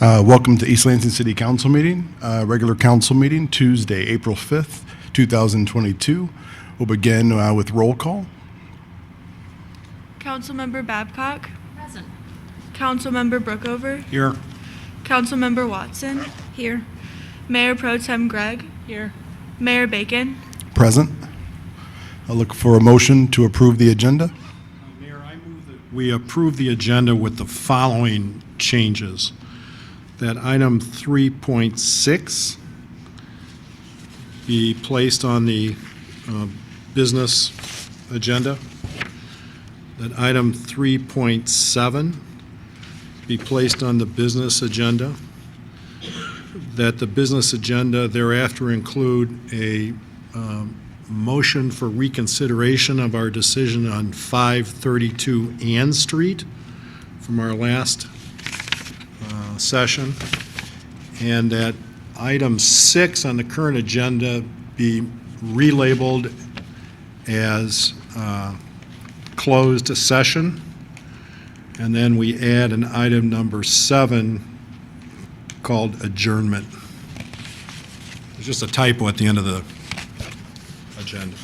Welcome to East Lansing City Council meeting, regular council meeting, Tuesday, April 5th, 2022. We'll begin with roll call. Councilmember Babcock. Present. Councilmember Brookover. Here. Councilmember Watson. Here. Mayor Pro Tem Gregg. Here. Mayor Bacon. Present. I'll look for a motion to approve the agenda. Mayor, I move that we approve the agenda with the following changes. That item 3.6 be placed on the business agenda. That item 3.7 be placed on the business agenda. That the business agenda thereafter include a motion for reconsideration of our decision on 532 Ann Street from our last session, and that item 6 on the current agenda be relabeled as closed session, and then we add an item number 7 called adjournment. There's just a typo at the end of the agenda.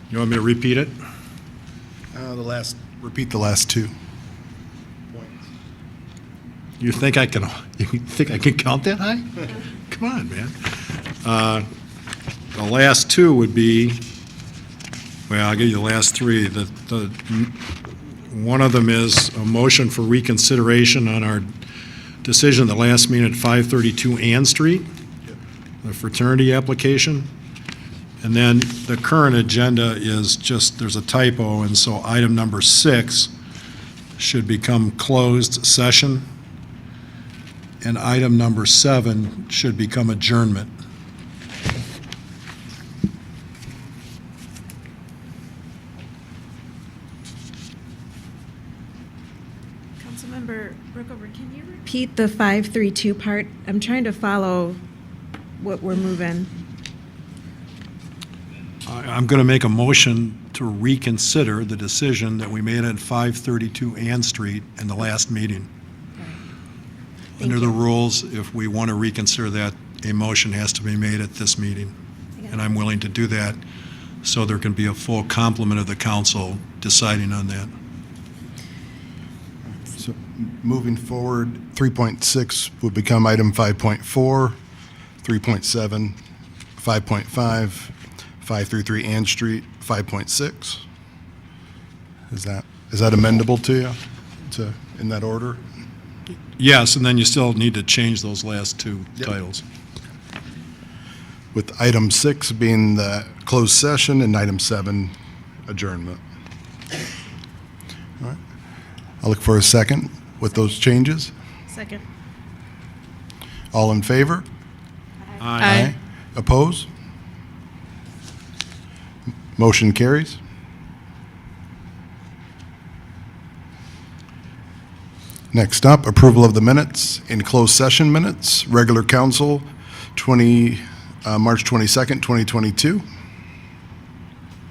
You want me to repeat it? Repeat the last two. You think I can count that high? Come on, man. The last two would be, well, I'll give you the last three. One of them is a motion for reconsideration on our decision at the last meeting at 532 Ann Street, the fraternity application. And then the current agenda is just, there's a typo, and so item number 6 should become closed session, and item number 7 should become adjournment. Councilmember Brookover, can you repeat the 532 part? I'm trying to follow what we're moving. I'm going to make a motion to reconsider the decision that we made at 532 Ann Street in the last meeting. Under the rules, if we want to reconsider that, a motion has to be made at this meeting. And I'm willing to do that so there can be a full complement of the council deciding on that. So moving forward, 3.6 would become item 5.4, 3.7, 5.5, 533 Ann Street, 5.6. Is that amendable to you, in that order? Yes, and then you still need to change those last two titles. With item 6 being the closed session and item 7 adjournment. All right. I'll look for a second with those changes. Second. All in favor? Aye. Oppose? Motion carries. Next up, approval of the minutes in closed session minutes, regular council, March 22nd, 2022.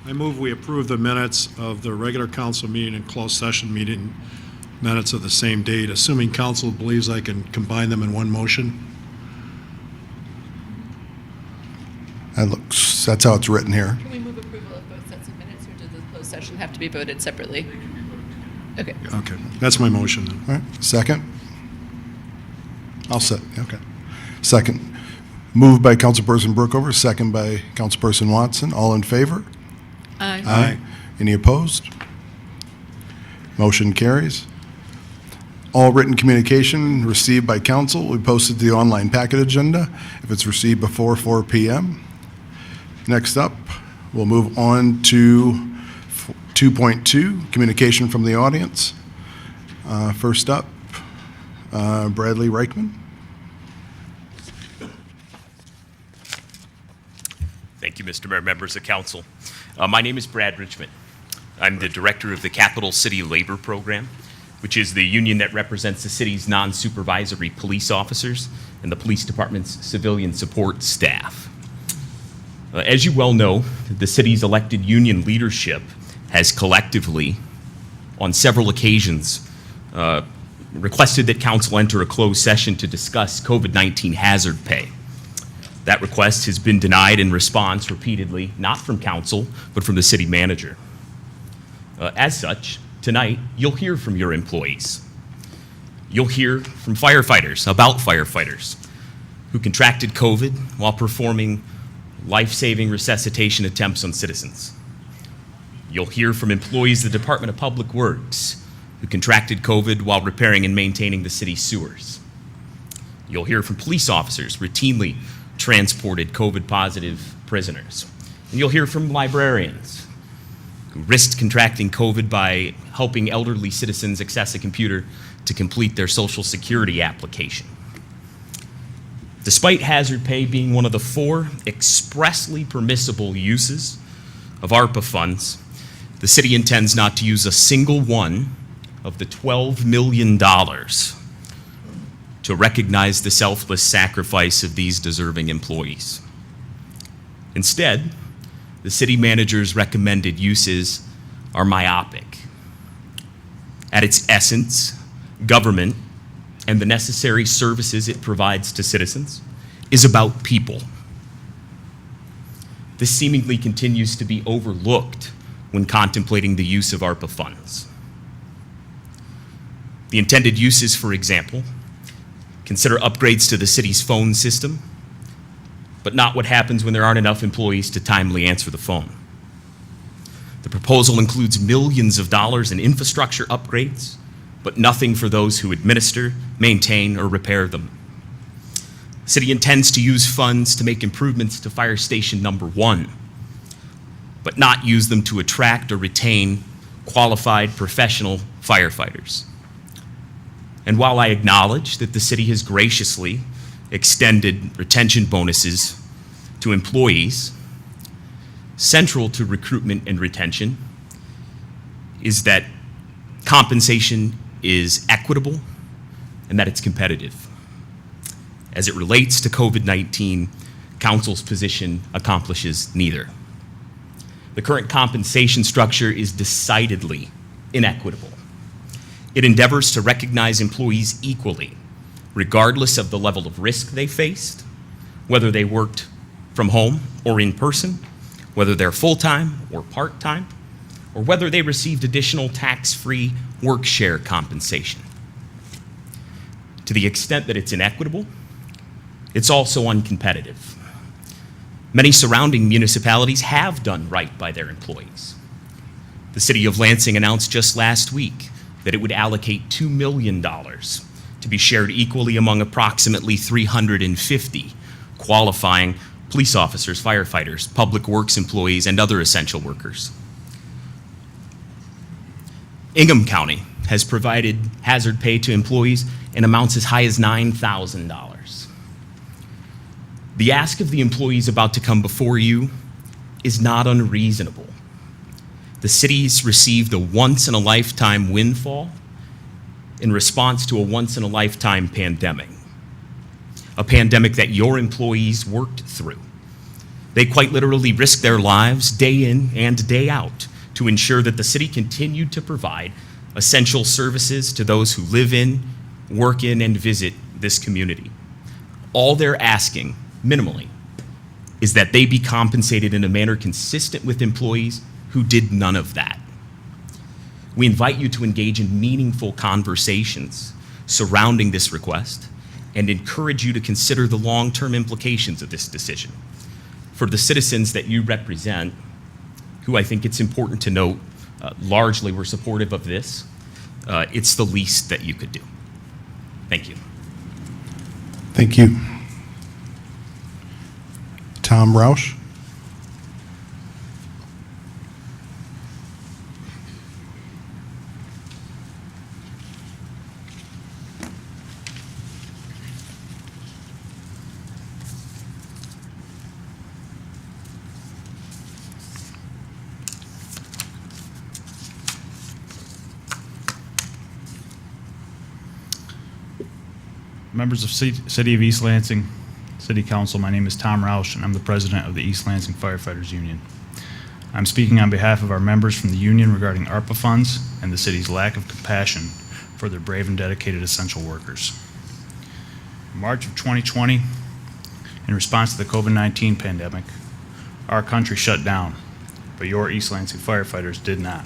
I move we approve the minutes of the regular council meeting and closed session meeting minutes of the same date, assuming council believes I can combine them in one motion. That's how it's written here. Can we move approval of both sets of minutes, or does the closed session have to be voted separately? Okay. Okay, that's my motion then. All right, second? Okay. Second. Moved by Councilperson Brookover, second by Councilperson Watson. All in favor? Aye. Aye. Any opposed? Motion carries. All written communication received by council will be posted to the online packet agenda if it's received before 4 p.m. Next up, we'll move on to 2.2, communication from the audience. First up, Bradley Reichman. Thank you, Mr. Mayor, members of council. My name is Brad Richmond. I'm the director of the Capital City Labor Program, which is the union that represents the city's non-supervisory police officers and the police department's civilian support staff. As you well know, the city's elected union leadership has collectively, on several occasions, requested that council enter a closed session to discuss COVID-19 hazard pay. That request has been denied in response repeatedly, not from council, but from the city manager. As such, tonight, you'll hear from your employees. You'll hear from firefighters about firefighters who contracted COVID while performing life-saving resuscitation attempts on citizens. You'll hear from employees of the Department of Public Works who contracted COVID while repairing and maintaining the city's sewers. You'll hear from police officers routinely transported COVID-positive prisoners. And you'll hear from librarians who risked contracting COVID by helping elderly citizens access a computer to complete their Social Security application. Despite hazard pay being one of the 4 expressly permissible uses of ARPA funds, the city intends not to use a single one of the $12 million to recognize the selfless sacrifice of these deserving employees. Instead, the city manager's recommended uses are myopic. At its essence, government and the necessary services it provides to citizens is about people. This seemingly continues to be overlooked when contemplating the use of ARPA funds. The intended uses, for example, consider upgrades to the city's phone system, but not what happens when there aren't enough employees to timely answer the phone. The proposal includes millions of dollars in infrastructure upgrades, but nothing for those who administer, maintain, or repair them. The city intends to use funds to make improvements to Fire Station Number 1, but not use them to attract or retain qualified professional firefighters. And while I acknowledge that the city has graciously extended retention bonuses to employees, central to recruitment and retention is that compensation is equitable and that it's competitive. As it relates to COVID-19, council's position accomplishes neither. The current compensation structure is decidedly inequitable. It endeavors to recognize employees equally, regardless of the level of risk they faced, whether they worked from home or in person, whether they're full-time or part-time, or whether they received additional tax-free work share compensation. To the extent that it's inequitable, it's also uncompetitive. Many surrounding municipalities have done right by their employees. The city of Lansing announced just last week that it would allocate $2 million to be shared equally among approximately 350 qualifying police officers, firefighters, public works employees, and other essential workers. Ingham County has provided hazard pay to employees in amounts as high as $9,000. The ask of the employees about to come before you is not unreasonable. The city's received a once-in-a-lifetime windfall in response to a once-in-a-lifetime pandemic, a pandemic that your employees worked through. They quite literally risked their lives day in and day out to ensure that the city continued to provide essential services to those who live in, work in, and visit this community. All they're asking, minimally, is that they be compensated in a manner consistent with employees who did none of that. We invite you to engage in meaningful conversations surrounding this request and encourage you to consider the long-term implications of this decision. For the citizens that you represent, who I think it's important to note largely were supportive of this, it's the least that you could do. Thank you. Thank you. Tom Rausch. Members of City of East Lansing City Council, my name is Tom Rausch, and I'm the president of the East Lansing Firefighters Union. I'm speaking on behalf of our members from the union regarding ARPA funds and the city's lack of compassion for their brave and dedicated essential workers. In March of 2020, in response to the COVID-19 pandemic, our country shut down, but your East Lansing firefighters did not.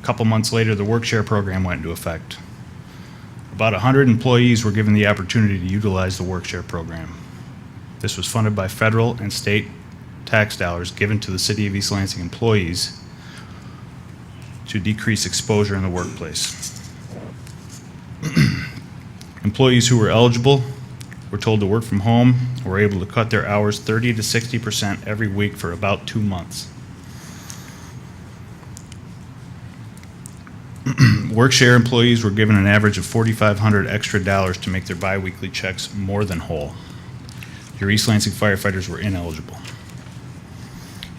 A couple months later, the work share program went into effect. About 100 employees were given the opportunity to utilize the work share program. This was funded by federal and state tax dollars given to the City of East Lansing employees to decrease exposure in the workplace. Employees who were eligible were told to work from home or were able to cut their hours 30 to 60% every week for about 2 months. Workshare employees were given an average of $4,500 extra to make their biweekly checks more than whole. Your East Lansing firefighters were ineligible.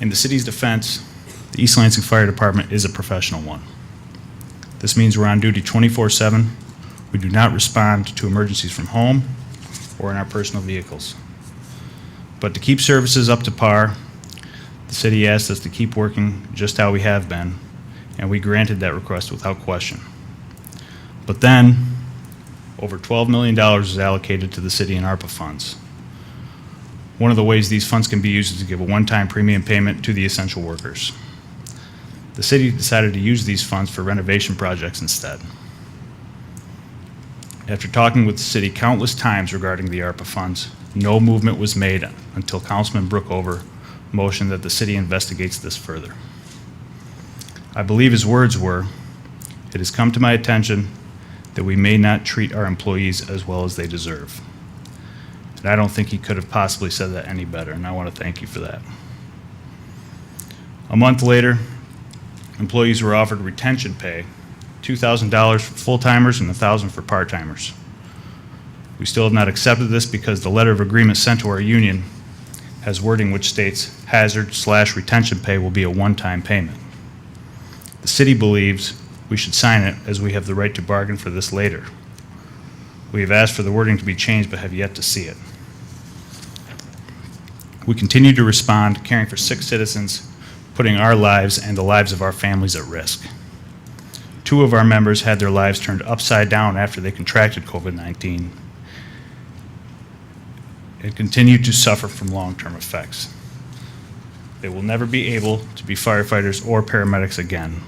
In the city's defense, the East Lansing Fire Department is a professional one. This means we're on duty 24/7. We do not respond to emergencies from home or in our personal vehicles. But to keep services up to par, the city asked us to keep working just how we have been, and we granted that request without question. But then, over $12 million was allocated to the city in ARPA funds. One of the ways these funds can be used is to give a one-time premium payment to the essential workers. The city decided to use these funds for renovation projects instead. After talking with the city countless times regarding the ARPA funds, no movement was made until Councilman Brookover motioned that the city investigates this further. I believe his words were, "It has come to my attention that we may not treat our employees as well as they deserve." And I don't think he could have possibly said that any better, and I want to thank you for that. A month later, employees were offered retention pay, $2,000 for full-timers and $1,000 for part-timers. We still have not accepted this because the letter of agreement sent to our union has wording which states hazard/retention pay will be a one-time payment. The city believes we should sign it as we have the right to bargain for this later. We have asked for the wording to be changed but have yet to see it. We continue to respond, caring for sick citizens, putting our lives and the lives of our families at risk. 2 of our members had their lives turned upside down after they contracted COVID-19 and continue to suffer from long-term effects. They will never be able to be firefighters or paramedics again.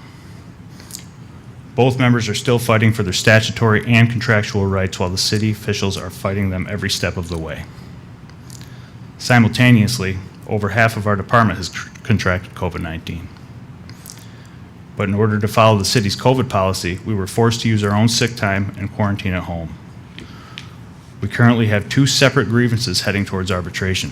Both members are still fighting for their statutory and contractual rights while the city officials are fighting them every step of the way. Simultaneously, over half of our department has contracted COVID-19. But in order to follow the city's COVID policy, we were forced to use our own sick time and quarantine at home. We currently have 2 separate grievances heading towards arbitration.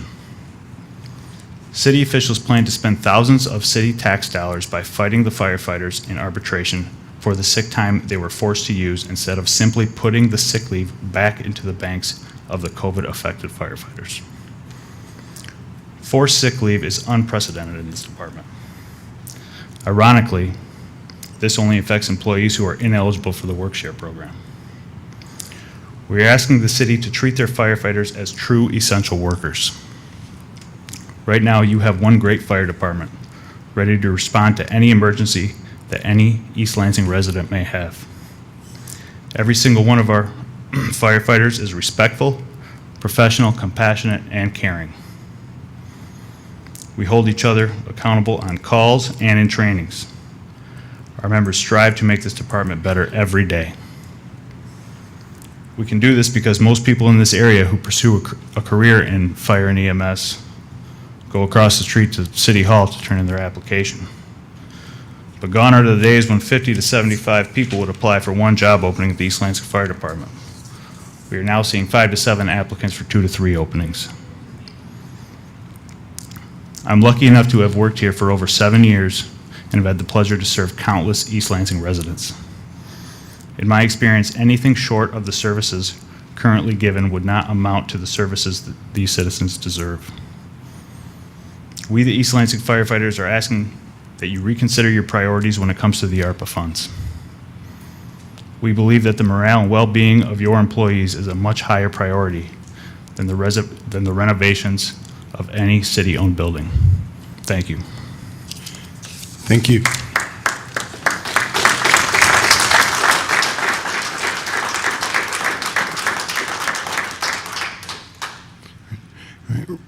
City officials plan to spend thousands of city tax dollars by fighting the firefighters in arbitration for the sick time they were forced to use instead of simply putting the sick leave back into the banks of the COVID-affected firefighters. Forced sick leave is unprecedented in this department. Ironically, this only affects employees who are ineligible for the work-share program. We are asking the city to treat their firefighters as true essential workers. Right now, you have one great fire department, ready to respond to any emergency that any East Lansing resident may have. Every single one of our firefighters is respectful, professional, compassionate, and caring. We hold each other accountable on calls and in trainings. Our members strive to make this department better every day. We can do this because most people in this area who pursue a career in fire and EMS go across the street to City Hall to turn in their application. But gone are the days when 50 to 75 people would apply for one job opening at the East Lansing Fire Department. We are now seeing 5 to 7 applicants for 2 to 3 openings. I'm lucky enough to have worked here for over 7 years and have had the pleasure to serve countless East Lansing residents. In my experience, anything short of the services currently given would not amount to the services that these citizens deserve. We, the East Lansing firefighters, are asking that you reconsider your priorities when it comes to the ARPA funds. We believe that the morale and well-being of your employees is a much higher priority than the renovations of any city-owned building. Thank you. Thank you.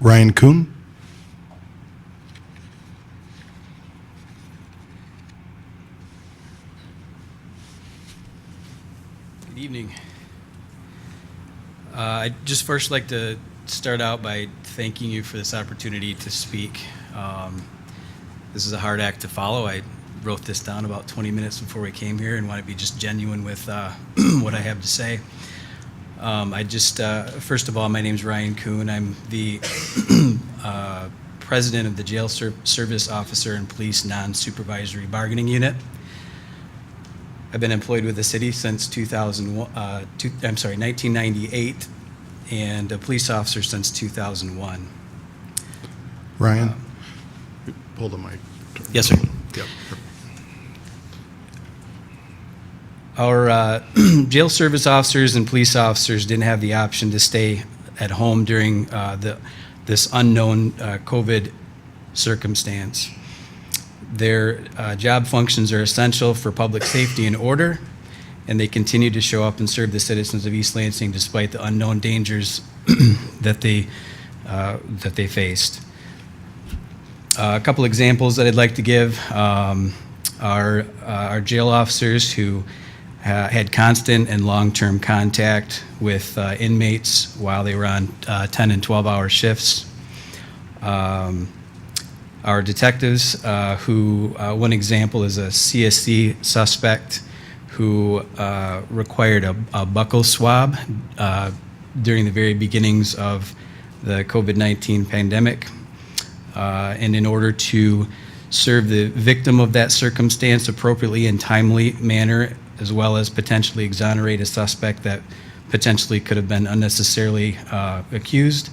Ryan Coon? Good evening. I'd just first like to start out by thanking you for this opportunity to speak. This is a hard act to follow. I wrote this down about 20 minutes before we came here and want to be just genuine with what I have to say. First of all, my name's Ryan Coon. I'm the president of the Jail Service Officer and Police Non-Supervisory Bargaining Unit. I've been employed with the city since 1998, and a police officer since 2001. Ryan? Pull the mic. Yes, sir. Yep. Our jail service officers and police officers didn't have the option to stay at home during this unknown COVID circumstance. Their job functions are essential for public safety and order, and they continue to show up and serve the citizens of East Lansing despite the unknown dangers that they faced. A couple examples that I'd like to give are our jail officers who had constant and long-term contact with inmates while they were on 10 and 12-hour shifts. Our detectives, one example is a CSC suspect who required a buccal swab during the very beginnings of the COVID-19 pandemic. And in order to serve the victim of that circumstance appropriately and timely manner, as well as potentially exonerate a suspect that potentially could have been unnecessarily accused,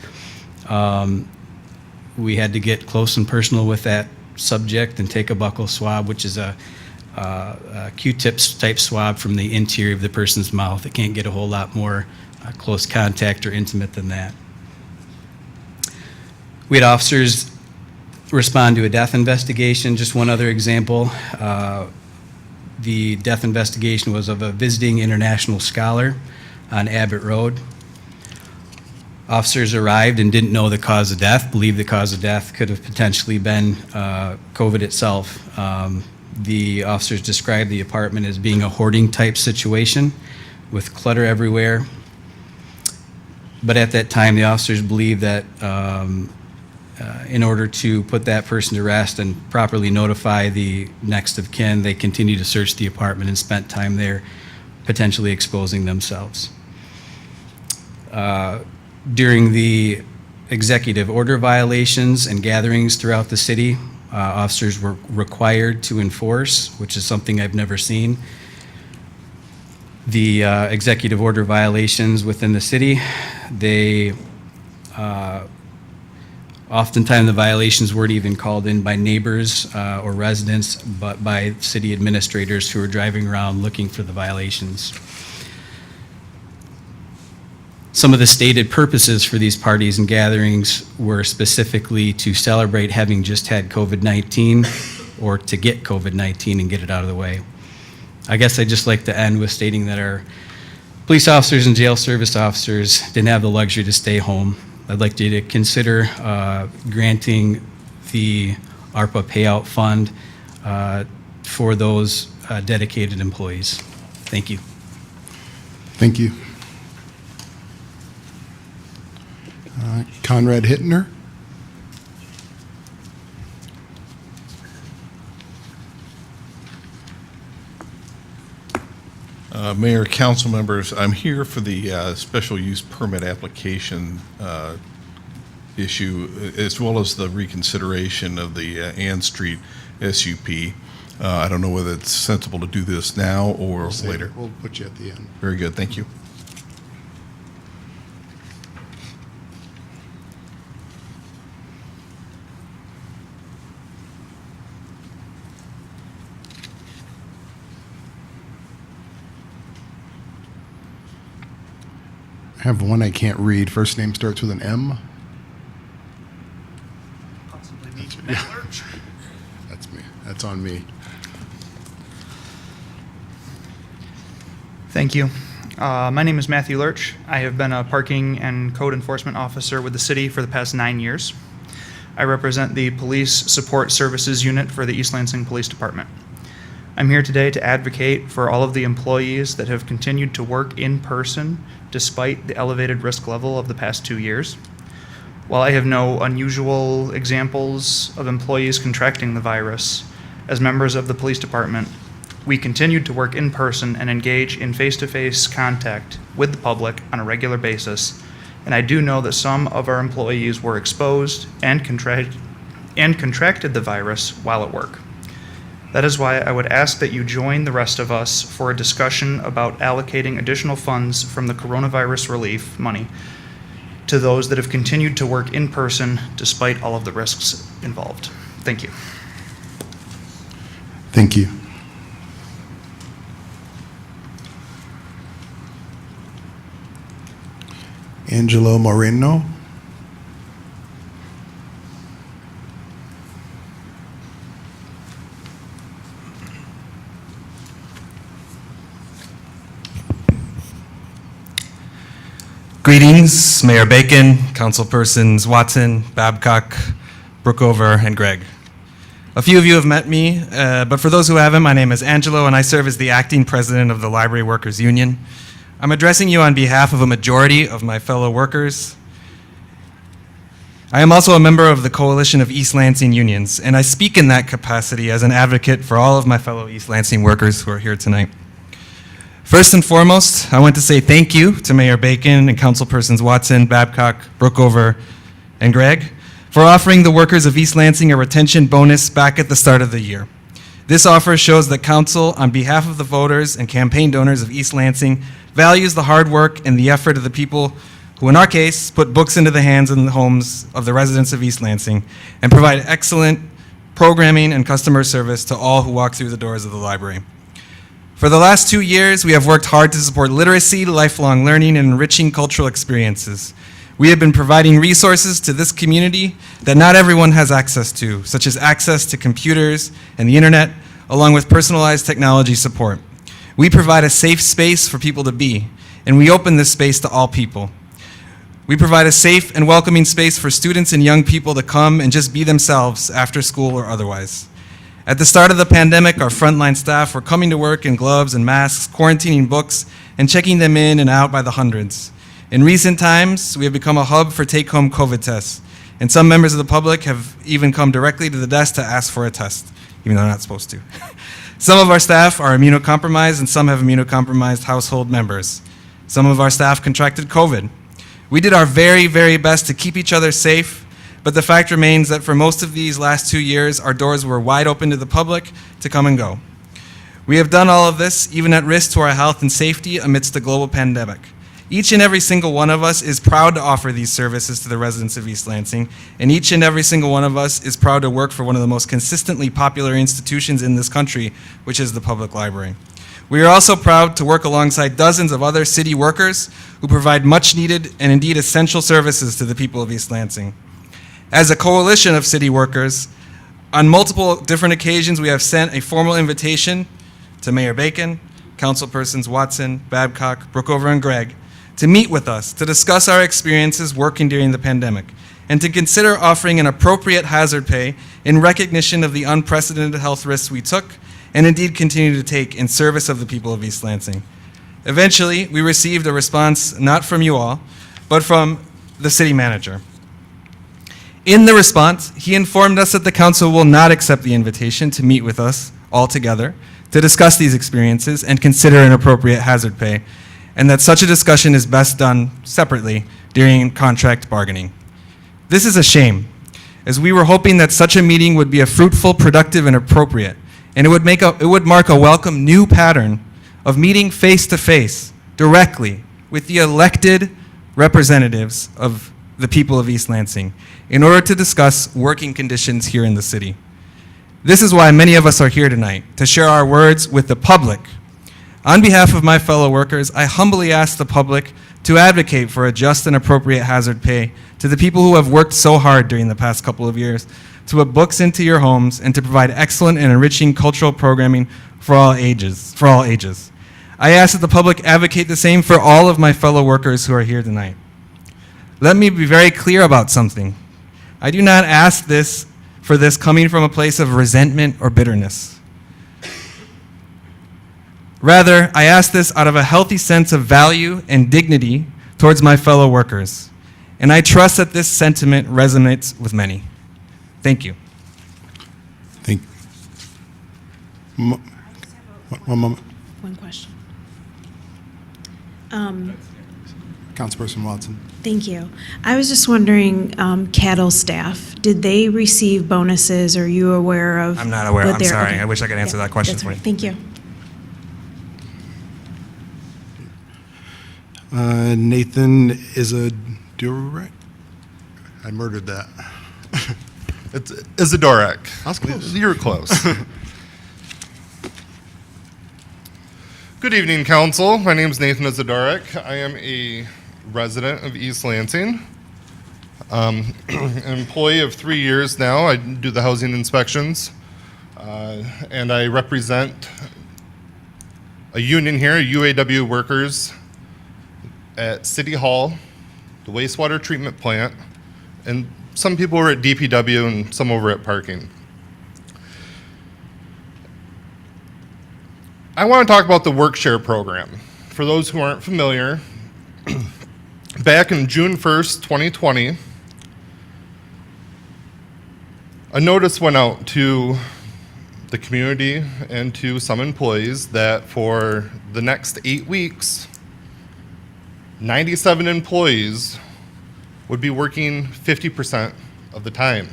we had to get close and personal with that subject and take a buccal swab, which is a Q-tips type swab from the interior of the person's mouth. It can't get a whole lot more close contact or intimate than that. We had officers respond to a death investigation. Just one other example. The death investigation was of a visiting international scholar on Abbott Road. Officers arrived and didn't know the cause of death, believed the cause of death could have potentially been COVID itself. The officers described the apartment as being a hoarding type situation with clutter everywhere. But at that time, the officers believed that in order to put that person to rest and properly notify the next of kin, they continued to search the apartment and spent time there, potentially exposing themselves. During the executive order violations and gatherings throughout the city, officers were required to enforce, which is something I've never seen. The executive order violations within the city, oftentimes the violations weren't even called in by neighbors or residents, but by city administrators who were driving around looking for the violations. Some of the stated purposes for these parties and gatherings were specifically to celebrate having just had COVID-19 or to get COVID-19 and get it out of the way. I guess I'd just like to end with stating that our police officers and jail service officers didn't have the luxury to stay home. I'd like you to consider granting the ARPA payout fund for those dedicated employees. Thank you. Thank you. Conrad Hittner? Mayor, council members, I'm here for the special use permit application issue, as well as the reconsideration of the Ann Street SUP. I don't know whether it's sensible to do this now or later. We'll put you at the end. Very good, thank you. I have one I can't read. First name starts with an M. Possibly Matt Lurch. That's me. That's on me. Thank you. My name is Matthew Lurch. I have been a parking and code enforcement officer with the city for the past 9 years. I represent the Police Support Services Unit for the East Lansing Police Department. I'm here today to advocate for all of the employees that have continued to work in person despite the elevated risk level of the past 2 years. While I have no unusual examples of employees contracting the virus, as members of the police department, we continued to work in person and engage in face-to-face contact with the public on a regular basis, and I do know that some of our employees were exposed and contracted the virus while at work. That is why I would ask that you join the rest of us for a discussion about allocating additional funds from the coronavirus relief money to those that have continued to work in person despite all of the risks involved. Thank you. Thank you. Angelo Moreno. Greetings, Mayor Bacon, Councilpersons Watson, Babcock, Brookover, and Gregg. A few of you have met me, but for those who haven't, my name is Angelo, and I serve as the acting president of the Library Workers Union. I'm addressing you on behalf of a majority of my fellow workers. I am also a member of the Coalition of East Lansing Unions, and I speak in that capacity as an advocate for all of my fellow East Lansing workers who are here tonight. First and foremost, I want to say thank you to Mayor Bacon and Councilpersons Watson, Babcock, Brookover, and Gregg for offering the workers of East Lansing a retention bonus back at the start of the year. This offer shows that Council, on behalf of the voters and campaign donors of East Lansing, values the hard work and the effort of the people who, in our case, put books into the hands and the homes of the residents of East Lansing and provide excellent programming and customer service to all who walk through the doors of the library. For the last 2 years, we have worked hard to support literacy, lifelong learning, and enriching cultural experiences. We have been providing resources to this community that not everyone has access to, such as access to computers and the internet, along with personalized technology support. We provide a safe space for people to be, and we open this space to all people. We provide a safe and welcoming space for students and young people to come and just be themselves after school or otherwise. At the start of the pandemic, our frontline staff were coming to work in gloves and masks, quarantining books, and checking them in and out by the hundreds. In recent times, we have become a hub for take-home COVID tests, and some members of the public have even come directly to the desk to ask for a test, even though they're not supposed to. Some of our staff are immunocompromised, and some have immunocompromised household members. Some of our staff contracted COVID. We did our very, very best to keep each other safe, but the fact remains that for most of these last 2 years, our doors were wide open to the public to come and go. We have done all of this, even at risk to our health and safety amidst the global pandemic. Each and every single one of us is proud to offer these services to the residents of East Lansing, and each and every single one of us is proud to work for one of the most consistently popular institutions in this country, which is the public library. We are also proud to work alongside dozens of other city workers who provide much needed and indeed essential services to the people of East Lansing. As a coalition of city workers, on multiple different occasions we have sent a formal invitation to Mayor Bacon, Councilpersons Watson, Babcock, Brookover, and Gregg to meet with us to discuss our experiences working during the pandemic and to consider offering an appropriate hazard pay in recognition of the unprecedented health risks we took and indeed continue to take in service of the people of East Lansing. Eventually, we received a response not from you all, but from the city manager. In the response, he informed us that the council will not accept the invitation to meet with us all together to discuss these experiences and consider an appropriate hazard pay, and that such a discussion is best done separately during contract bargaining. This is a shame, as we were hoping that such a meeting would be a fruitful, productive, and appropriate, and it would mark a welcome new pattern of meeting face-to-face directly with the elected representatives of the people of East Lansing in order to discuss working conditions here in the city. This is why many of us are here tonight, to share our words with the public. On behalf of my fellow workers, I humbly ask the public to advocate for a just and appropriate hazard pay to the people who have worked so hard during the past couple of years to put books into your homes, and to provide excellent and enriching cultural programming for all ages. I ask that the public advocate the same for all of my fellow workers who are here tonight. Let me be very clear about something. I do not ask for this coming from a place of resentment or bitterness. Rather, I ask this out of a healthy sense of value and dignity towards my fellow workers. And I trust that this sentiment resonates with many. Thank you. One moment. One question. Councilperson Watson. Thank you. I was just wondering, cattle staff, did they receive bonuses? Are you aware of? I'm not aware. what I'm they're- sorry. okay. I wish I could answer that question That's for right. you. Thank you. Nathan Isadora. I murdered that. It's Isadorek. I was close. You're close. Good evening, Council. My name is Nathan Zadarek. I am a resident of East Lansing. An employee of 3 years now. I do the housing inspections. And I represent a union here, UAW workers at City Hall, the wastewater treatment plant, and some people are at DPW and some over at parking. I want to talk about the WorkShare program. For those who aren't familiar, back in June 1st, 2020, a notice went out to the community and to some employees that for the next 8 weeks, 97 employees would be working 50% of the time.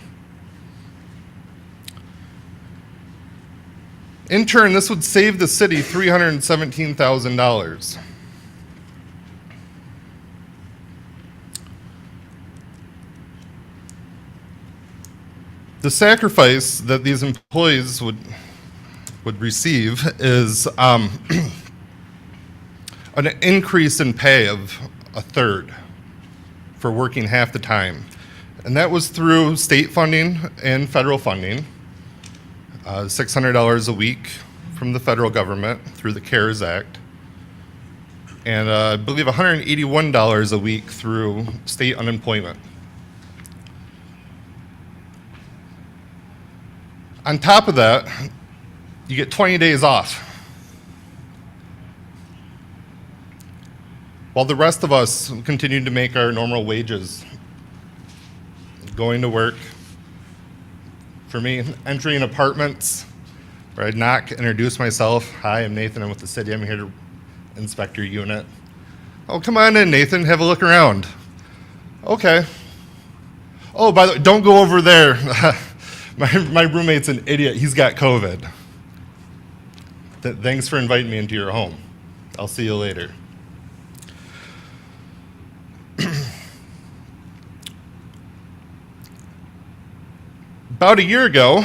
In turn, this would save the city $317,000. The sacrifice that these employees would receive is an increase in pay of a third for working half the time. And that was through state funding and federal funding. $600 a week from the federal government through the CARES Act. And I believe $181 a week through state unemployment. On top of that, you get 20 days off. While the rest of us continue to make our normal wages, going to work. For me, entering apartments where I'd knock, introduce myself. Hi, I'm Nathan, I'm with the city, I'm here to inspect your unit. Oh, come on in, Nathan, have a look around. Okay. Oh, by the way, don't go over there. My roommate's an idiot, he's got COVID. Thanks for inviting me into your home. I'll see you later. About a year ago,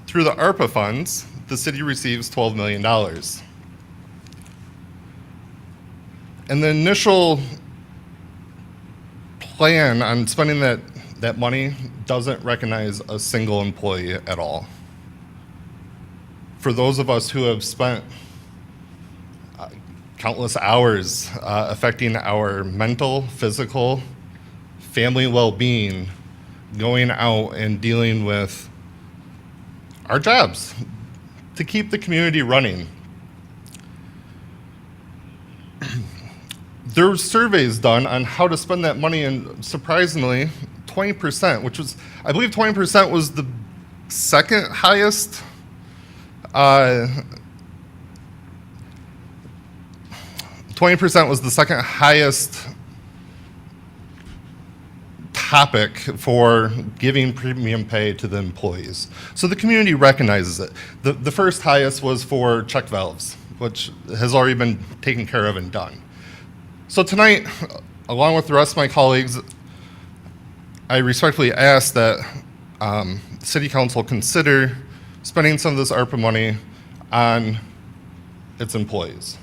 through the ARPA funds, the city receives $12 million. And the initial plan on spending that money doesn't recognize a single employee at all. For those of us who have spent countless hours affecting our mental, physical, family well-being, going out and dealing with our jobs to keep the community running. There were surveys done on how to spend that money, and surprisingly, 20%, which was, I believe 20% was the second highest 20% was the second highest topic for giving premium pay to the employees. So the community recognizes it. The first highest was for check valves, which has already been taken care of and done. So tonight, along with the rest of my colleagues, I respectfully ask that City Council consider spending some of this ARPA money on its employees.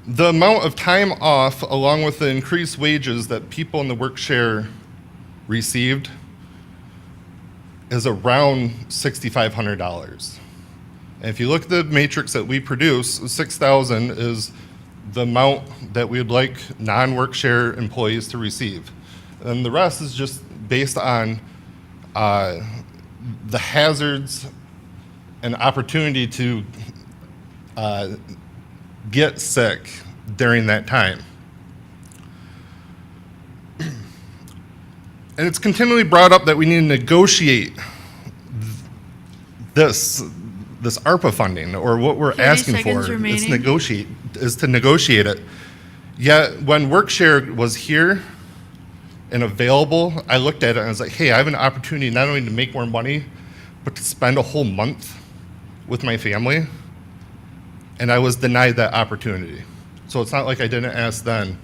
The amount of time off, along with the increased wages that people in the work share received, is around $6,500. And if you look at the matrix that we produce, 6,000 is the amount that we would like non-work share employees to receive. And the rest is just based on the hazards and opportunity to get sick during that time. And it's continually brought up that we need to negotiate this ARPA funding, or what we're 30 asking seconds for remaining. is to negotiate it. Yet when WorkShare was here and available, I looked at it and I was like, hey, I have an opportunity not only to make more money, but to spend a whole month with my family. And I was denied that opportunity. So it's not like I didn't ask then.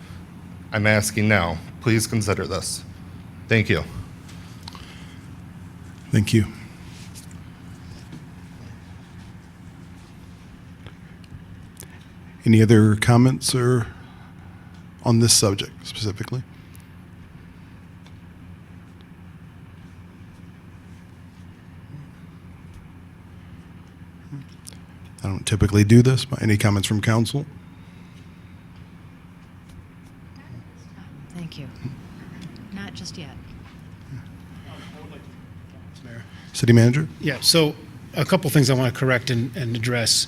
I'm asking now. Please consider this. Thank you. Thank you. Any other comments or on this subject specifically? I don't typically do this, but any comments from council? Thank you. Not just yet. City manager? Yeah, so a couple things I want to correct and address.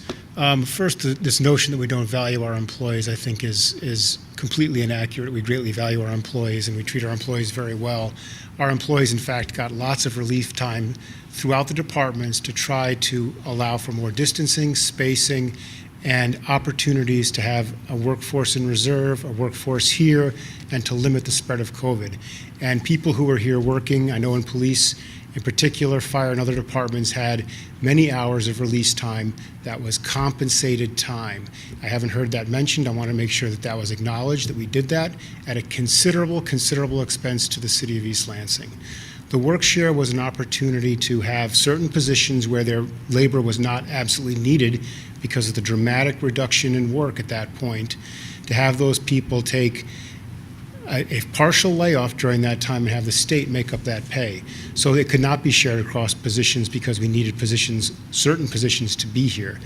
First, this notion that we don't value our employees, I think, is completely inaccurate. We greatly value our employees, and we treat our employees very well. Our employees, in fact, got lots of relief time throughout the departments to try to allow for more distancing, spacing, and opportunities to have a workforce in reserve, a workforce here, and to limit the spread of COVID. And people who are here working, I know in police, in particular, fire and other departments had many hours of release time that was compensated time. I haven't heard that mentioned. I want to make sure that that was acknowledged, that we did that at a considerable expense to the city of East Lansing. The work share was an opportunity to have certain positions where their labor was not absolutely needed because of the dramatic reduction in work at that point, to have those people take a partial layoff during that time and have the state make up that pay. So it could not be shared across positions because we needed positions, certain positions, to be here.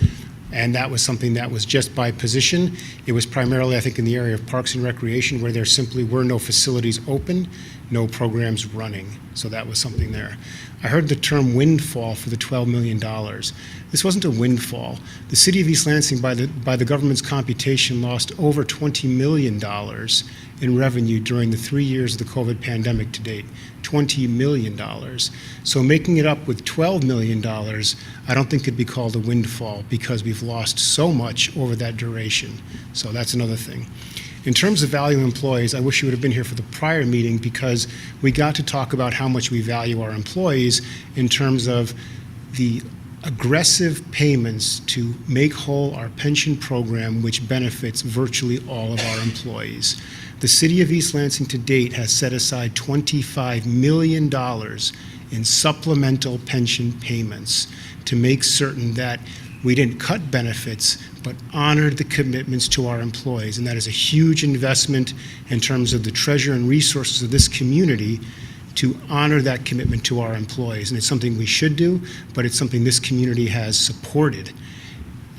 And that was something that was just by position. It was primarily, I think, in the area of parks and recreation where there simply were no facilities open, no programs running. So that was something there. I heard the term windfall for the $12 million. This wasn't a windfall. The city of East Lansing, by the government's computation, lost over $20 million in revenue during the 3 years of the COVID pandemic to date. $20 million. So making it up with $12 million, I don't think could be called a windfall because we've lost so much over that duration. So that's another thing. In terms of value employees, I wish you would have been here for the prior meeting because we got to talk about how much we value our employees in terms of the aggressive payments to make whole our pension program, which benefits virtually all of our employees. The city of East Lansing to date has set aside $25 million in supplemental pension payments to make certain that we didn't cut benefits, but honored the commitments to our employees. And that is a huge investment in terms of the treasure and resources of this community to honor that commitment to our employees. And it's something we should do, but it's something this community has supported.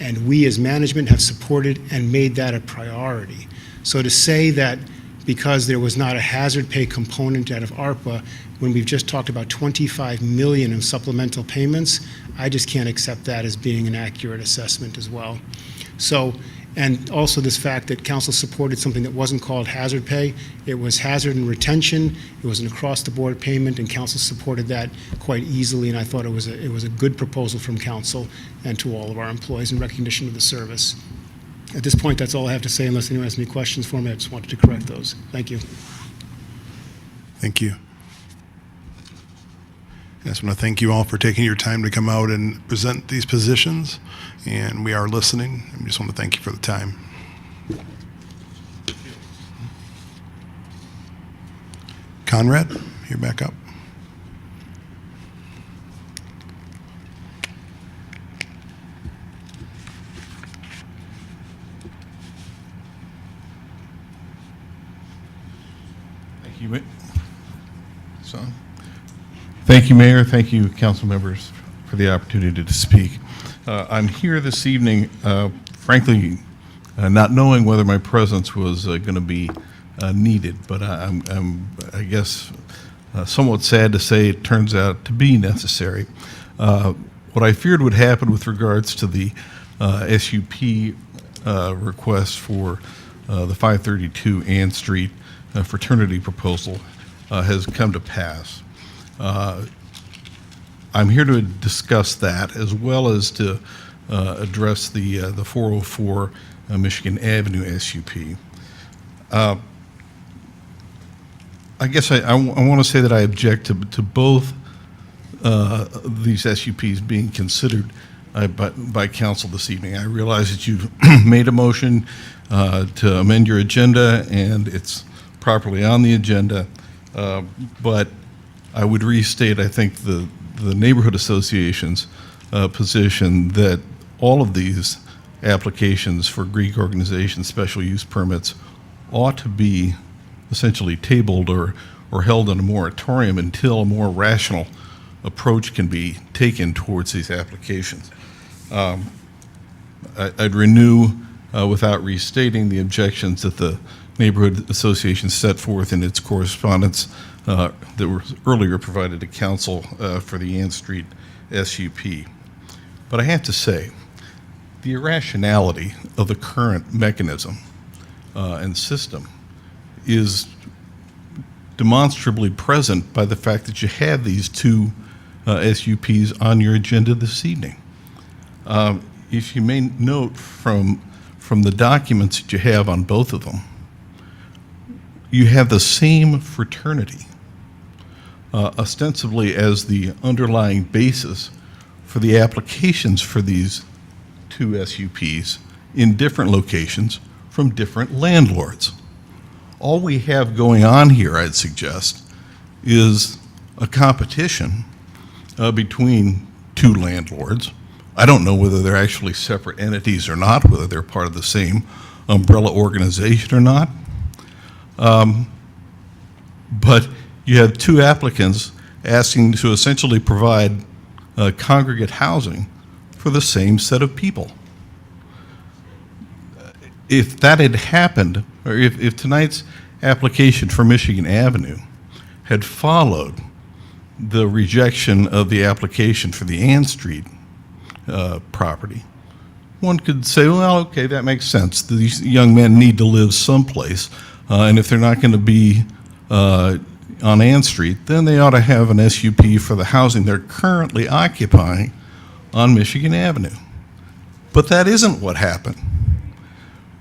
And we as management have supported and made that a priority. So to say that because there was not a hazard pay component out of ARPA, when we've just talked about $25 million in supplemental payments, I just can't accept that as being an accurate assessment as well. So, and also this fact that council supported something that wasn't called hazard pay. It was hazard and retention. It was an across-the-board payment, and council supported that quite easily, and I thought it was a good proposal from council and to all of our employees in recognition of the service. At this point, that's all I have to say, unless anyone has any questions for me. I just wanted to correct those. Thank you. Thank you. I just want to thank you all for taking your time to come out and present these positions, and we are listening. I just want to thank you for the time. Conrad, you're back up. Thank you, so, thank you, Mayor. Thank you, council members, for the opportunity to speak. I'm here this evening, frankly, not knowing whether my presence was going to be needed, but I guess, somewhat sad to say it turns out to be necessary. What I feared would happen with regards to the SUP request for the 532 Ann Street fraternity proposal has come to pass. I'm here to discuss that as well as to address the 404 Michigan Avenue SUP. I guess I want to say that I object to both these SUPs being considered by council this evening. I realize that you've made a motion to amend your agenda, and it's properly on the agenda, but I would restate, I think, the neighborhood association's position that all of these applications for Greek organization special use permits ought to be essentially tabled or held in a moratorium until a more rational approach can be taken towards these applications. I'd renew, without restating, the objections that the neighborhood association set forth in its correspondence that were earlier provided to council for the Ann Street SUP. But I have to say, the irrationality of the current mechanism and system is demonstrably present by the fact that you have these two SUPs on your agenda this evening. If you may note from the documents that you have on both of them, you have the same fraternity ostensibly as the underlying basis for the applications for these two SUPs in different locations from different landlords. All we have going on here, I'd suggest, is a competition between two landlords. I don't know whether they're actually separate entities or not, whether they're part of the same umbrella organization or not. But you have two applicants asking to essentially provide congregate housing for the same set of people. If that had happened, or if tonight's application for Michigan Avenue had followed the rejection of the application for the Ann Street property, one could say, well, okay, that makes sense. These young men need to live someplace, and if they're not going to be on Ann Street, then they ought to have an SUP for the housing they're currently occupying on Michigan Avenue. But that isn't what happened.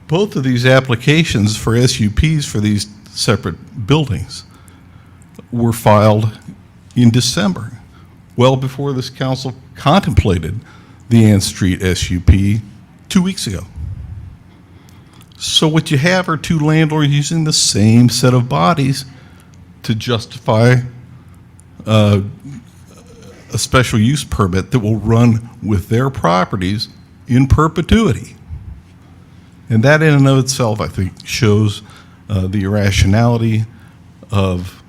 Both of these applications for SUPs for these separate buildings were filed in December, well before this council contemplated the Ann Street SUP 2 weeks ago. So what you have are two landlords using the same set of bodies to justify a special use permit that will run with their properties in perpetuity. And that in and of itself, I think, shows the irrationality of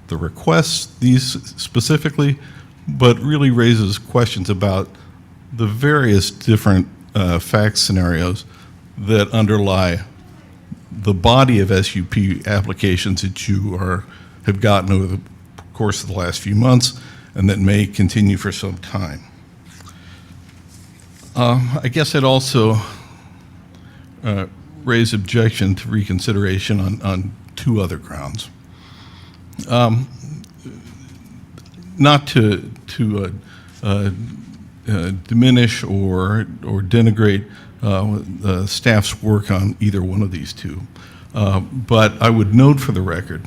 the requests, these specifically, but really raises questions about the various different fact scenarios that underlie the body of SUP applications that you have gotten over the course of the last few months and that may continue for some time. I guess I'd also raise objection to reconsideration on two other grounds. Not to diminish or denigrate the staff's work on either one of these two, but I would note for the record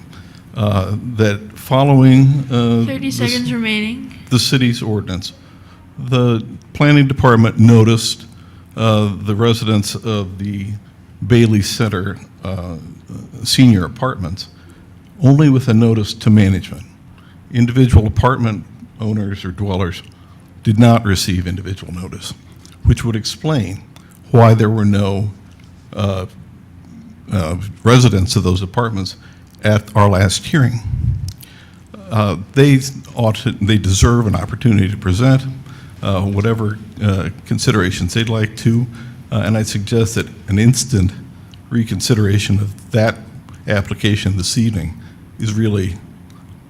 that following 30 seconds remaining. The city's ordinance, the planning department noticed the residents of the Bailey Center senior apartments only with a notice to management. Individual apartment owners or dwellers did not receive individual notice, which would explain why there were no residents of those apartments at our last hearing. They deserve an opportunity to present whatever considerations they'd like to, and I suggest that an instant reconsideration of that application this evening is really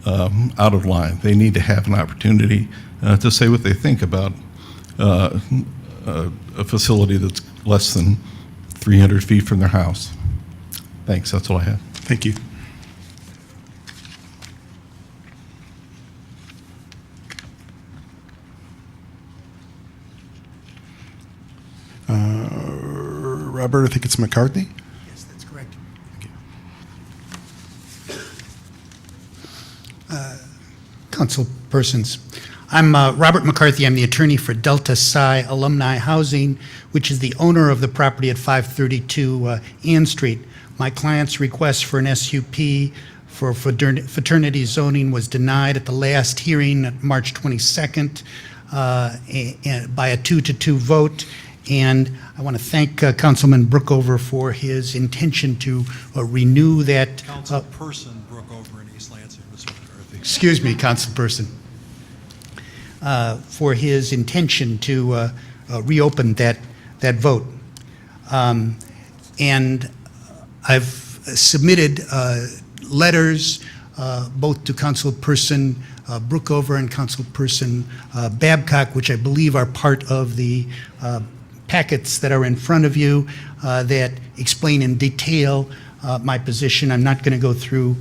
out of line. They need to have an opportunity to say what they think about a facility that's less than 300 feet from their house. Thanks, that's all I have. Thank you. Robert, I think it's McCarthy. Yes, that's correct. Councilpersons, I'm Robert McCarthy. I'm the attorney for Delta Psi Alumni Housing, which is the owner of the property at 532 Ann Street. My client's request for an SUP for fraternity zoning was denied at the last hearing at March 22nd by a 2-2 vote. And I want to thank Councilman Brookover for his intention to renew that. Councilperson Brookover in East Lansing, Mr. McCarthy. Excuse me, Councilperson. For his intention to reopen that vote. And I've submitted letters both to Councilperson Brookover and Councilperson Babcock, which I believe are part of the packets that are in front of you that explain in detail my position. I'm not going to go through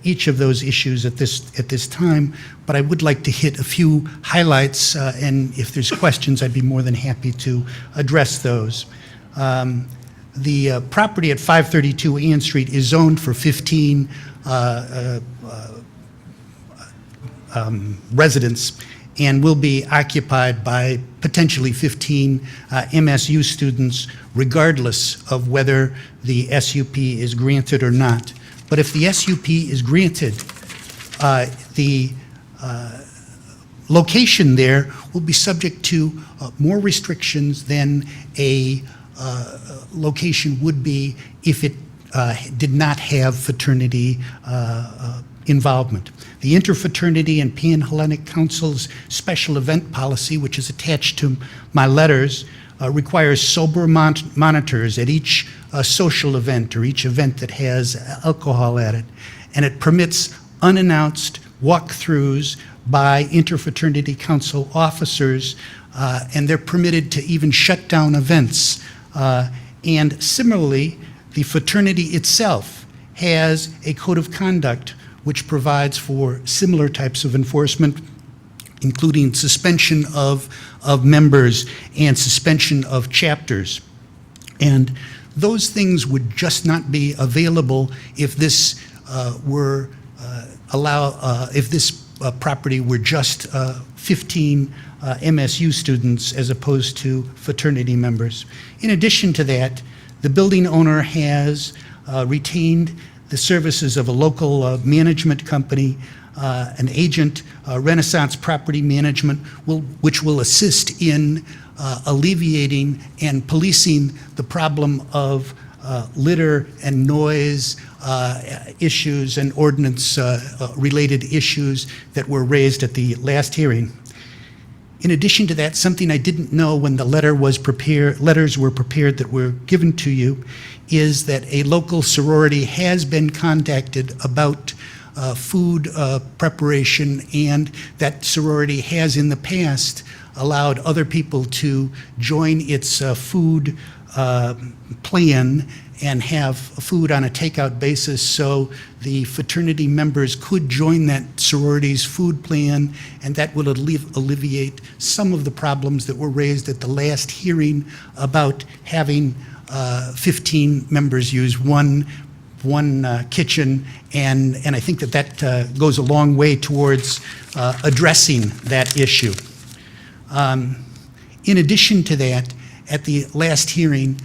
each of those issues at this time, but I would like to hit a few highlights, and if there's questions, I'd be more than happy to address those. The property at 532 Ann Street is zoned for 15 residents and will be occupied by potentially 15 MSU students, regardless of whether the SUP is granted or not. But if the SUP is granted, the location there will be subject to more restrictions than a location would be if it did not have fraternity involvement. The Interfraternity and Pan-Hellenic Council's special event policy, which is attached to my letters, requires sober monitors at each social event or each event that has alcohol at it. And it permits unannounced walkthroughs by Interfraternity Council officers, and they're permitted to even shut down events. And similarly, the fraternity itself has a code of conduct which provides for similar types of enforcement, including suspension of members and suspension of chapters. And those things would just not be available if this if this property were just 15 MSU students as opposed to fraternity members. In addition to that, the building owner has retained the services of a local management company, an agent, Renaissance Property Management, which will assist in alleviating and policing the problem of litter and noise issues and ordinance related issues that were raised at the last hearing. In addition to that, something I didn't know when the letters were prepared that were given to you is that a local sorority has been contacted about food preparation, and that sorority has in the past allowed other people to join its food plan and have food on a takeout basis, so the fraternity members could join that sorority's food plan, and that will alleviate some of the problems that were raised at the last hearing about having 15 members use one kitchen, and I think that goes a long way towards addressing that issue. In addition to that, at the last hearing,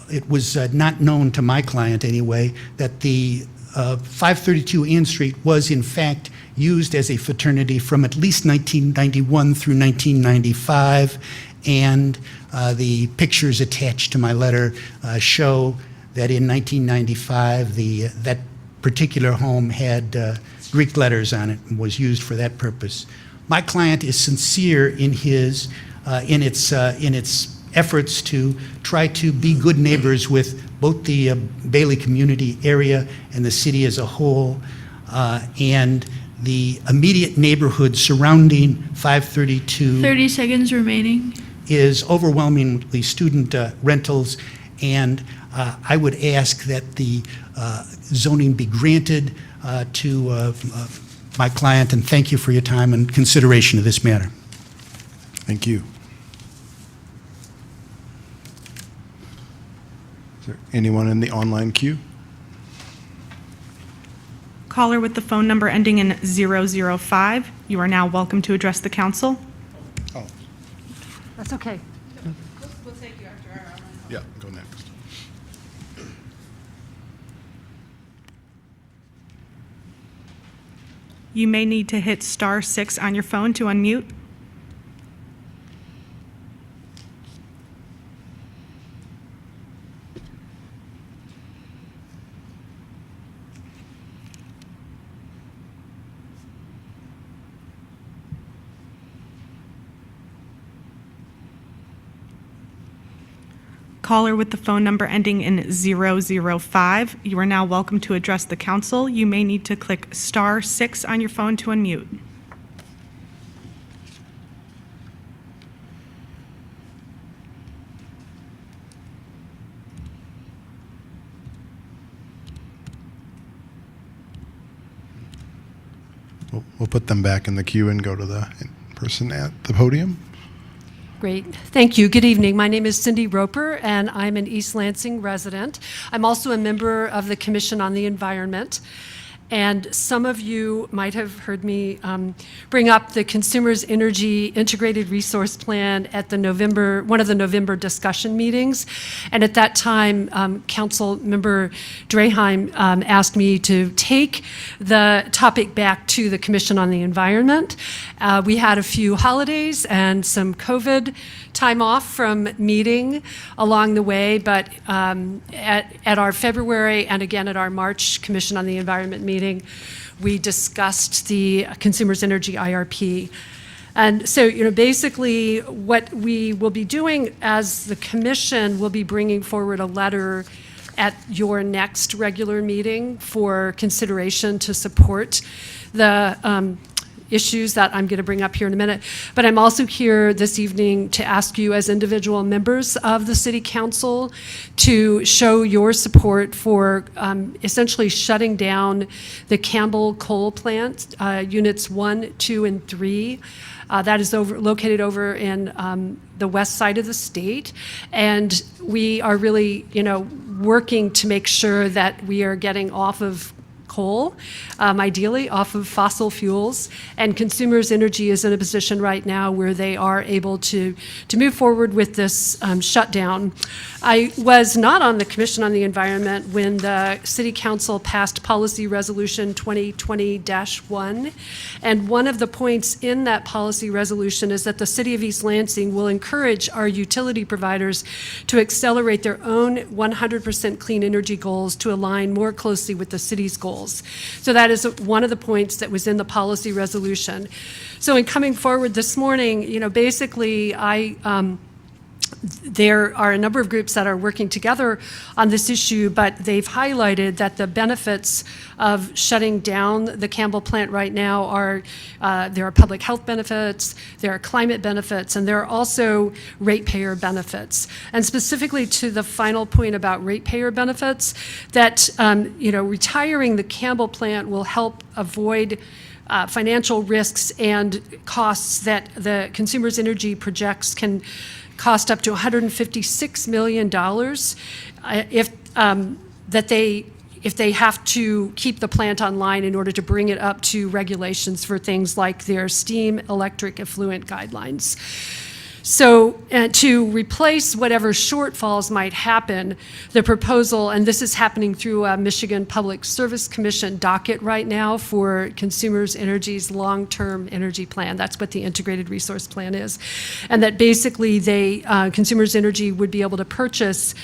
it was not known to my client anyway that the 532 Ann Street was in fact used as a fraternity from at least 1991 through 1995, and the pictures attached to my letter show that in 1995 that particular home had Greek letters on it and was used for that purpose. My client is sincere in its efforts to try to be good neighbors with both the Bailey community area and the city as a whole, and the immediate neighborhood surrounding 532 30 seconds remaining. is overwhelmingly student rentals, and I would ask that the zoning be granted to my client, and thank you for your time and consideration of this matter. Thank you. Is there anyone in the online queue? Caller with the phone number ending in 005, you are now welcome to address the council. That's okay. We'll take you after our online. Yeah, go next. You may need to hit *6 on your phone to unmute. Caller with the phone number ending in 005, you are now welcome to address the council. You may need to click *6 on your phone to unmute. We'll put them back in the queue and go to the person at the podium. Great. Thank you. Good evening. My name is Cindy Roper, and I'm an East Lansing resident. I'm also a member of the Commission on the Environment. And some of you might have heard me bring up the Consumers Energy Integrated Resource Plan at the one of the November discussion meetings. And at that time, Council Member Draheim asked me to take the topic back to the Commission on the Environment. We had a few holidays and some COVID time off from meeting along the way, but at our February and again at our March Commission on the Environment meeting, we discussed the Consumers Energy IRP. And so, basically what we will be doing as the commission will be bringing forward a letter at your next regular meeting for consideration to support the issues that I'm going to bring up here in a minute. But I'm also here this evening to ask you as individual members of the City Council to show your support for essentially shutting down the Campbell Coal Plant, Units 1, 2, and 3. That is located over in the west side of the state. And we are really, working to make sure that we are getting off of coal, ideally off of fossil fuels, and Consumers Energy is in a position right now where they are able to move forward with this shutdown. I was not on the Commission on the Environment when the City Council passed Policy Resolution 2020-1, and one of the points in that policy resolution is that the City of East Lansing will encourage our utility providers to accelerate their own 100% clean energy goals to align more closely with the city's goals. So that is one of the points that was in the policy resolution. So in coming forward this morning, basically there are a number of groups that are working together on this issue, but they've highlighted that the benefits of shutting down the Campbell plant right now are, there are public health benefits, there are climate benefits, and there are also ratepayer benefits. And specifically to the final point about ratepayer benefits, that, retiring the Campbell plant will help avoid financial risks and costs that the Consumers Energy projects can cost up to $156 million if they have to keep the plant online in order to bring it up to regulations for things like their steam electric effluent guidelines. So to replace whatever shortfalls might happen, the proposal, and this is happening through a Michigan Public Service Commission docket right now for Consumers Energy's long-term energy plan. That's what the integrated resource plan is. And that basically Consumers Energy would be able to purchase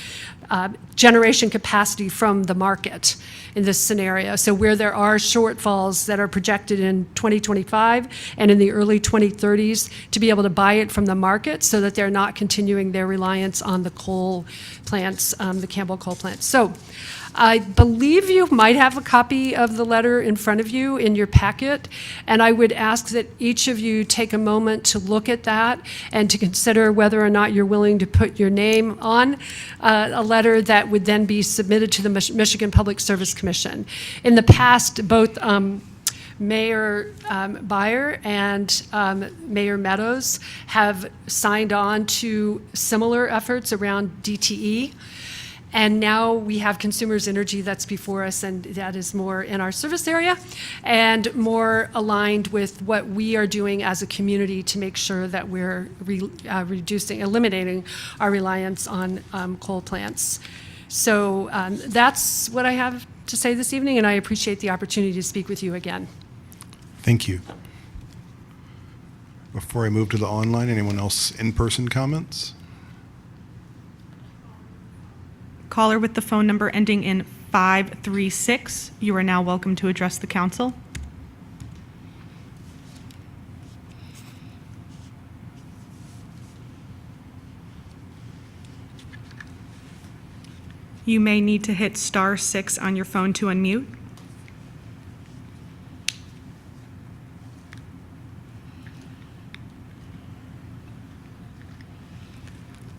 generation capacity from the market in this scenario. So where there are shortfalls that are projected in 2025 and in the early 2030s, to be able to buy it from the market so that they're not continuing their reliance on the coal plants, the Campbell coal plants. So I believe you might have a copy of the letter in front of you in your packet, and I would ask that each of you take a moment to look at that and to consider whether or not you're willing to put your name on a letter that would then be submitted to the Michigan Public Service Commission. In the past, both Mayor Byer and Mayor Meadows have signed on to similar efforts around DTE. And now we have Consumers Energy that's before us, and that is more in our service area and more aligned with what we are doing as a community to make sure that we're eliminating our reliance on coal plants. So that's what I have to say this evening, and I appreciate the opportunity to speak with you again. Thank you. Before I move to the online, anyone else in-person comments? Caller with the phone number ending in 536, you are now welcome to address the council. You may need to hit *6 on your phone to unmute.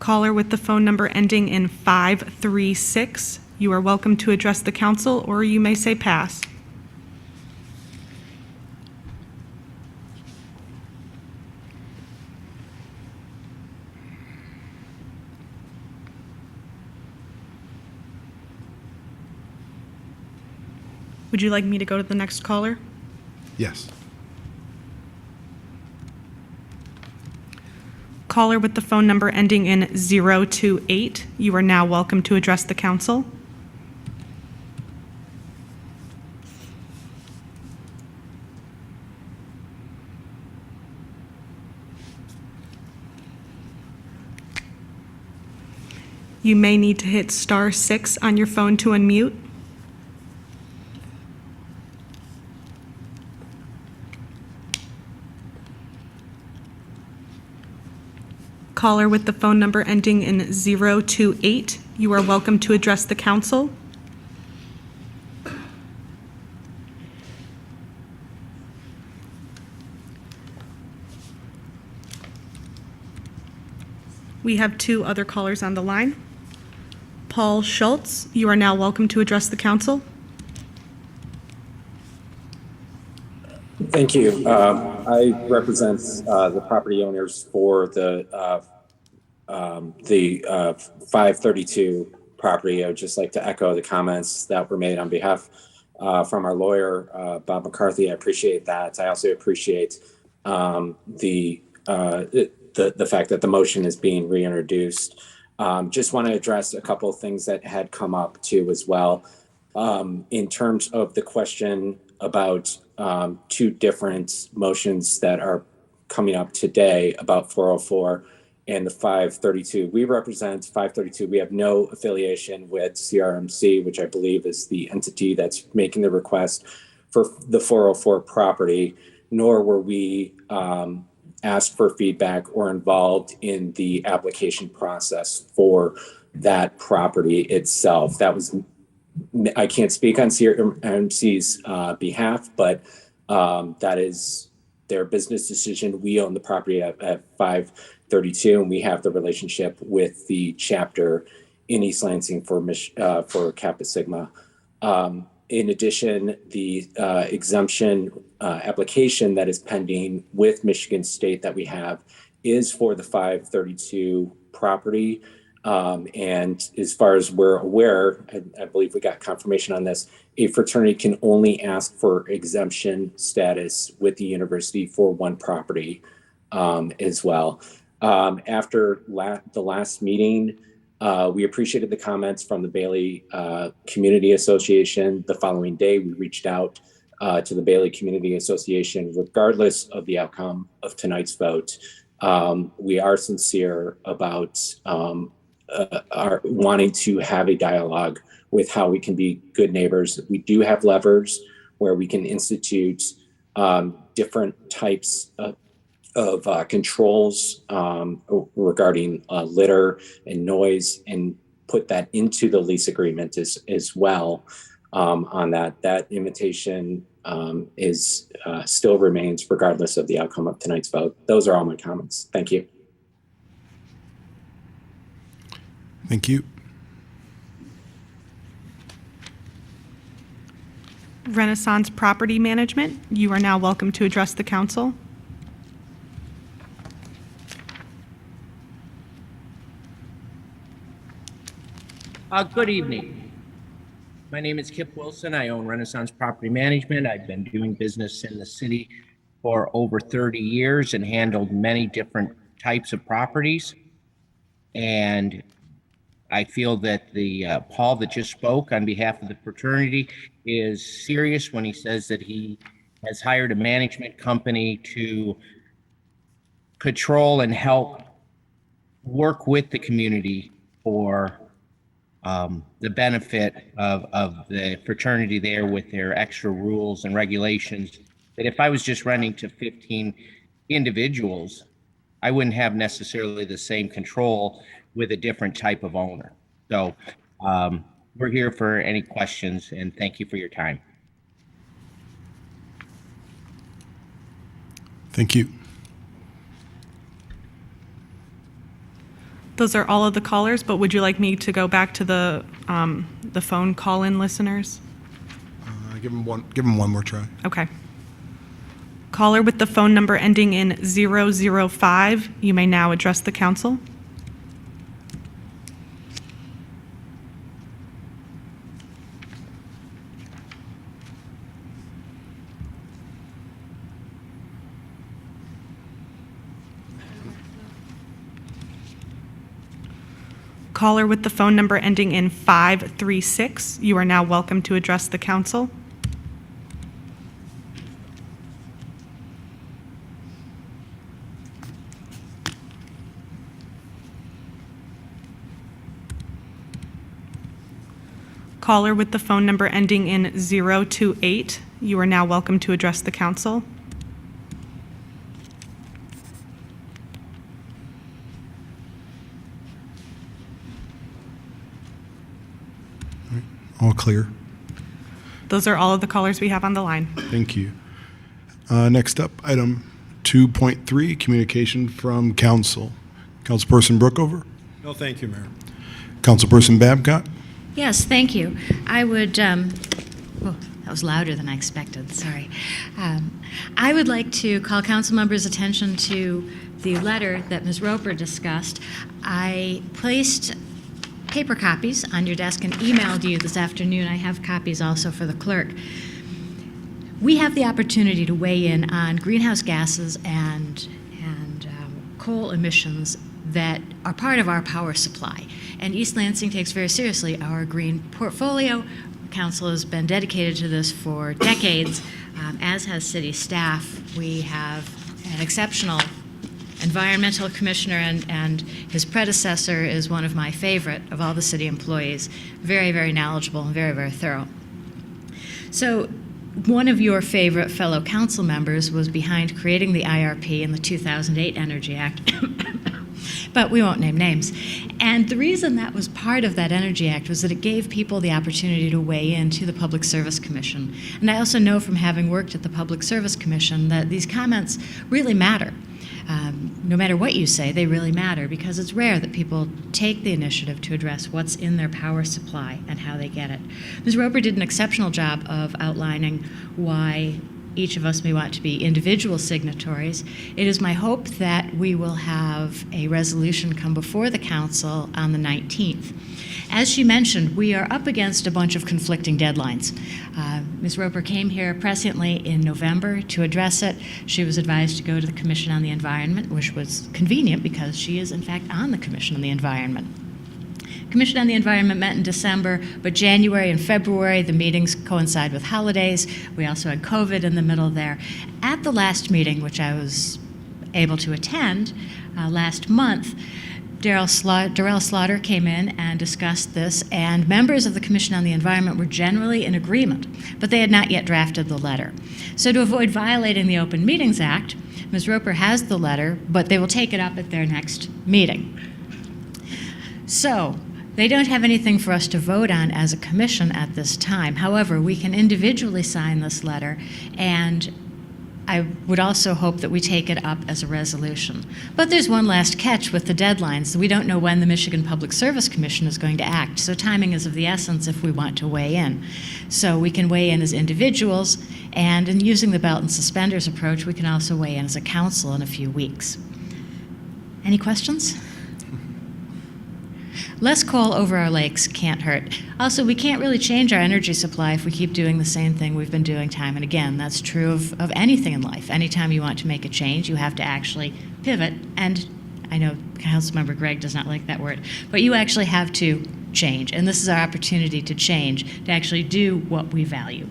Caller with the phone number ending in 536, you are welcome to address the council, or you may say pass. Would you like me to go to the next caller? Yes. Caller with the phone number ending in 028, you are now welcome to address the council. You may need to hit *6 on your phone to unmute. Caller with the phone number ending in 028, you are welcome to address the council. We have two other callers on the line. Paul Schultz, you are now welcome to address the council. Thank you. I represent the property owners for the 532 property. I would just like to echo the comments that were made on behalf from our lawyer, Bob McCarthy. I appreciate that. I also appreciate the fact that the motion is being reintroduced. Just want to address a couple of things that had come up too as well. In terms of the question about two different motions that are coming up today about 404 and the 532. We represent 532. We have no affiliation with CRMC, which I believe is the entity that's making the request for the 404 property, nor were we asked for feedback or involved in the application process for that property itself. That was, I can't speak on CRMC's behalf, but that is their business decision. We own the property at 532, and we have the relationship with the chapter in East Lansing for Kappa Sigma. In addition, the exemption application that is pending with Michigan State that we have is for the 532 property. And as far as we're aware, I believe we got confirmation on this, a fraternity can only ask for exemption status with the university for one property as well. After the last meeting, we appreciated the comments from the Bailey Community Association. The following day, we reached out to the Bailey Community Association, regardless of the outcome of tonight's vote. We are sincere about are wanting to have a dialogue with how we can be good neighbors. We do have levers where we can institute different types of controls regarding litter and noise, and put that into the lease agreement as well. On that invitation is still remains regardless of the outcome of tonight's vote. Those are all my comments. Thank you. Thank you. Renaissance Property Management, you are now welcome to address the council. Good evening. My name is Kip Wilson. I own Renaissance Property Management. I've been doing business in the city for over 30 years and handled many different types of properties. And I feel that the Paul that just spoke on behalf of the fraternity is serious when he says that he has hired a management company to control and help work with the community for the benefit of the fraternity there with their extra rules and regulations, that if I was just renting to 15 individuals, I wouldn't have necessarily the same control with a different type of owner. So we're here for any questions, and thank you for your time. Thank you. Those are all of the callers, but would you like me to go back to the phone call-in listeners? Give them one more try. Okay. Caller with the phone number ending in 005, you may now address the council. Caller with the phone number ending in 536, you are now welcome to address the council. Caller with the phone number ending in 028, you are now welcome to address the council. All clear. Those are all of the callers we have on the line. Thank you. Next up, item 2.3, communication from council. Councilperson Brookover. No, thank you, Mayor. Councilperson Babcock. Yes, thank you. I would, oh, that was louder than I expected, sorry. I would like to call council members' attention to the letter that Ms. Roper discussed. I placed paper copies on your desk and emailed you this afternoon. I have copies also for the clerk. We have the opportunity to weigh in on greenhouse gases and coal emissions that are part of our power supply. And East Lansing takes very seriously our green portfolio. Council has been dedicated to this for decades, as has city staff. We have an exceptional environmental commissioner, and his predecessor is one of my favorite of all the city employees. Very, very knowledgeable and very, very thorough. So one of your favorite fellow council members was behind creating the IRP and the 2008 Energy Act. But we won't name names. And the reason that was part of that Energy Act was that it gave people the opportunity to weigh into the Public Service Commission. And I also know from having worked at the Public Service Commission that these comments really matter. No matter what you say, they really matter, because it's rare that people take the initiative to address what's in their power supply and how they get it. Ms. Roper did an exceptional job of outlining why each of us may want to be individual signatories. It is my hope that we will have a resolution come before the council on the 19th. As she mentioned, we are up against a bunch of conflicting deadlines. Ms. Roper came here presciently in November to address it. She was advised to go to the Commission on the Environment, which was convenient because she is, in fact, on the Commission on the Environment. Commission on the Environment met in December, but January and February, the meetings coincide with holidays. We also had COVID in the middle there. At the last meeting, which I was able to attend last month, Darrell Slaughter came in and discussed this, and members of the Commission on the Environment were generally in agreement, but they had not yet drafted the letter. So to avoid violating the Open Meetings Act, Ms. Roper has the letter, but they will take it up at their next meeting. So they don't have anything for us to vote on as a commission at this time. However, we can individually sign this letter, and I would also hope that we take it up as a resolution. But there's one last catch with the deadlines. We don't know when the Michigan Public Service Commission is going to act, so timing is of the essence if we want to weigh in. So we can weigh in as individuals, and in using the belt and suspenders approach, we can also weigh in as a council in a few weeks. Any questions? Less coal over our lakes can't hurt. Also, we can't really change our energy supply if we keep doing the same thing we've been doing time and again. That's true of anything in life. Anytime you want to make a change, you have to actually pivot. And I know Councilmember Gregg does not like that word, but you actually have to change. And this is our opportunity to change, to actually do what we value.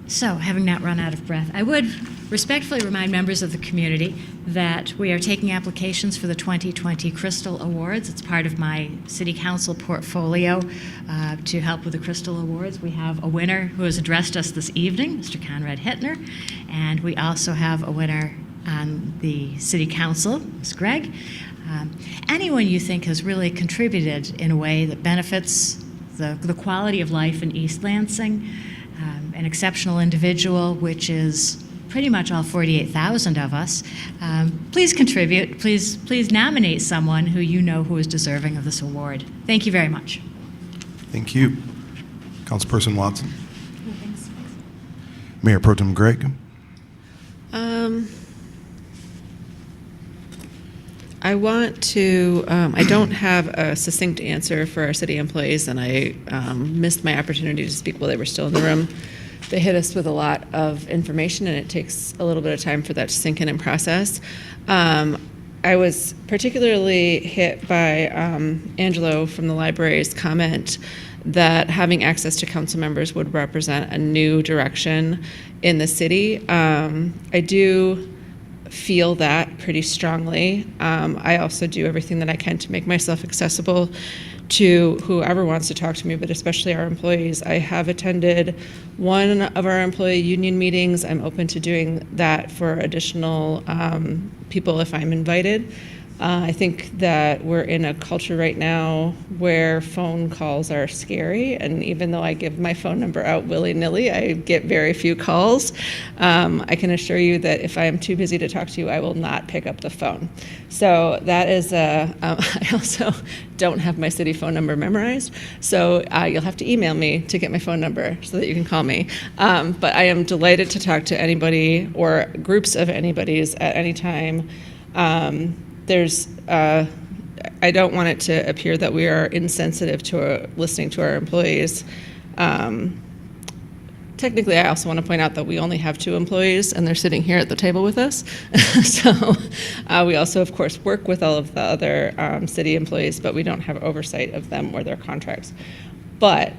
So, having not run out of breath, I would respectfully remind members of the community that we are taking applications for the 2020 Crystal Awards. It's part of my City Council portfolio to help with the Crystal Awards. We have a winner who has addressed us this evening, Mr. Conrad Hittner, and we also have a winner on the City Council, Ms. Gregg. Anyone you think has really contributed in a way that benefits the quality of life in East Lansing, an exceptional individual, which is pretty much all 48,000 of us, please contribute. Please nominate someone who you know who is deserving of this award. Thank you very much. Thank you. Councilperson Watson. Mayor Pro Tem Gregg. I want to, I don't have a succinct answer for our city employees, and I missed my opportunity to speak while they were still in the room. They hit us with a lot of information, and it takes a little bit of time for that to sink in and process. I was particularly hit by Angelo from the library's comment that having access to council members would represent a new direction in the city. I do feel that pretty strongly. I also do everything that I can to make myself accessible to whoever wants to talk to me, but especially our employees. I have attended one of our employee union meetings. I'm open to doing that for additional people if I'm invited. I think that we're in a culture right now where phone calls are scary, and even though I give my phone number out willy-nilly, I get very few calls. I can assure you that if I am too busy to talk to you, I will not pick up the phone. So that is I also don't have my city phone number memorized, so you'll have to email me to get my phone number so that you can call me. But I am delighted to talk to anybody or groups of anybody's at any time. I don't want it to appear that we are insensitive to listening to our employees. Technically, I also want to point out that we only have 2 employees, and they're sitting here at the table with us. So we also, of course, work with all of the other city employees, but we don't have oversight of them or their contracts. But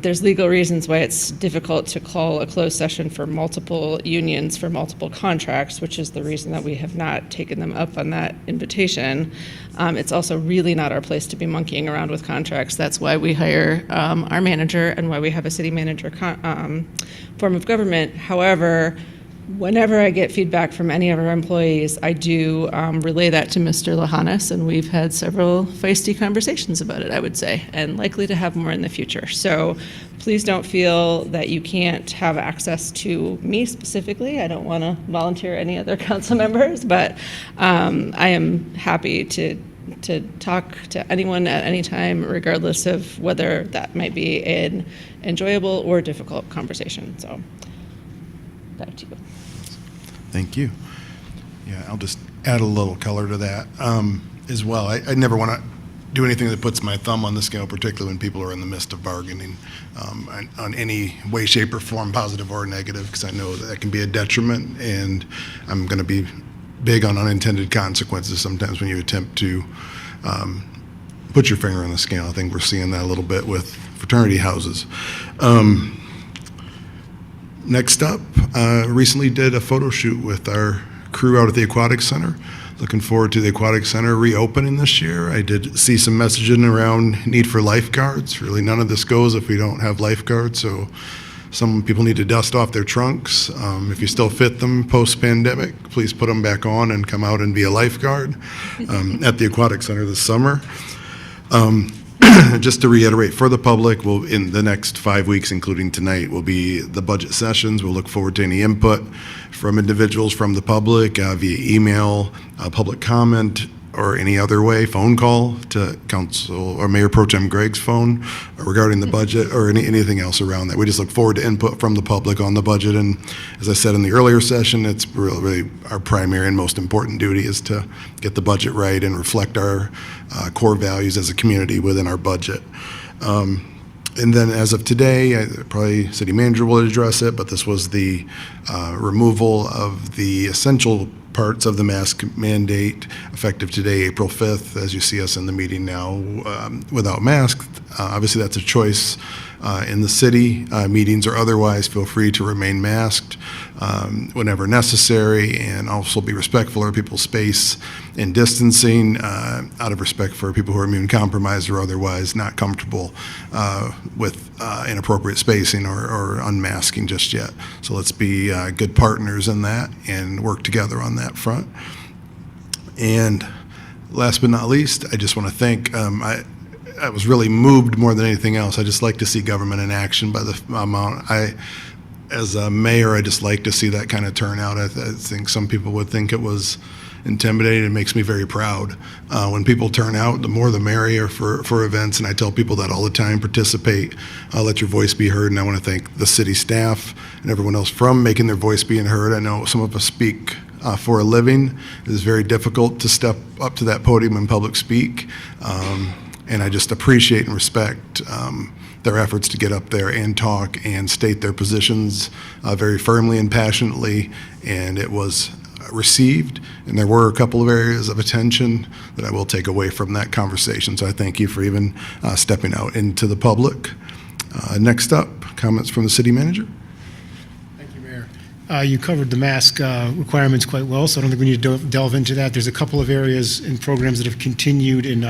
there's legal reasons why it's difficult to call a closed session for multiple unions for multiple contracts, which is the reason that we have not taken them up on that invitation. It's also really not our place to be monkeying around with contracts. That's why we hire our manager and why we have a city manager form of government. However, whenever I get feedback from any of our employees, I do relay that to Mr. Lahanas, and we've had several feisty conversations about it, I would say, and likely to have more in the future. So please don't feel that you can't have access to me specifically. I don't want to volunteer any other council members, but I am happy to talk to anyone at any time, regardless of whether that might be an enjoyable or difficult conversation. So back to you. Thank you. Yeah, I'll just add a little color to that as well. I never want to do anything that puts my thumb on the scale, particularly when people are in the midst of bargaining on any way, shape, or form, positive or negative, because I know that can be a detriment, and I'm going to be big on unintended consequences sometimes when you attempt to put your finger on the scale. I think we're seeing that a little bit with fraternity houses. Next up, recently did a photo shoot with our crew out at the Aquatic Center. Looking forward to the Aquatic Center reopening this year. I did see some messaging around need for lifeguards. Really, none of this goes if we don't have lifeguards, so some people need to dust off their trunks. If you still fit them post-pandemic, please put them back on and come out and be a lifeguard at the Aquatic Center this summer. Just to reiterate, for the public, in the next 5 weeks, including tonight, will be the budget sessions. We'll look forward to any input from individuals from the public via email, public comment, or any other way, phone call to Council or Mayor Pro Tem Gregg's phone regarding the budget or anything else around that. We just look forward to input from the public on the budget. And as I said in the earlier session, it's really our primary and most important duty is to get the budget right and reflect our core values as a community within our budget. And then as of today, probably City Manager will address it, but this was the removal of the essential parts of the mask mandate effective today, April 5th, as you see us in the meeting now without masks. Obviously, that's a choice in the city. Meetings or otherwise, feel free to remain masked whenever necessary, and also be respectful of people's space and distancing out of respect for people who are immune compromised or otherwise not comfortable with inappropriate spacing or unmasking just yet. So let's be good partners in that and work together on that front. And last but not least, I just want to thank, I was really moved more than anything else. I just like to see government in action by the amount. As a mayor, I just like to see that kind of turnout. I think some people would think it was intimidating. It makes me very proud. When people turn out, the more the merrier for events, and I tell people that all the time, participate, let your voice be heard, and I want to thank the city staff and everyone else from making their voice being heard. I know some of us speak for a living. It is very difficult to step up to that podium and public speak, and I just appreciate and respect their efforts to get up there and talk and state their positions very firmly and passionately, and it was received, and there were a couple of areas of attention that I will take away from that conversation, so I thank you for even stepping out into the public. Next up, comments from the city manager. Thank you, Mayor. You covered the mask requirements quite well, so I don't think we need to delve into that. There's a couple of areas and programs that have continued in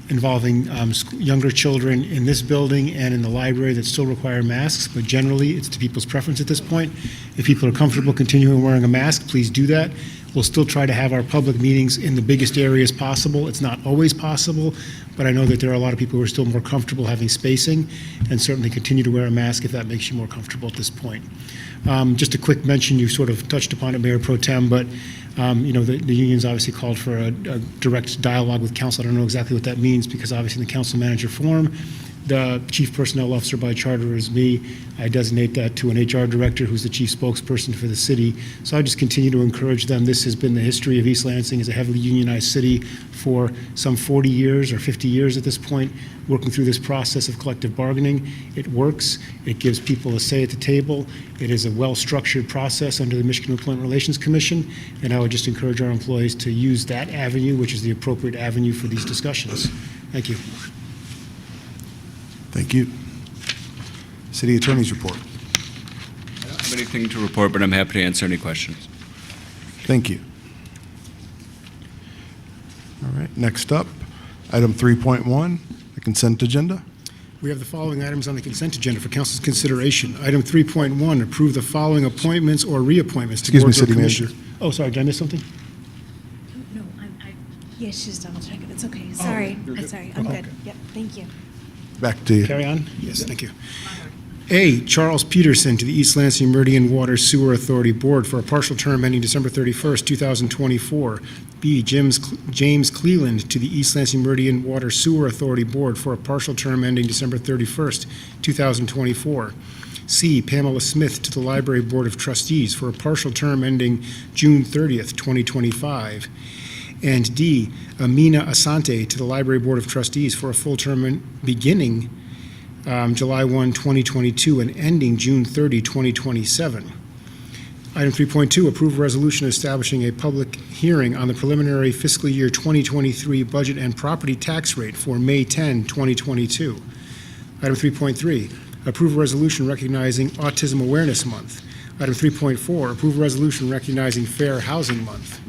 involving younger children in this building and in the library that still require masks, but generally it's to people's preference at this point. If people are comfortable continuing wearing a mask, please do that. We'll still try to have our public meetings in the biggest areas possible. It's not always possible, but I know that there are a lot of people who are still more comfortable having spacing, and certainly continue to wear a mask if that makes you more comfortable at this point. Just a quick mention, you sort of touched upon it, Mayor Pro Tem, but the union's obviously called for a direct dialogue with council. I don't know exactly what that means, because obviously in the council manager form, the chief personnel officer by charter is me. I designate that to an HR director who's the chief spokesperson for the city. So I just continue to encourage them. This has been the history of East Lansing as a heavily unionized city for some 40 years or 50 years at this point, working through this process of collective bargaining. It works. It gives people a say at the table. It is a well-structured process under the Michigan Employment Relations Commission, and I would just encourage our employees to use that avenue, which is the appropriate avenue for these discussions. Thank you. Thank you. City Attorney's report. I don't have anything to report, but I'm happy to answer any questions. Thank you. All right, next up, item 3.1, the consent agenda. We have the following items on the consent agenda for council's consideration. Item 3.1, approve the following appointments or reappointments to boards or commissions. Oh, sorry, did I miss something? No, yeah, she's double checking. It's okay. Sorry. I'm sorry. I'm good. Yep, thank you. Back to you. Carry on? Yes, thank you. A, Charles Peterson to the East Lansing Meridian Water Sewer Authority Board for a partial term ending December 31st, 2024. B, James Cleland to the East Lansing Meridian Water Sewer Authority Board for a partial term ending December 31st, 2024. C, Pamela Smith to the Library Board of Trustees for a partial term ending June 30th, 2025. And D, Amina Asante to the Library Board of Trustees for a full term beginning July 1, 2022 and ending June 30, 2027. Item 3.2, approve a resolution establishing a public hearing on the preliminary fiscal year 2023 budget and property tax rate for May 10, 2022. Item 3.3, approve a resolution recognizing Autism Awareness Month. Item 3.4, approve a resolution recognizing Fair Housing Month.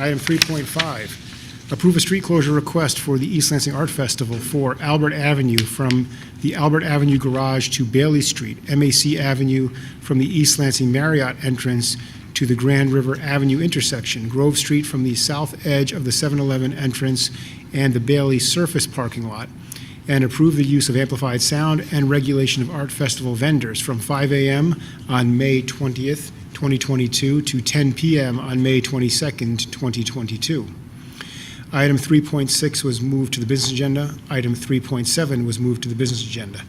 Item 3.5, approve a street closure request for the East Lansing Art Festival for Albert Avenue from the Albert Avenue Garage to Bailey Street, MAC Avenue from the East Lansing Marriott entrance to the Grand River Avenue intersection, Grove Street from the south edge of the 7-Eleven entrance and the Bailey surface parking lot, and approve the use of amplified sound and regulation of art festival vendors from 5 a.m. on May 20th, 2022 to 10 p.m. on May 22nd, 2022. Item 3.6 was moved to the business agenda. Item 3.7 was moved to the business agenda.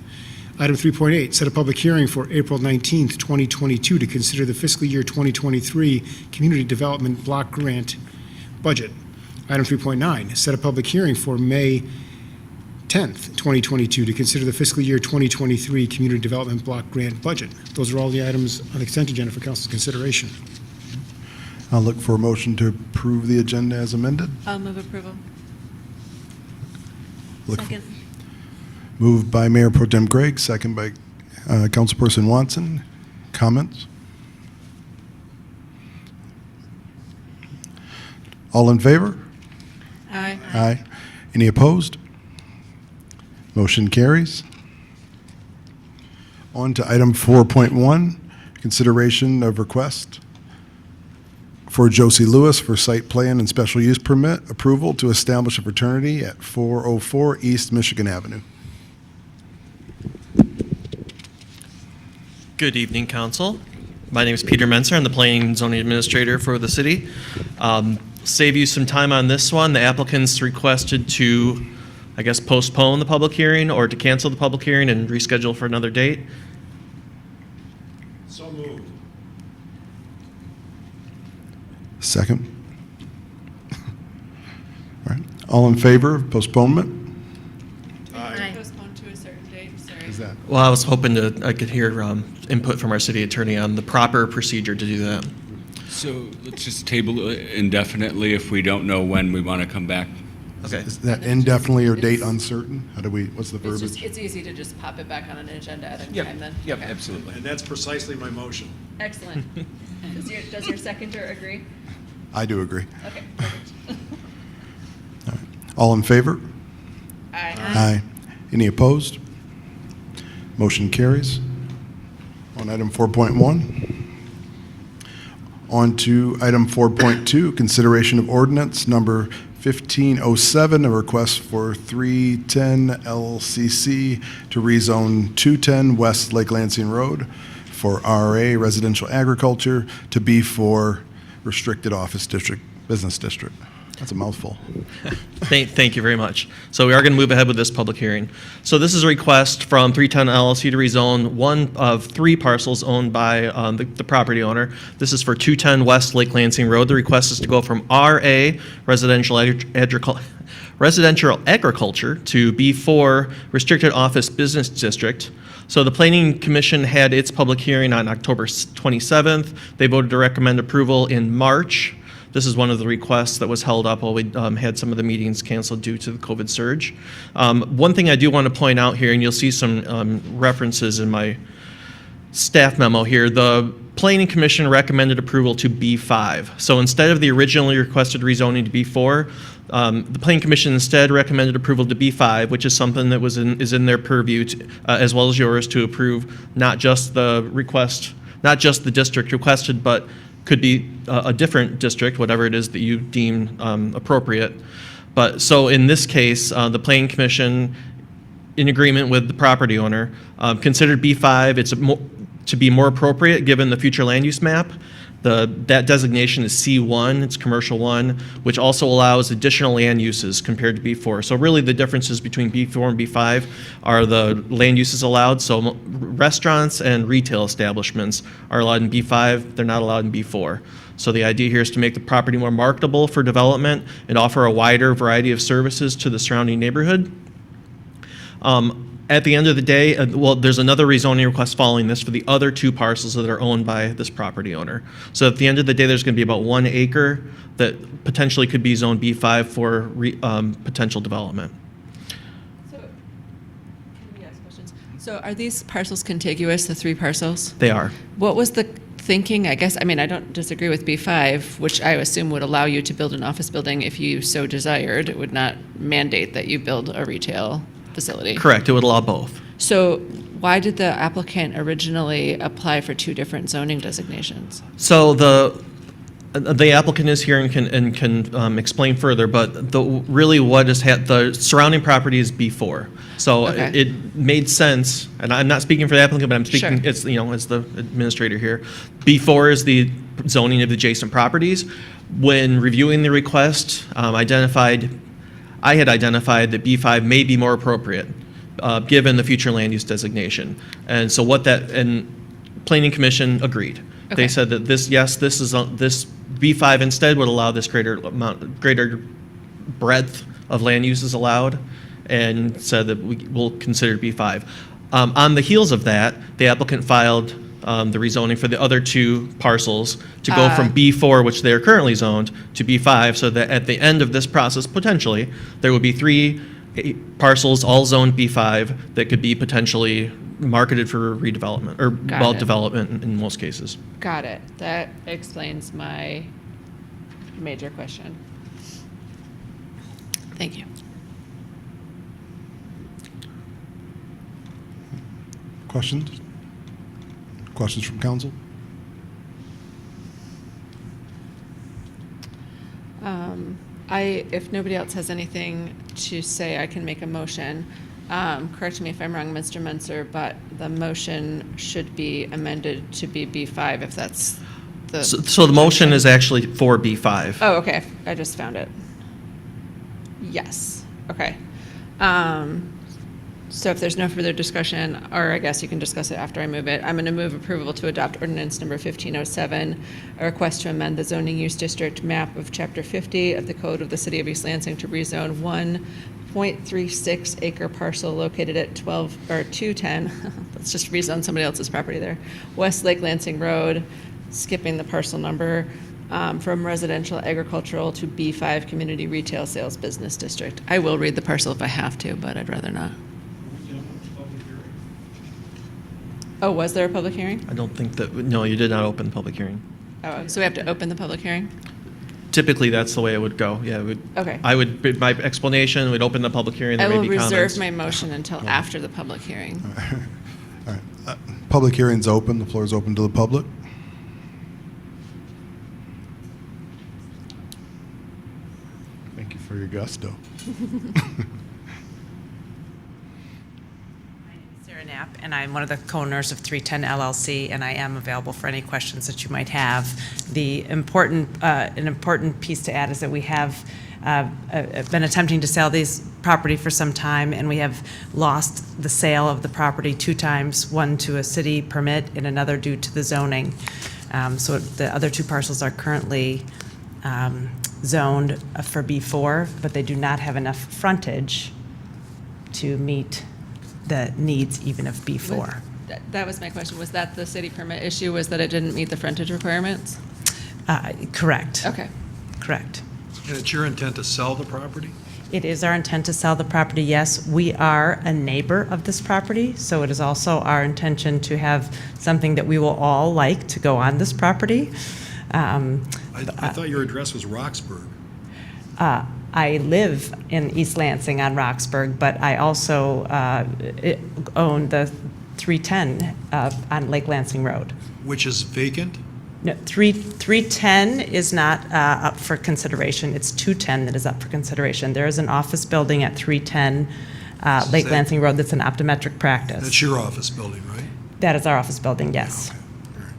Item 3.8, set a public hearing for April 19th, 2022 to consider the fiscal year 2023 Community Development Block Grant budget. Item 3.9, set a public hearing for May 10th, 2022 to consider the fiscal year 2023 Community Development Block Grant budget. Those are all the items on the consent agenda for council's consideration. I'll look for a motion to approve the agenda as amended. I'll move approval. Second. Moved by Mayor Pro Tem Gregg, second by Councilperson Watson. Comments? All in favor? Aye. Aye. Any opposed? Motion carries. On to item 4.1, consideration of request for Josie Lewis for site plan and special use permit approval to establish a fraternity at 404 East Michigan Avenue. Good evening, Council. My name is Peter Menser. I'm the Planning and Zoning Administrator for the city. Save you some time on this one. The applicants requested to, I guess, postpone the public hearing or to cancel the public hearing and reschedule for another date. So moved. Second. All right. All in favor of postponement? Postpone to a certain date, sorry. Is that? Well, I was hoping I could hear input from our city attorney on the proper procedure to do that. So let's just table it indefinitely if we don't know when we want to come back. Okay. Is that indefinitely or date uncertain? How do we, what's the It's verbiage? it's easy to just pop it back on an agenda at any Yep. time then. Yep, Okay. absolutely. And that's precisely my motion. Excellent. Does your seconder agree? I do agree. Okay, perfect. All right. All in favor? Aye. Aye. Any opposed? Motion carries. On item 4.1. On to item 4.2, consideration of ordinance number 1507, a request for 310 LCC to rezone 210 West Lake Lansing Road for RA Residential Agriculture to B4 Restricted Office District, Business District. That's a mouthful. Thank you very much. So we are going to move ahead with this public hearing. So this is a request from 310 LLC to rezone one of three parcels owned by the property owner. This is for 210 West Lake Lansing Road. The request is to go from RA Residential Agriculture to B4 Restricted Office Business District. So the Planning Commission had its public hearing on October 27th. They voted to recommend approval in March. This is one of the requests that was held up while we had some of the meetings canceled due to the COVID surge. One thing I do want to point out here, and you'll see some references in my staff memo here, the Planning Commission recommended approval to B5. So instead of the originally requested rezoning to B4, the Planning Commission instead recommended approval to B5, which is something that is in their purview, as well as yours, to approve not just the request, not just the district requested, but could be a different district, whatever it is that you deem appropriate. But so in this case, the Planning Commission, in agreement with the property owner, considered B5 to be more appropriate given the future land use map. That designation is C1, it's commercial 1, which also allows additional land uses compared to B4. So really the differences between B4 and B5 are the land uses allowed. So restaurants and retail establishments are allowed in B5, they're not allowed in B4. So the idea here is to make the property more marketable for development and offer a wider variety of services to the surrounding neighborhood. At the end of the day, there's another rezoning request following this for the other two parcels that are owned by this property owner. So at the end of the day, there's going to be about 1 acre that potentially could be zoned B5 for potential development. So, can we ask questions? So are these parcels contiguous, the three parcels? They are. What was the thinking, I guess, I mean, I don't disagree with B5, which I assume would allow you to build an office building if you so desired. It would not mandate that you build a retail facility. Correct, it would allow both. So why did the applicant originally apply for two different zoning designations? So the applicant is here and can explain further, but really what is the surrounding property is B4. So Okay. it made sense, and I'm not speaking for the applicant, but I'm speaking, Sure. it's, as the administrator here. B4 is the zoning of adjacent properties. When reviewing the request, I had identified that B5 may be more appropriate, given the future land use designation. And so and Planning Commission agreed. Okay. They said that this B5 instead would allow this greater breadth of land uses allowed, and said that we will consider B5. On the heels of that, the applicant filed the rezoning for the other two parcels to go from B4, which they are currently zoned, to B5, so that at the end of this process, potentially, there would be 3 parcels all zoned B5 that could be potentially marketed for redevelopment, or Got it. development in most cases. Got it. That explains my major question. Thank you. Questions? Questions from council? If nobody else has anything to say, I can make a motion. Correct me if I'm wrong, Mr. Menser, but the motion should be amended to be B5 if that's the... So the motion is actually for B5. Oh, okay. I just found it. Yes. Okay. So if there's no further discussion, or I guess you can discuss it after I move it, I'm going to move approval to adopt ordinance number 1507, a request to amend the zoning use district map of Chapter 50 of the Code of the City of East Lansing to rezone 1.36 acre parcel located at 210, let's just rezone somebody else's property there, West Lake Lansing Road, skipping the parcel number, from residential agricultural to B5 community retail sales business district. I will read the parcel if I have to, but I'd rather not. Oh, was there a public hearing? I don't think that, no, you did not open the public hearing. Oh, so we have to open the public hearing? Typically, that's the way it would go. Yeah, Okay. My explanation, we'd open the public hearing, I there will may be comments. reserve my motion until after the public hearing. All right. Public hearing's open. The floor is open to the public. Thank you for your gusto. Knapp, and I'm one of the co-owners of 310 LLC, and I am available for any questions that you might have. The an important piece to add is that we have been attempting to sell these property for some time, and we have lost the sale of the property 2 times, one to a city permit and another due to the zoning. So the other 2 parcels are currently zoned for B4, but they do not have enough frontage to meet the needs even of B4. That was my question. Was that the city permit issue, was that it didn't meet the frontage requirements? Correct. Okay. Correct. And it's your intent to sell the property? It is our intent to sell the property, yes. We are a neighbor of this property, so it is also our intention to have something that we will all like to go on this property. I thought your address was Roxburgh. I live in East Lansing on Roxburgh, but I also own the 310 on Lake Lansing Road. Which is vacant? No, 310 is not up for consideration. It's 210 that is up for consideration. There is an office building at 310 Lake Lansing Road that's an optometric practice. That's your office building, right? That is our office building, yes. Okay. All right.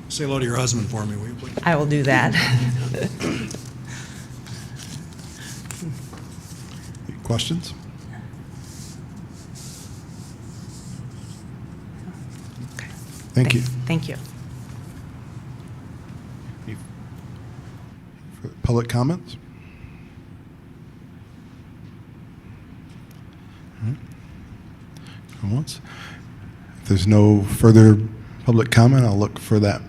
Say hello to your husband for me, will you please? I will do that. Questions? Thank you. Thank you. Public comments? Once. If there's no further public comment, I'll look for that.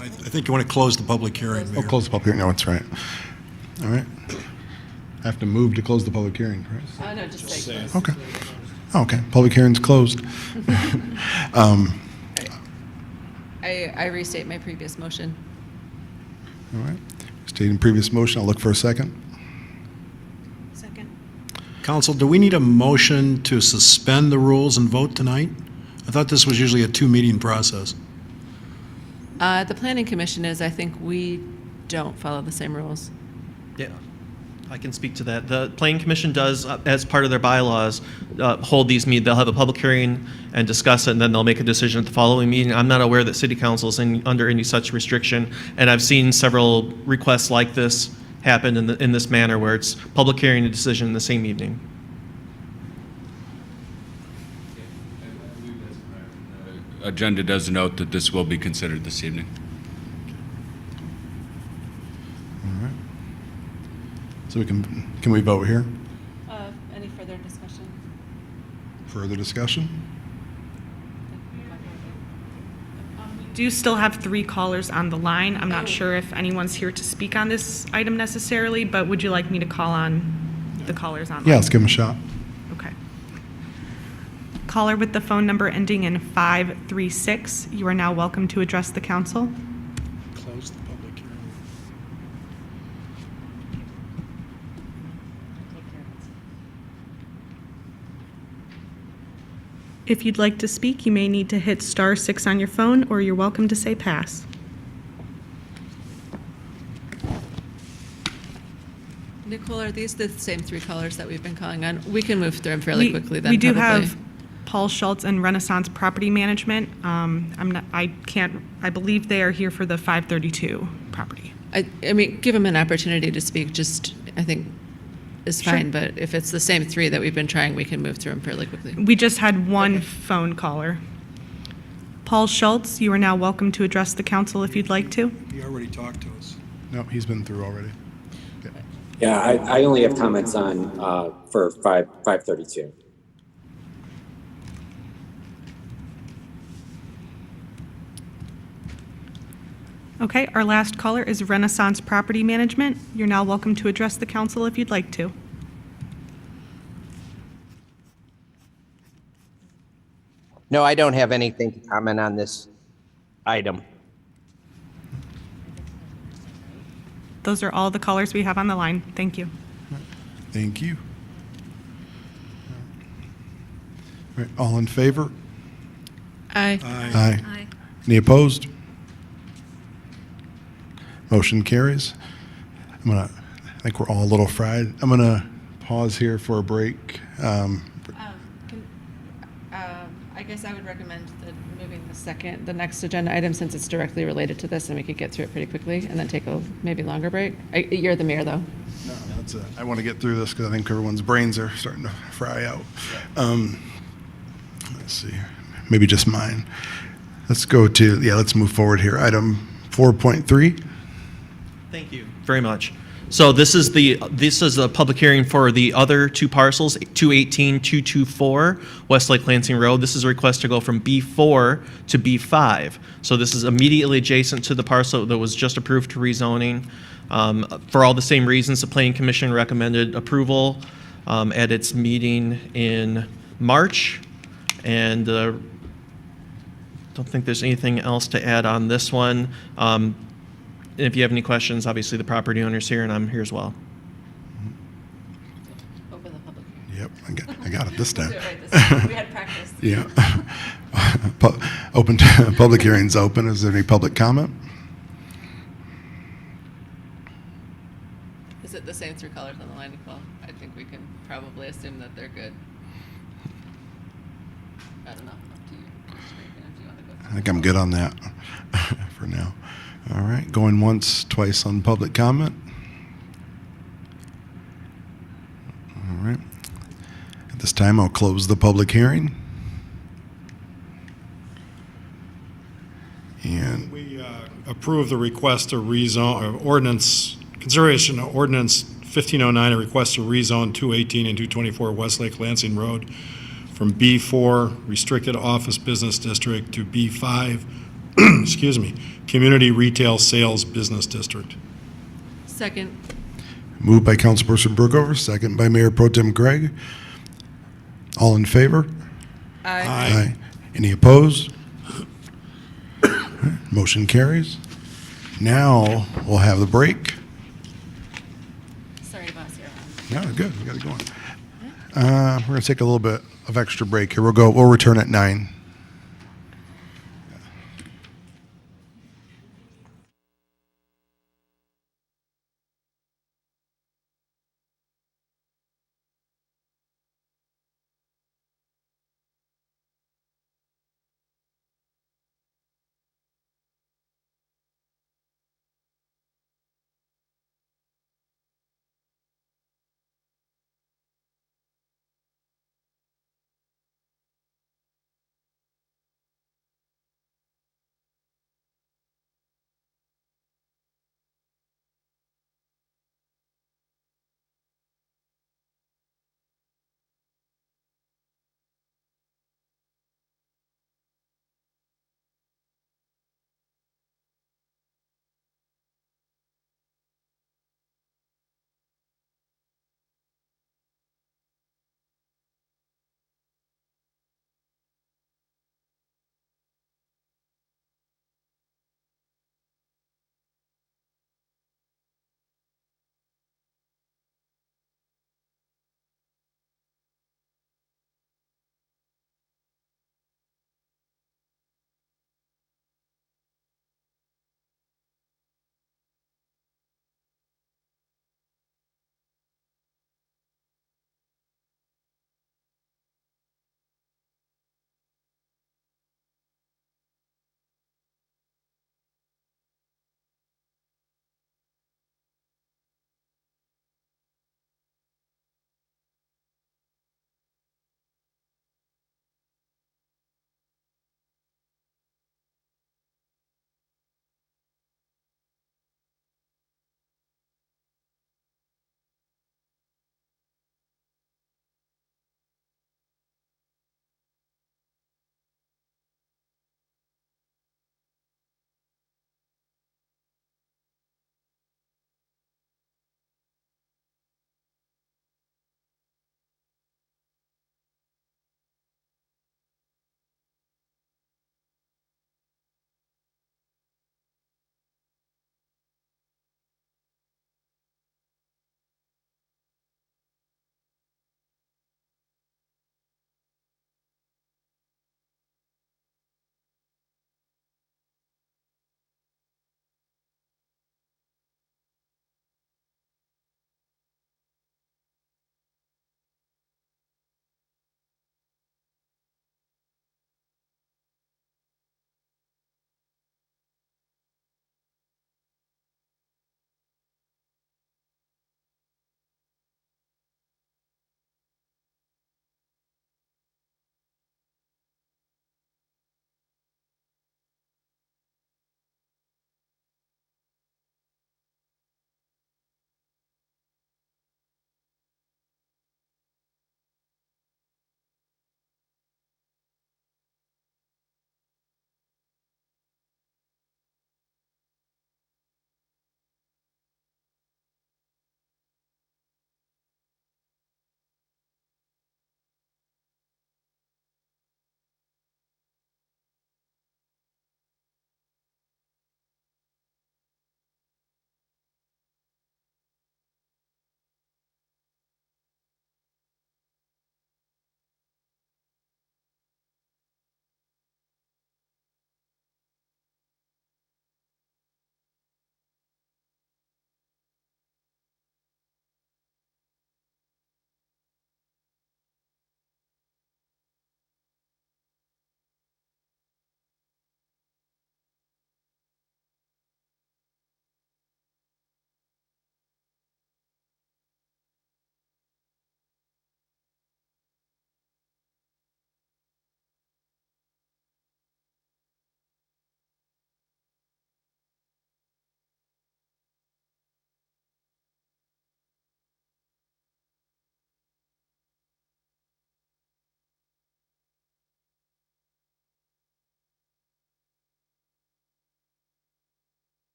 I think you want to close the public hearing, Mayor. Oh, close the public hearing. No, that's right. All right. I have to move to close the public hearing, correct? No, just say close. Okay. Oh, okay. Public hearing's closed. I restate my previous motion. All right. Stating previous motion, I'll look for a second. Second. Council, do we need a motion to suspend the rules and vote tonight? I thought this was usually a two-meeting process. The planning commission is, I think we don't follow the same rules. Yeah, I can speak to that. The Planning Commission does, as part of their bylaws, hold these meetings. They'll have a public hearing and discuss it, and then they'll make a decision at the following meeting. I'm not aware that City Council is under any such restriction, and I've seen several requests like this happen in this manner, where it's public hearing and decision in the same evening. Agenda does note that this will be considered this evening. All right. So can we vote here? Any further discussion? Further discussion? We do still have 3 callers on the line. I'm not sure if anyone's here to speak on this item necessarily, but would you like me to call on the callers online? Yeah, let's give them a shot. Okay. Caller with the phone number ending in 536, you are now welcome to address the council. Close the public hearing. If you'd like to speak, you may need to hit *6 on your phone, or you're welcome to say pass. Nicole, are these the same 3 callers that we've been calling on? We can move through them fairly quickly then. We do probably. have Paul Schultz and Renaissance Property Management. I believe they are here for the 532 property. I mean, give them an opportunity to speak, just, I think, is Sure. fine, but if it's the same 3 that we've been trying, we can move through them fairly quickly. We just had one phone caller. Paul Schultz, you are now welcome to address the council if you'd like to. He already talked to us. No, he's been through already. Yeah, I only have comments on, for 532. Okay, our last caller is Renaissance Property Management. You're now welcome to address the council if you'd like to. No, I don't have anything to comment on this item. Those are all the callers we have on the line. Thank you. Thank you. All right, all in favor? Aye. Aye. Any opposed? Motion carries. I think we're all a little fried. I'm gonna pause here for a break. I guess I would recommend moving the next agenda item, since it's directly related to this, and we could get through it pretty quickly, and then take a maybe longer break. You're the mayor, though. No, I want to get through this because I think everyone's brains are starting to fry out. Let's see, maybe just mine. Let's move forward here. Item 4.3. Thank you very much. So this is a public hearing for the other 2 parcels, 218-224 Westlake Lansing Road. This is a request to go from B4 to B5. So this is immediately adjacent to the parcel that was just approved to rezoning. For all the same reasons, the Planning Commission recommended approval at its meeting in March. And don't think there's anything else to add on this one. If you have any questions, obviously the property owner's here, and I'm here as well. Open the public hearing. Yep, I got it this time. Let's do it right this time. We had practice. Yeah. Public hearing's open. Is there any public comment? Is it the same 3 callers on the line, Nicole? I think we can probably assume that they're good. I don't know. Up to you. If you want to go through. I think I'm good on that for now. All right, going once, twice on public comment. All right. At this time, I'll close the public hearing. And We approve the request to rezone, consideration of ordinance 1509, a request to rezone 218 and 224 Westlake Lansing Road from B4 Restricted Office Business District to B5 excuse me, Community Retail Sales Business District. Second. moved by Councilperson Brookover, second by Mayor Pro Tem Gregg. All in favor? Aye. Any opposed? All Motion carries. Now, we'll have the break. Sorry, boss, you're on. No, good, we got it going. We're going to take a little bit of extra break here. We'll return at 9.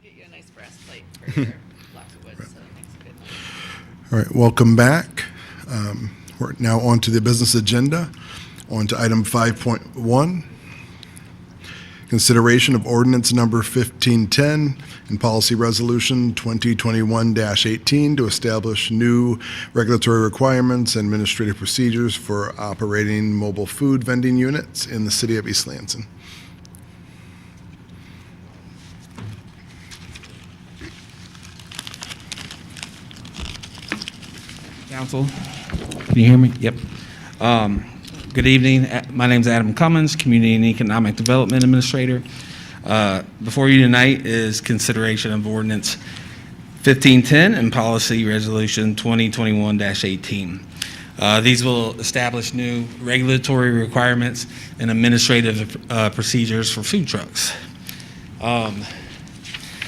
get you a nice brass plate for your block of wood, so it makes a good noise. All right, welcome back. We're now on to the business agenda. On to item 5.1, consideration of ordinance number 1510 and policy resolution 2021-18 to establish new regulatory requirements and administrative procedures for operating mobile food vending units in the city of East Lansing. Council, can you hear me? Yep. Good evening. My name is Adam Cummins, Community and Economic Development Administrator. Before you tonight is consideration of Ordinance 1510 and Policy Resolution 2021-18. These will establish new regulatory requirements and administrative procedures for food trucks. I'm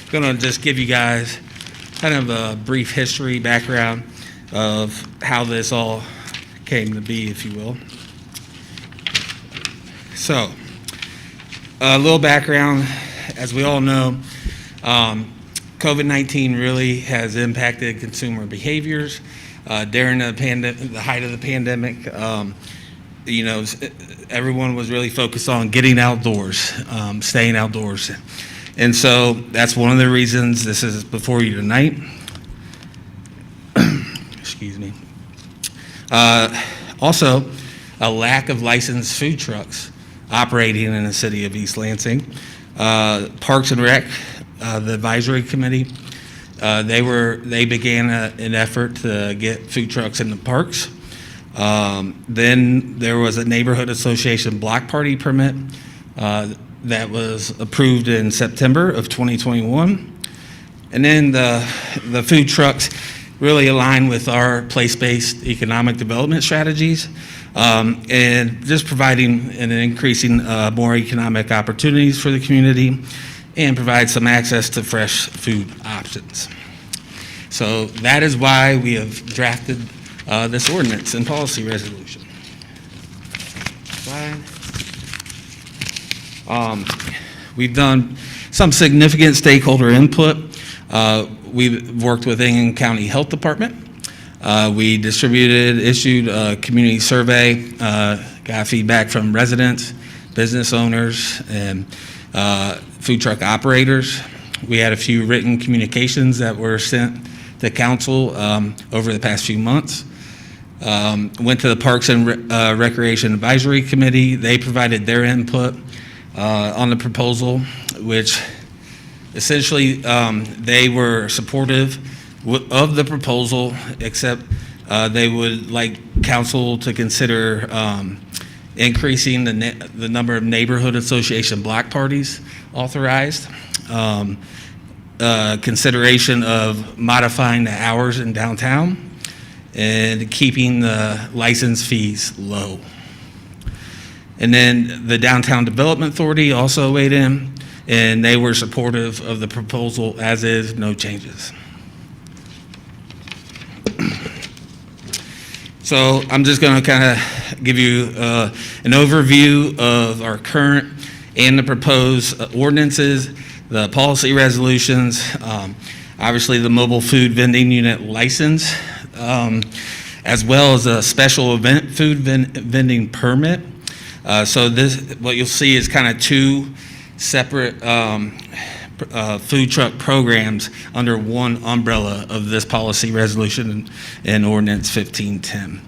going to just give you guys kind of a brief history background of how this all came to be, if you will. So, a little background. As we all know, COVID-19 really has impacted consumer behaviors. During the height of the pandemic, everyone was really focused on getting outdoors, staying outdoors. And so that's one of the reasons this is before you tonight. Excuse me. Also, a lack of licensed food trucks operating in the city of East Lansing. Parks and Rec, the advisory committee, they began an effort to get food trucks in the parks. Then there was a neighborhood association block party permit that was approved in September of 2021. And then the food trucks really align with our place-based economic development strategies, and just providing and increasing more economic opportunities for the community and provide some access to fresh food options. So that is why we have drafted this ordinance and policy resolution. We've done some significant stakeholder input. We've worked with Ingham County Health Department. We issued a community survey, got feedback from residents, business owners, and food truck operators. We had a few written communications that were sent to council over the past few months. Went to the Parks and Recreation Advisory Committee. They provided their input on the proposal, which essentially they were supportive of the proposal, except they would like council to consider increasing the number of neighborhood association block parties authorized, consideration of modifying the hours in downtown, and keeping the license fees low. And then the Downtown Development Authority also weighed in, and they were supportive of the proposal as is, no changes. So I'm just going to kind of give you an overview of our current and the proposed ordinances, the policy resolutions, obviously the mobile food vending unit license, as well as a special event food vending permit. So this, what you'll see is kind of two separate food truck programs under one umbrella of this policy resolution and ordinance 1510.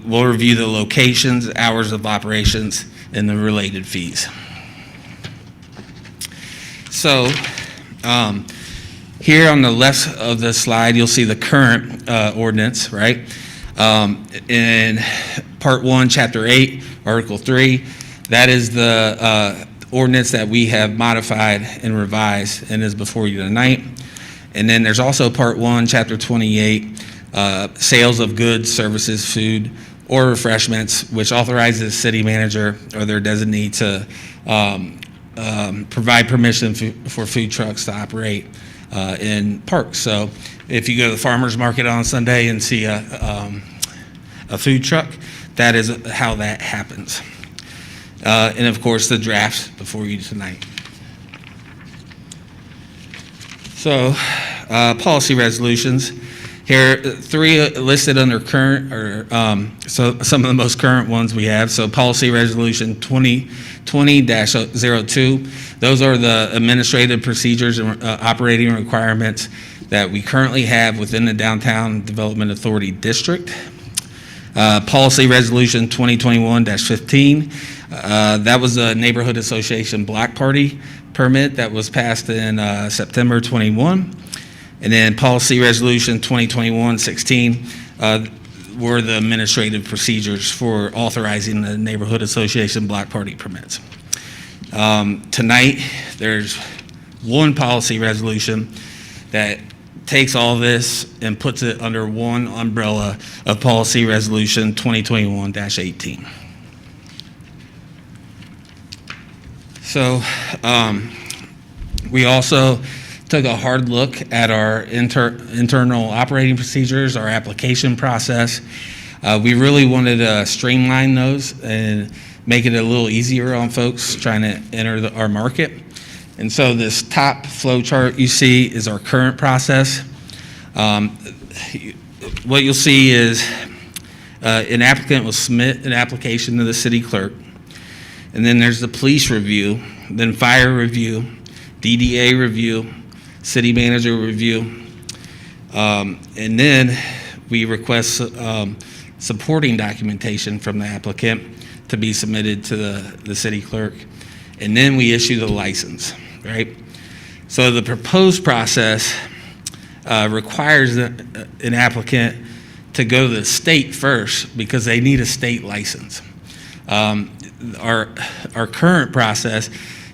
We'll review the locations, hours of operations, and the related fees. So here on the left of the slide, you'll see the current ordinance, right? In Part 1, Chapter 8, Article 3, that is the ordinance that we have modified and revised and is before you tonight. And then there's also Part 1, Chapter 28, sales of goods, services, food, or refreshments, which authorizes city manager or their designee to provide permission for food trucks to operate in parks. So if you go to the farmer's market on Sunday and see a food truck, that is how that happens. And of course, the drafts before you tonight. So, policy resolutions. Here, three listed under current, or so some of the most current ones we have. So, policy resolution 2020-02. Those are the administrative procedures and operating requirements that we currently have within the Downtown Development Authority District. Policy resolution 2021-15. That was a neighborhood association block party permit that was passed in September 21. And then policy resolution 2021-16 were the administrative procedures for authorizing the neighborhood association block party permits. Tonight, there's one policy resolution that takes all this and puts it under one umbrella of policy resolution 2021-18. So we also took a hard look at our internal operating procedures, our application process. We really wanted to streamline those and make it a little easier on folks trying to enter our market. And so this top flow chart you see is our current process. What you'll see is an applicant will submit an application to the city clerk, and then there's the police review, then fire review, DDA review, city manager review, and then we request supporting documentation from the applicant to be submitted to the city clerk, and then we issue the license, right? So the proposed process requires an applicant to go to the state first because they need a state license. Our current process,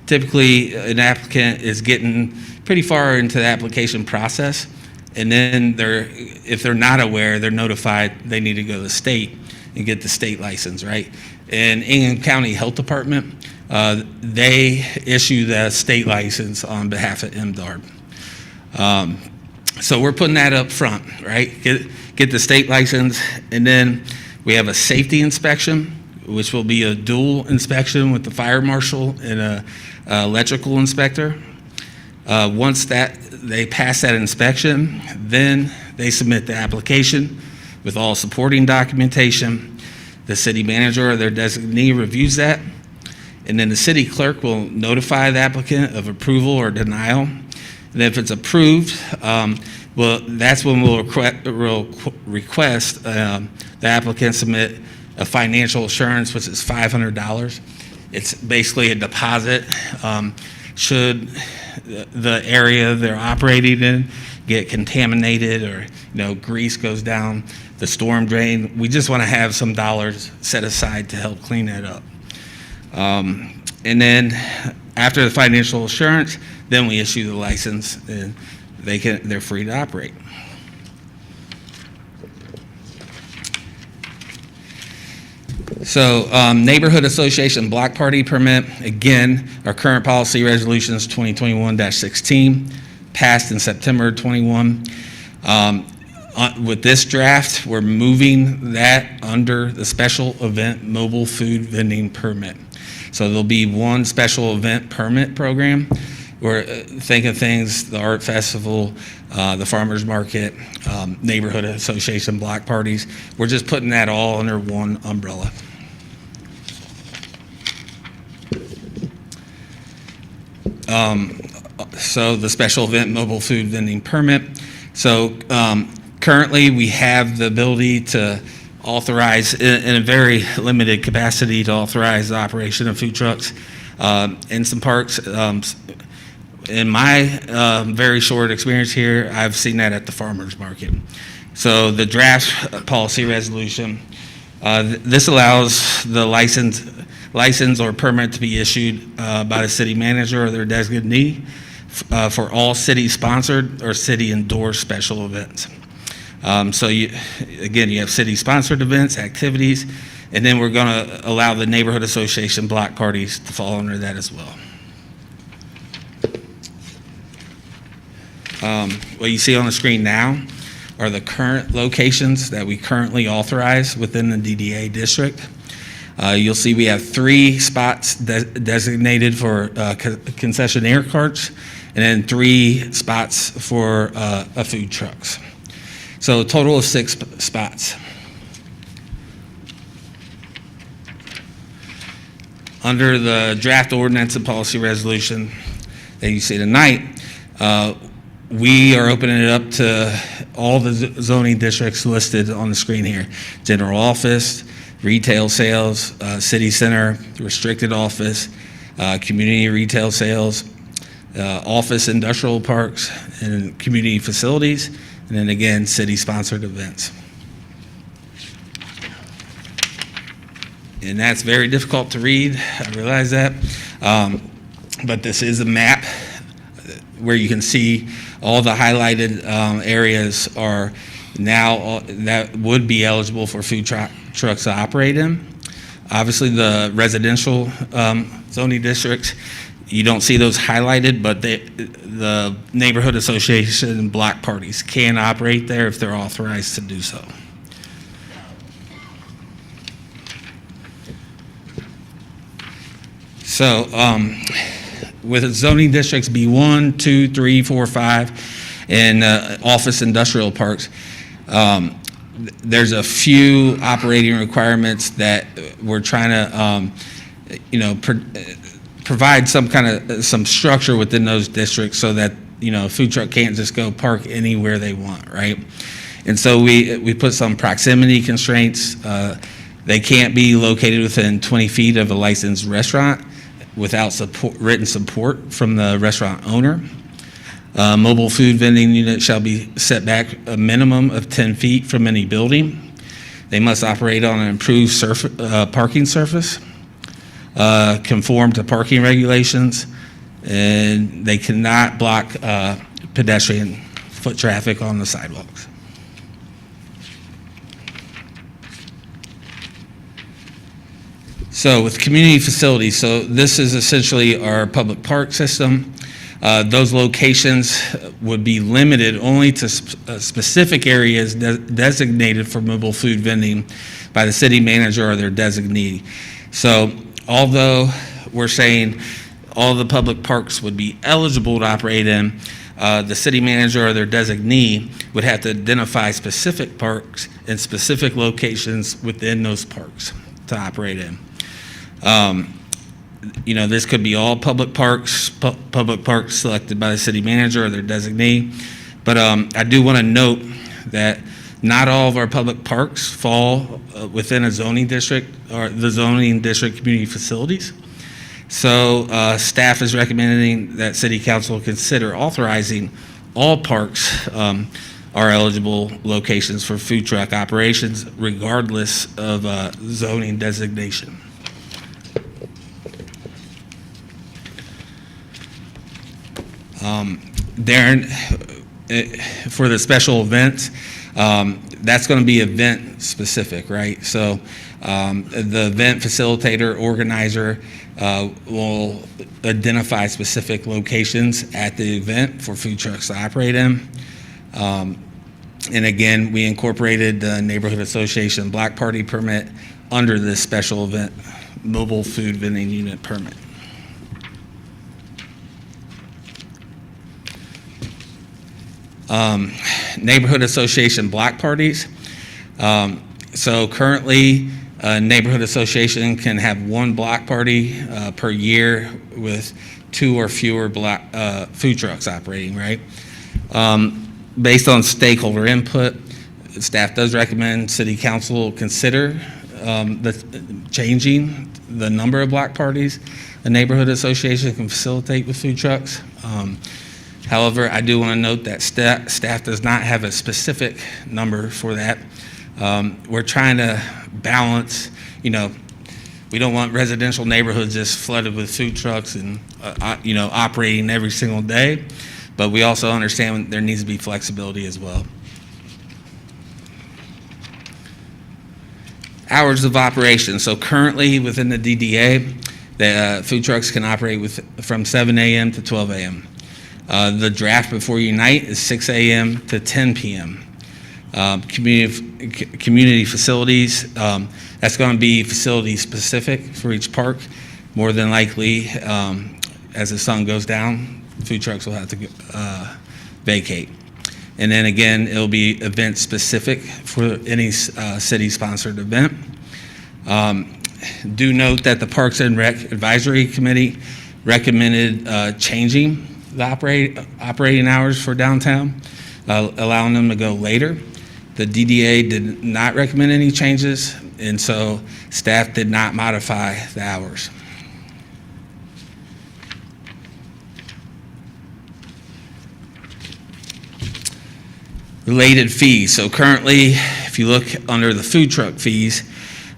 typically an applicant is getting pretty far into the application process, and then if they're not aware, they're notified they need to go to the state and get the state license, right? And Ingham County Health Department, they issue the state license on behalf of MDARB. So we're putting that up front, right? Get the state license, and then we have a safety inspection, which will be a dual inspection with the fire marshal and a electrical inspector. Once they pass that inspection, then they submit the application with all supporting documentation. The city manager or their designee reviews that, and then the city clerk will notify the applicant of approval or denial. And if it's approved, well, that's when we'll request the applicant submit a financial assurance, which is $500. It's basically a deposit. Should the area they're operating in get contaminated, or grease goes down the storm drain, we just want to have some dollars set aside to help clean that up. And then after the financial assurance, then we issue the license, and they're free to operate. So neighborhood association block party permit, again, our current policy resolution is 2021-16, passed in September 21. With this draft, we're moving that under the special event mobile food vending permit. So there'll be one special event permit program. We're thinking things, the art festival, the farmer's market, neighborhood association block parties. We're just putting that all under one umbrella. So the special event mobile food vending permit. So currently we have the ability to authorize, in a very limited capacity, to authorize the operation of food trucks in some parks. In my very short experience here, I've seen that at the farmer's market. So the draft policy resolution, this allows the license or permit to be issued by the city manager or their designee for all city-sponsored or city-endorsed special events. So you have city-sponsored events, activities, and then we're going to allow the neighborhood association block parties to fall under that as well. What you see on the screen now are the current locations that we currently authorize within the DDA district. You'll see we have 3 spots designated for concessionaire carts, and then 3 spots for food trucks. So a total of 6 spots. Under the draft ordinance and policy resolution that you see tonight, we are opening it up to all the zoning districts listed on the screen here. General office, retail sales, city center, restricted office, community retail sales, office industrial parks, and community facilities, and then again, city-sponsored events. And that's very difficult to read, I realize that. But this is a map where you can see all the highlighted areas are now that would be eligible for food trucks to operate in. Obviously, the residential zoning districts, you don't see those highlighted, but the neighborhood association and block parties can operate there if they're authorized to do so. So with zoning districts B1, 2, 3, 4, 5, and office industrial parks, there's a few operating requirements that we're trying to, provide some structure within those districts so that, a food truck can't just go park anywhere they want, right? And so we put some proximity constraints. They can't be located within 20 feet of a licensed restaurant without written support from the restaurant owner. Mobile food vending unit shall be set back a minimum of 10 feet from any building. They must operate on an improved parking surface, conform to parking regulations, and they cannot block pedestrian foot traffic on the sidewalks. So with community facilities, so this is essentially our public park system. Those locations would be limited only to specific areas designated for mobile food vending by the city manager or their designee. So although we're saying all the public parks would be eligible to operate in, the city manager or their designee would have to identify specific parks and specific locations within those parks to operate in. This could be all public parks selected by the city manager or their designee. But I do want to note that not all of our public parks fall within a zoning district or the zoning district community facilities. So staff is recommending that city council consider authorizing all parks are eligible locations for food truck operations regardless of zoning designation. Darren, for the special events, that's going to be event specific, right? So the event facilitator, organizer will identify specific locations at the event for food trucks to operate in. And again, we incorporated the Neighborhood Association Block Party permit under this special event mobile food vending unit permit. Neighborhood Association block parties. So currently, a neighborhood association can have one block party per year with 2 or fewer food trucks operating, right? Based on stakeholder input, staff does recommend city council consider changing the number of block parties a neighborhood association can facilitate with food trucks. However, I do want to note that staff does not have a specific number for that. We're trying to balance, we don't want residential neighborhoods just flooded with food trucks and, operating every single day, but we also understand there needs to be flexibility as well. Hours of operation. So currently within the DDA, the food trucks can operate from 7 a.m. to 12 a.m. The draft before you tonight is 6 a.m. to 10 p.m. Community facilities, that's going to be facility specific for each park. More than likely, as the sun goes down, food trucks will have to vacate. And then again, it'll be event specific for any city-sponsored event. Do note that the Parks and Rec Advisory Committee recommended changing the operating hours for downtown, allowing them to go later. The DDA did not recommend any changes, and so staff did not modify the hours. Related fees. So currently, if you look under the food truck fees,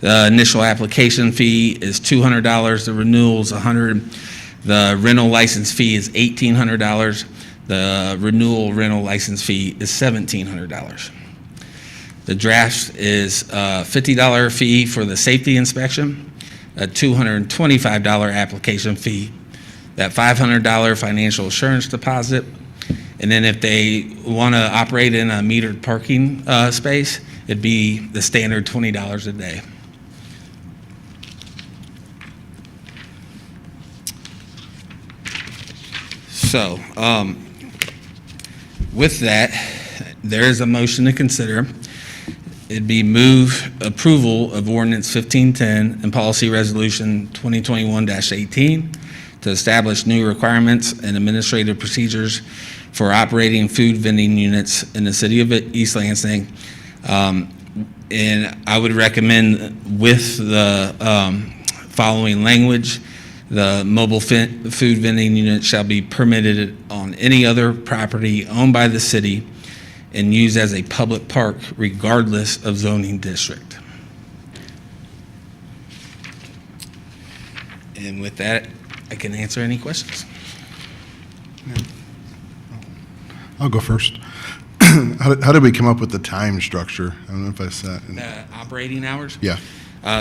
the initial application fee is $200. The renewal is $100. The rental license fee is $1,800. The renewal rental license fee is $1,700. The draft is a $50 fee for the safety inspection, a $225 application fee, that $500 financial assurance deposit, and then if they want to operate in a metered parking space, it'd be the standard $20 a day. So, with that, there is a motion to consider. It'd be move approval of ordinance 1510 and policy resolution 2021-18 to establish new requirements and administrative procedures for operating food vending units in the city of East Lansing. And I would recommend with the following language: the mobile food vending unit shall be permitted on any other property owned by the city and used as a public park regardless of zoning district. And with that, I can answer any questions. I'll go first. How did we come up with the time structure? I don't know if I said. Operating hours? Yeah.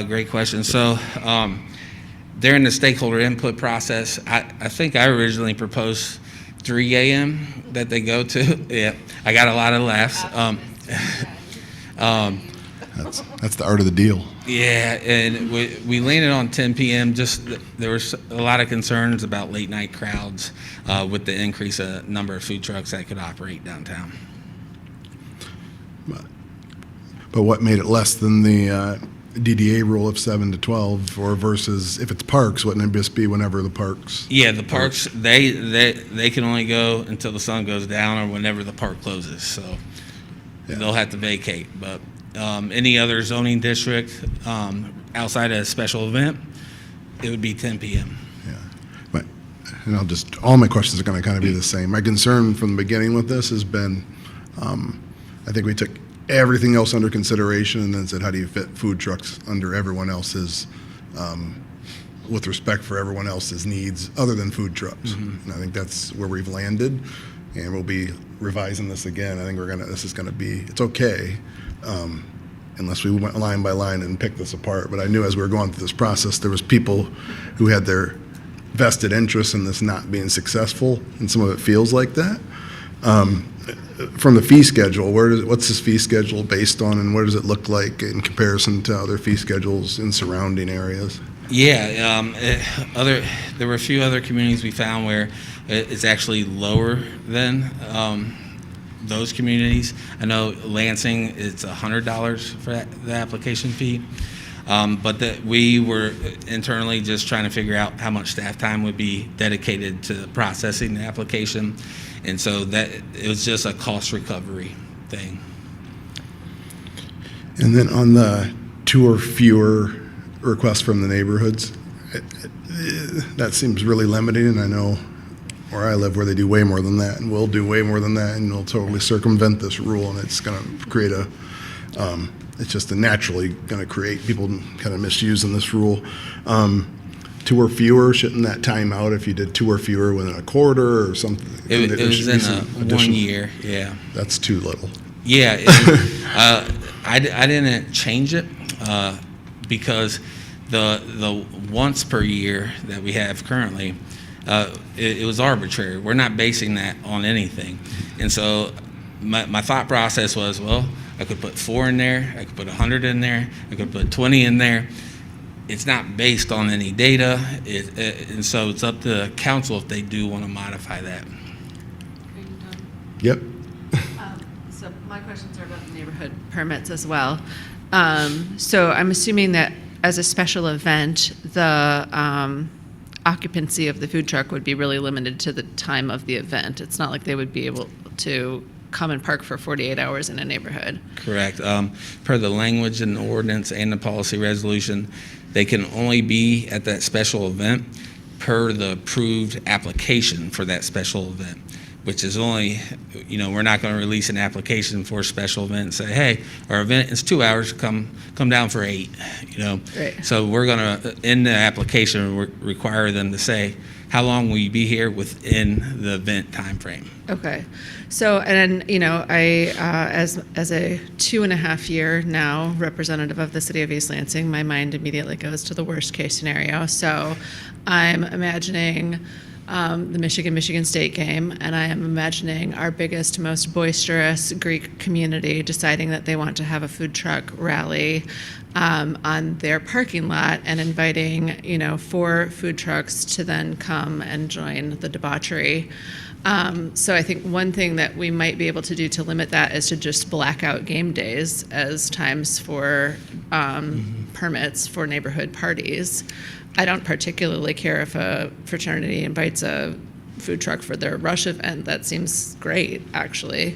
Great question. So during the stakeholder input process, I think I originally proposed 3 a.m. that they go to. Yeah, I got a lot of laughs. That's the art of the deal. Yeah, and we landed on 10 p.m. Just there was a lot of concerns about late night crowds with the increase of number of food trucks that could operate downtown. But what made it less than the DDA rule of 7 to 12, or versus if it's parks, wouldn't it just be whenever the parks? Yeah, the parks, they can only go until the sun goes down or whenever the park closes, so they'll have to vacate. But any other zoning district outside of a special event, it would be 10 p.m. But, and all my questions are going to kind of be the same. My concern from the beginning with this has been, I think we took everything else under consideration and then said, how do you fit food trucks under everyone else's, with respect for everyone else's needs other than food trucks? And I think that's where we've landed, and we'll be revising this again. I think this is gonna be, it's okay, unless we went line by line and picked this apart. But I knew as we were going through this process, there was people who had their vested interest in this not being successful, and some of it feels like that. From the fee schedule, what's this fee schedule based on, and what does it look like in comparison to other fee schedules in surrounding areas? Yeah, there were a few other communities we found where it's actually lower than those communities. I know Lansing, it's $100 for the application fee, but we were internally just trying to figure out how much staff time would be dedicated to processing the application. And so that it was just a cost recovery thing. And then on the 2 or fewer requests from the neighborhoods, that seems really limiting. And I know where I live, where they do way more than that, and we'll do way more than that, and we'll totally circumvent this rule, and it's going to create it's just naturally going to create people kind of misusing this rule. 2 or fewer, shouldn't that time out if you did 2 or fewer within a quarter or something? It was in 1 year, yeah. That's too little. Yeah, I didn't change it because the once per year that we have currently, it was arbitrary. We're not basing that on anything. And so my thought process was, well, I could put 4 in there, I could put 100 in there, I could put 20 in there. it's not based on any data, and so it's up to council if they do want to modify that. Yep. So my questions are about the neighborhood permits as well. So I'm assuming that as a special event, the occupancy of the food truck would be really limited to the time of the event. It's not like they would be able to come and park for 48 hours in a neighborhood. Correct. Per the language in the ordinance and the policy resolution, they can only be at that special event per the approved application for that special event, which is only, we're not going to release an application for a special event and say, hey, our event is 2 hours, come down for 8, Right. So we're going to, in the application, require them to say, how long will you be here within the event time frame? Okay. So, and I, as a 2.5 year now representative of the city of East Lansing, my mind immediately goes to the worst case scenario. So I'm imagining the Michigan State game, and I am imagining our biggest, most boisterous Greek community deciding that they want to have a food truck rally on their parking lot and inviting, 4 food trucks to then come and join the debauchery. So I think one thing that we might be able to do to limit that is to just black out game days as times for permits for neighborhood parties. I don't particularly care if a fraternity invites a food truck for their Rausch event. That seems great, actually,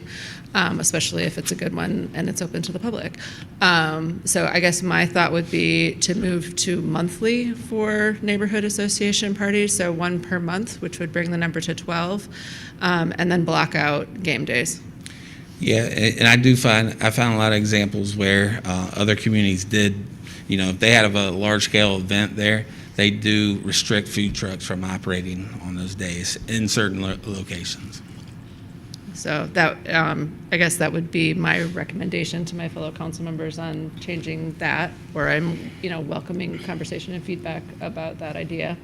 especially if it's a good one and it's open to the public. So I guess my thought would be to move to monthly for neighborhood association parties, so 1 per month, which would bring the number to 12, and then block out game days. Yeah, and I found a lot of examples where other communities did, if they had a large scale event there, they do restrict food trucks from operating on those days in certain locations. So that, I guess that would be my recommendation to my fellow council members on changing that, or I'm, welcoming conversation and feedback about that idea.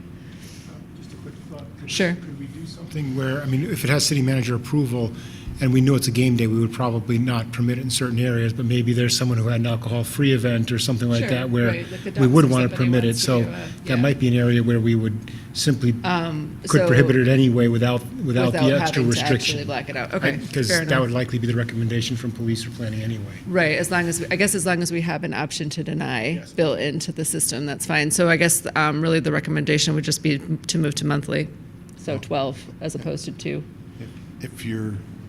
Just a quick thought. Sure. Could we do something where, if it has city manager approval and we know it's a game day, we would probably not permit it in certain areas, but maybe there's someone who had an alcohol-free event or something like Sure, that where right, like the we would Ducks or want to somebody permit it. wants to So do that might be an area where we would simply could prohibit it anyway without the extra having to restriction. actually black it out. Okay, Because fair that enough. would likely be the recommendation from police or planning anyway. Right, as long as we have an option to deny built into the system, that's fine. So I guess really the recommendation would just be to move to monthly, so 12 as opposed to 2.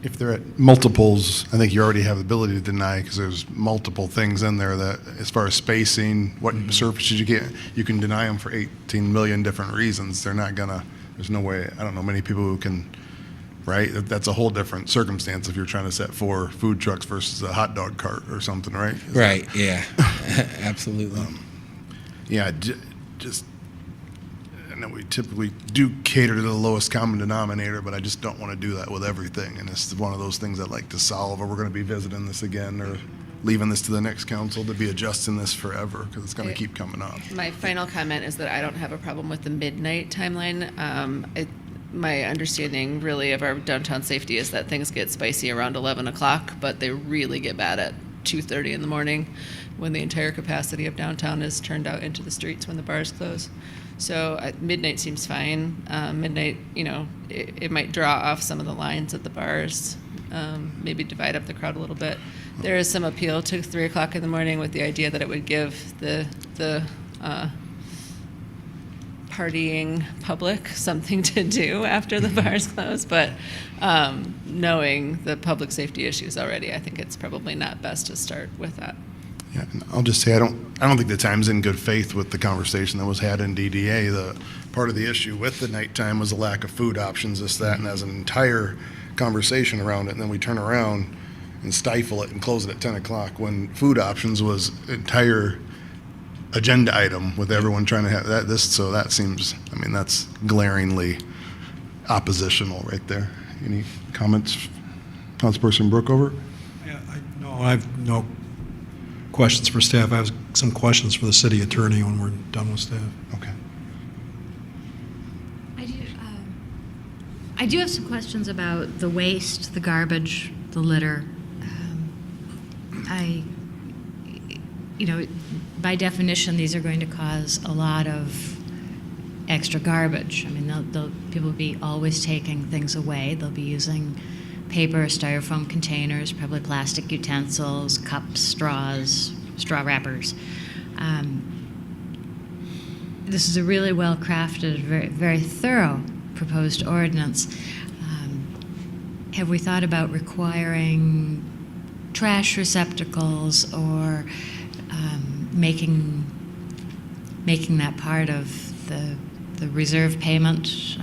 If they're at multiples, I think you already have the ability to deny because there's multiple things in there that, as far as spacing, what surfaces you get, you can deny them for 18 million different reasons. They're not gonna, there's no way, I don't know many people who can, right? That's a whole different circumstance if you're trying to set 4 food trucks versus a hot dog cart or something, right? Right, yeah, absolutely. Just, I know we typically do cater to the lowest common denominator, but I just don't want to do that with everything. And it's one of those things I'd like to solve, or we're going to be visiting this again, or leaving this to the next council to be adjusting this forever, because it's going to keep coming up. My final comment is that I don't have a problem with the midnight timeline. My understanding really of our downtown safety is that things get spicy around 11 o'clock, but they really get bad at 2:30 in the morning when the entire capacity of downtown is turned out into the streets when the bars close. So midnight seems fine. Midnight, it might draw off some of the lines at the bars, maybe divide up the crowd a little bit. There is some appeal to 3 o'clock in the morning with the idea that it would give the partying public something to do after the bars close. But knowing the public safety issues already, I think it's probably not best to start with that. Yeah, and I'll just say I don't think the time's in good faith with the conversation that was had in DDA. The part of the issue with the nighttime was the lack of food options, this, that, and as an entire conversation around it. And then we turn around and stifle it and close it at 10 o'clock when food options was entire agenda item with everyone trying to have that. So that seems, that's glaringly oppositional right there. Any comments, Councilperson Brookover? Yeah, I have no questions for staff. I have some questions for the city attorney when we're done with staff. Okay. I do have some questions about the waste, the garbage, the litter. by definition, these are going to cause a lot of extra garbage. I mean, people will be always taking things away. They'll be using paper, styrofoam containers, probably plastic utensils, cups, straws, straw wrappers. This is a really well-crafted, very, very thorough proposed ordinance. Have we thought about requiring trash receptacles or making that part of the reserve payment?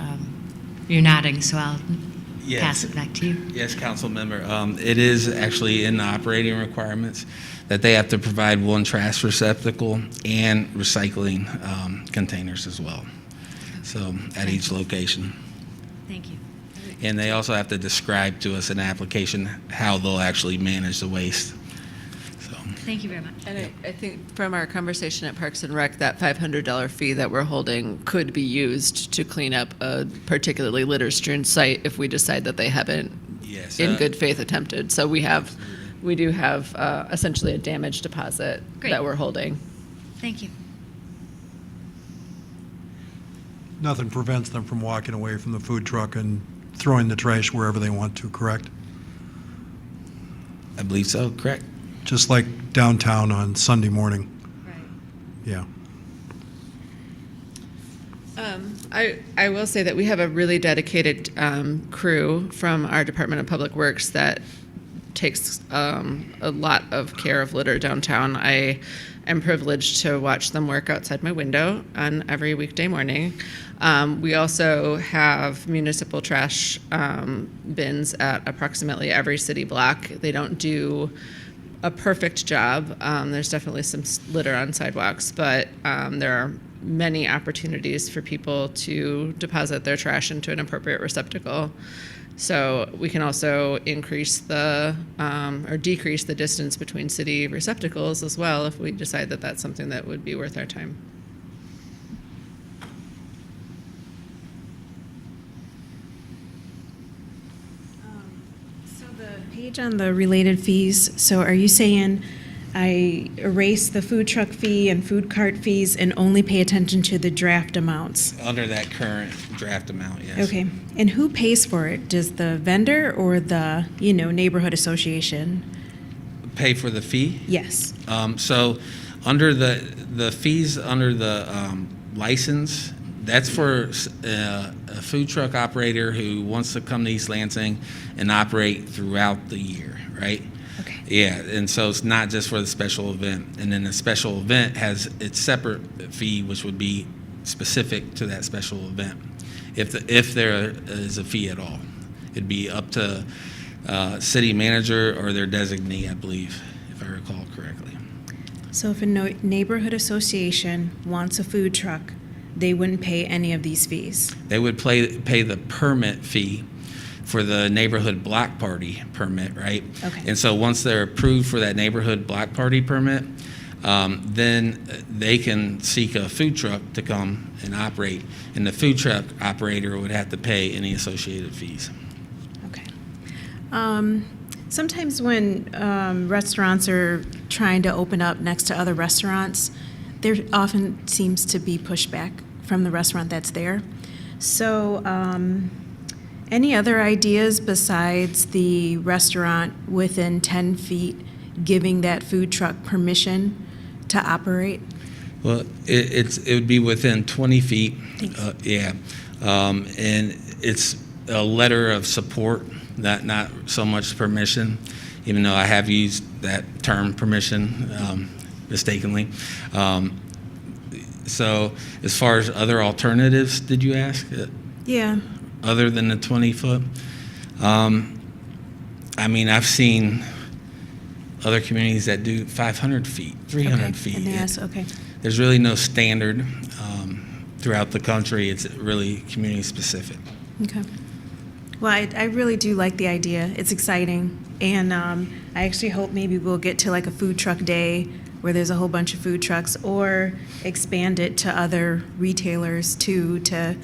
You're nodding, so I'll pass it back to you. Yes, council member. It is actually in the operating requirements that they have to provide one trash receptacle and recycling containers as well. So at each location. Thank you. And they also have to describe to us in the application how they'll actually manage the waste. Thank you very much. And I think from our conversation at Parks and Rec, that $500 fee that we're holding could be used to clean up a particularly litter-strewn site if we decide that they haven't, in good faith, attempted. So we do have essentially a damage deposit that we're holding. Thank you. Nothing prevents them from walking away from the food truck and throwing the trash wherever they want to, correct? I believe so, correct. Just like downtown on Sunday morning. Right. Yeah. I will say that we have a really dedicated crew from our Department of Public Works that takes a lot of care of litter downtown. I am privileged to watch them work outside my window on every weekday morning. We also have municipal trash bins at approximately every city block. They don't do a perfect job. There's definitely some litter on sidewalks, but there are many opportunities for people to deposit their trash into an appropriate receptacle. So we can also increase or decrease the distance between city receptacles as well if we decide that that's something that would be worth our time. So the page on the related fees, so are you saying I erase the food truck fee and food cart fees and only pay attention to the draft amounts? Under that current draft amount, yes. Okay. And who pays for it? Does the vendor or the, neighborhood association? Pay for the fee? Yes. So under the fees under the license, that's for a food truck operator who wants to come to East Lansing and operate throughout the year, right? Okay. Yeah, and so it's not just for the special event. And then the special event has its separate fee, which would be specific to that special event, if there is a fee at all. It'd be up to city manager or their designee, I believe, if I recall correctly. So if a neighborhood association wants a food truck, they wouldn't pay any of these fees? They would pay the permit fee for the neighborhood block party permit, right? Okay. And so once they're approved for that neighborhood block party permit, then they can seek a food truck to come and operate, and the food truck operator would have to pay any associated fees. Okay. Sometimes when restaurants are trying to open up next to other restaurants, there often seems to be pushback from the restaurant that's there. So any other ideas besides the restaurant within 10 feet giving that food truck permission to operate? Well, it would be within 20 feet. Yeah. And it's a letter of support, not so much permission, even though I have used that term permission mistakenly. So as far as other alternatives, did you ask? Yeah. Other than the 20-foot? I mean, I've seen other communities that do 500 feet, 300 feet. And they ask, okay. There's really no standard throughout the country. It's really community specific. Okay. Well, I really do like the idea. It's exciting. And I actually hope maybe we'll get to like a food truck day where there's a whole bunch of food trucks, or expand it to other retailers too, to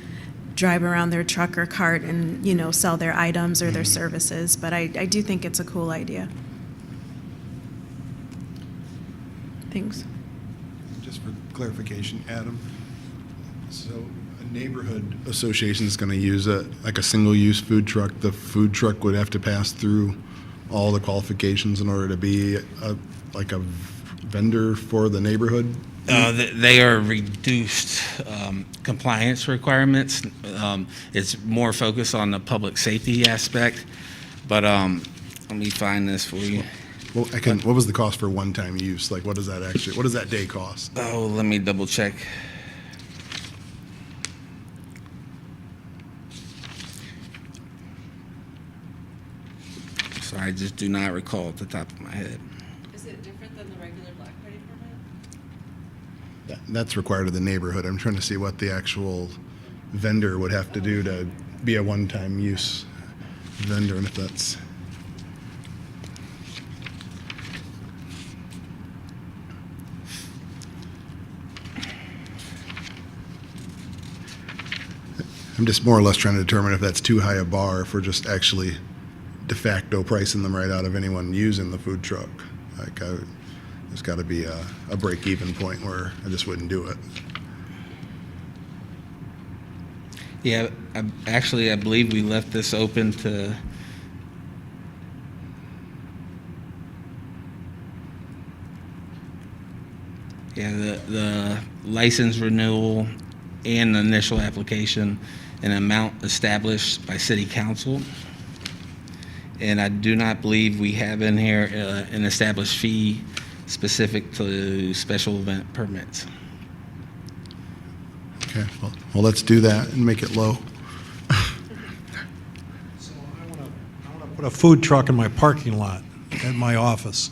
drive around their truck or cart and, sell their items or their services. But I do think it's a cool idea. Thanks. just for clarification, Adam, so a neighborhood association is going to use like a single-use food truck. The food truck would have to pass through all the qualifications in order to be like a vendor for the neighborhood? They are reduced compliance requirements. It's more focused on the public safety aspect, but let me find this for you. Well, what was the cost for one-time use? Like, what does that day cost? Oh, let me double check. So I just do not recall at the top of my head. Is it different than the regular Black Friday permit? That's required of the neighborhood. I'm trying to see what the actual vendor would have to do to be a one-time use vendor, and if that's... I'm just more or less trying to determine if that's too high a bar if we're just actually de facto pricing them right out of anyone using the food truck. Like, there's got to be a break-even point where I just wouldn't do it. Yeah, I believe we left this open to the license renewal and the initial application, an amount established by city council. And I do not believe we have in here an established fee specific to special event permits. Okay, well, let's do that and make it low. So I want to put a food truck in my parking lot at my office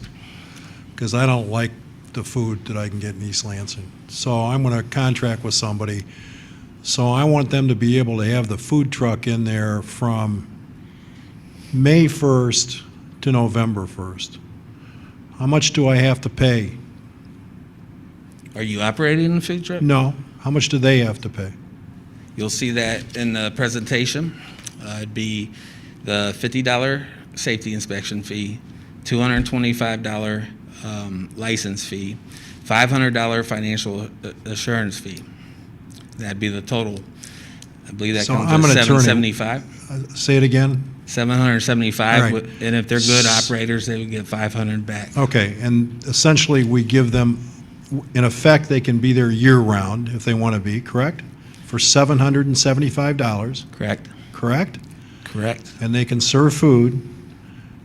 because I don't like the food that I can get in East Lansing. So I'm going to contract with somebody. So I want them to be able to have the food truck in there from May 1st to November 1st. How much do I have to pay? Are you operating the food truck? No. How much do they have to pay? You'll see that in the presentation. It'd be the $50 safety inspection fee, $225 license fee, $500 financial assurance fee. That'd be the total. I believe that So comes I'm to an attorney. $775. Say it again. $775, All right. and if they're good operators, they would get $500 back. Okay, and essentially we give them, in effect, they can be there year-round if they want to be, correct? For $775. Correct. Correct? Correct. And they can serve food,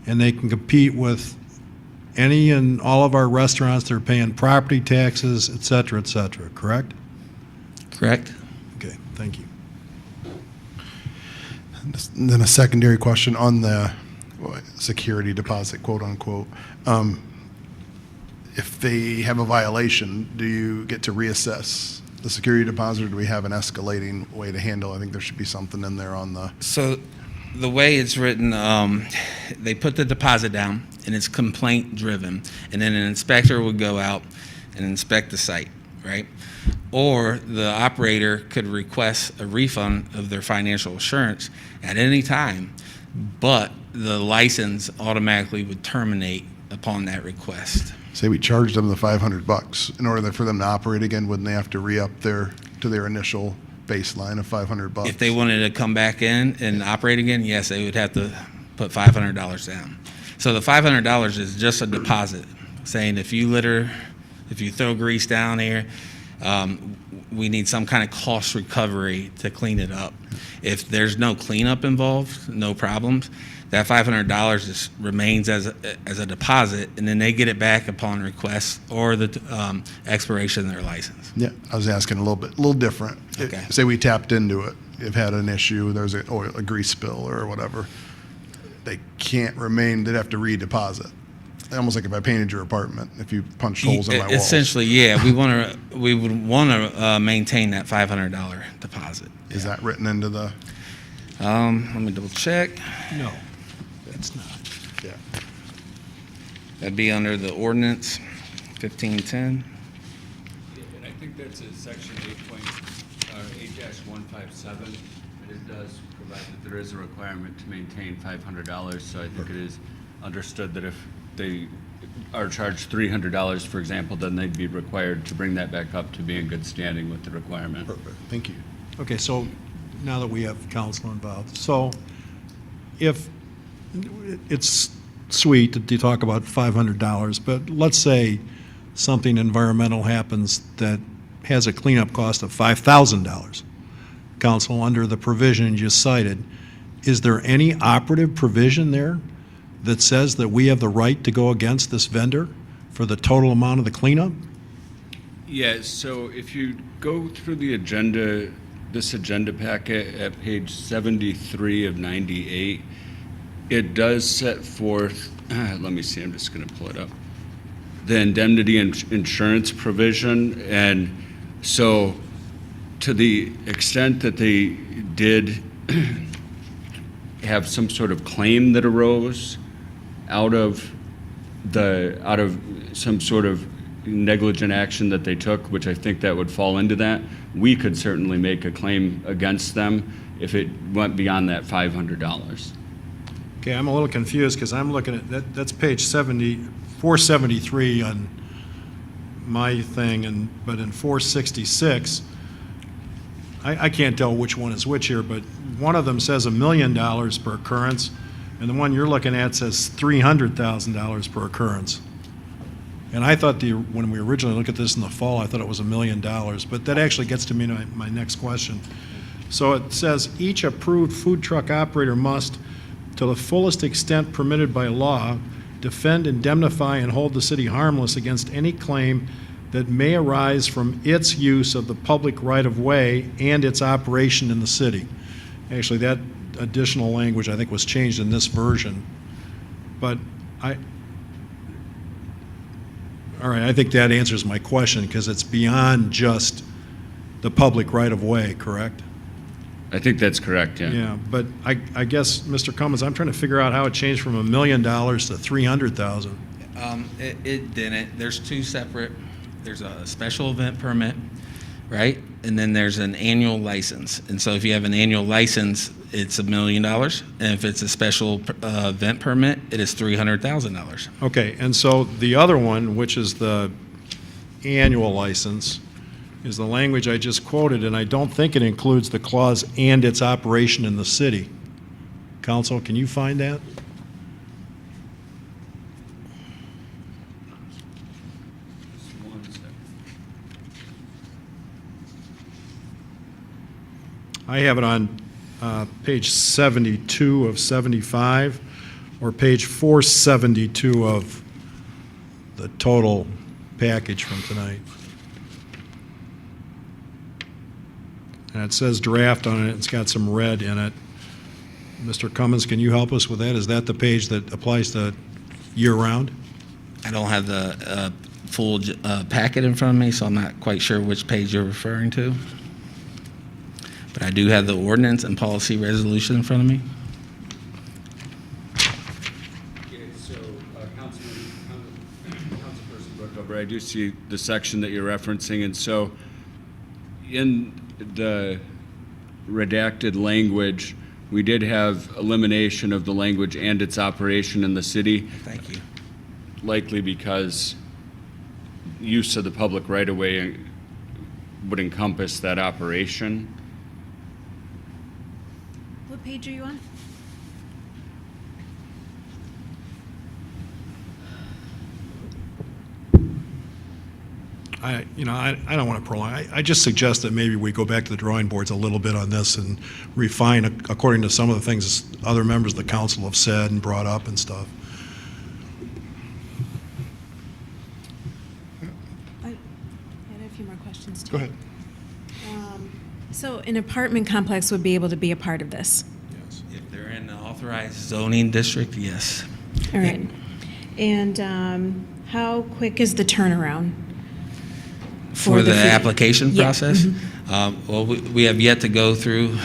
and they can compete with any and all of our restaurants that are paying property taxes, et cetera, correct? Correct. Okay, thank you. And then a secondary question on the security deposit, quote unquote. If they have a violation, do you get to reassess the security deposit, or do we have an escalating way to handle? I think there should be something in there on the... So the way it's written, they put the deposit down, and it's complaint driven, and then an inspector would go out and inspect the site, right? Or the operator could request a refund of their financial assurance at any time, but the license automatically would terminate upon that request. Say we charged them the $500. In order for them to operate again, wouldn't they have to re-up to their initial baseline of $500? If they wanted to come back in and operate again, yes, they would have to put $500 down. So the $500 is just a deposit, saying if you litter, if you throw grease down here, we need some kind of cost recovery to clean it up. If there's no cleanup involved, no problems, that $500 just remains as a deposit, and then they get it back upon request or the expiration of their license. Yeah, I was asking a little different. Okay. Say we tapped into it, you've had an issue, there's a grease spill or whatever. They can't remain, they'd have to redeposit. Almost like if I painted your apartment, if you punched holes in my walls. Essentially, yeah, we would want to maintain that $500 deposit. Is that written into the? Let me double check. No, it's not. Yeah. That'd be under the ordinance 1510. And I think that's in section 8-157, and it does provide that there is a requirement to maintain $500, so I think it is understood that if they are charged $300, for example, then they'd be required to bring that back up to be in good standing with the requirement. Perfect, thank you. Okay, so now that we have council involved, so if, it's sweet to talk about $500, but let's say something environmental happens that has a cleanup cost of $5,000. Council, under the provision you cited, is there any operative provision there that says that we have the right to go against this vendor for the total amount of the cleanup? Yeah, so if you go through the agenda, this agenda packet at page 73 of 98, it does set forth, let me see, I'm just going to pull it up, the indemnity insurance provision. And so to the extent that they did have some sort of claim that arose out of some sort of negligent action that they took, which I think that would fall into that, we could certainly make a claim against them if it went beyond that $500. Okay, I'm a little confused because I'm looking at, that's page 473 on my thing, but in 466, I can't tell which one is which here, but one of them says $1 million per occurrence, and the one you're looking at says $300,000 per occurrence. And I thought when we originally looked at this in the fall, I thought it was $1 million, but that actually gets to me my next question. So it says each approved food truck operator must, to the fullest extent permitted by law, defend, indemnify, and hold the city harmless against any claim that may arise from its use of the public right-of-way and its operation in the city. Actually, that additional language, I think, was changed in this version. But all right, I think that answers my question because it's beyond just the public right-of-way, correct? I think that's correct, yeah. Yeah, but I guess, Mr. Cummins, I'm trying to figure out how it changed from $1 million to $300,000. It didn't. There's two separate, there's a special event permit, right? And then there's an annual license. And so if you have an annual license, it's $1 million. And if it's a special event permit, it is $300,000. Okay, and so the other one, which is the annual license, is the language I just quoted, and I don't think it includes the clause "and its operation in the city." Council, can you find that? I have it on page 72 of 75, or page 472 of the total package from tonight. And it says draft on it. It's got some red in it. Mr. Cummins, can you help us with that? Is that the page that applies to year-round? I don't have the full packet in front of me, so I'm not quite sure which page you're referring to. But I do have the ordinance and policy resolution in front of me. So, Councilperson Brookover, I do see the section that you're referencing, and so in the redacted language, we did have elimination of the language "and its operation in the city." Thank you. Likely because use of the public right-of-way would encompass that operation. What page are you on? I don't want to prolong. I just suggest that maybe we go back to the drawing boards a little bit on this and refine according to some of the things other members of the council have said and brought up and stuff. I had a few more questions too. Go ahead. So an apartment complex would be able to be a part of this? If they're in the authorized zoning district, yes. All right. And how quick is the turnaround? For the application Yeah. process? Well, we have yet to go through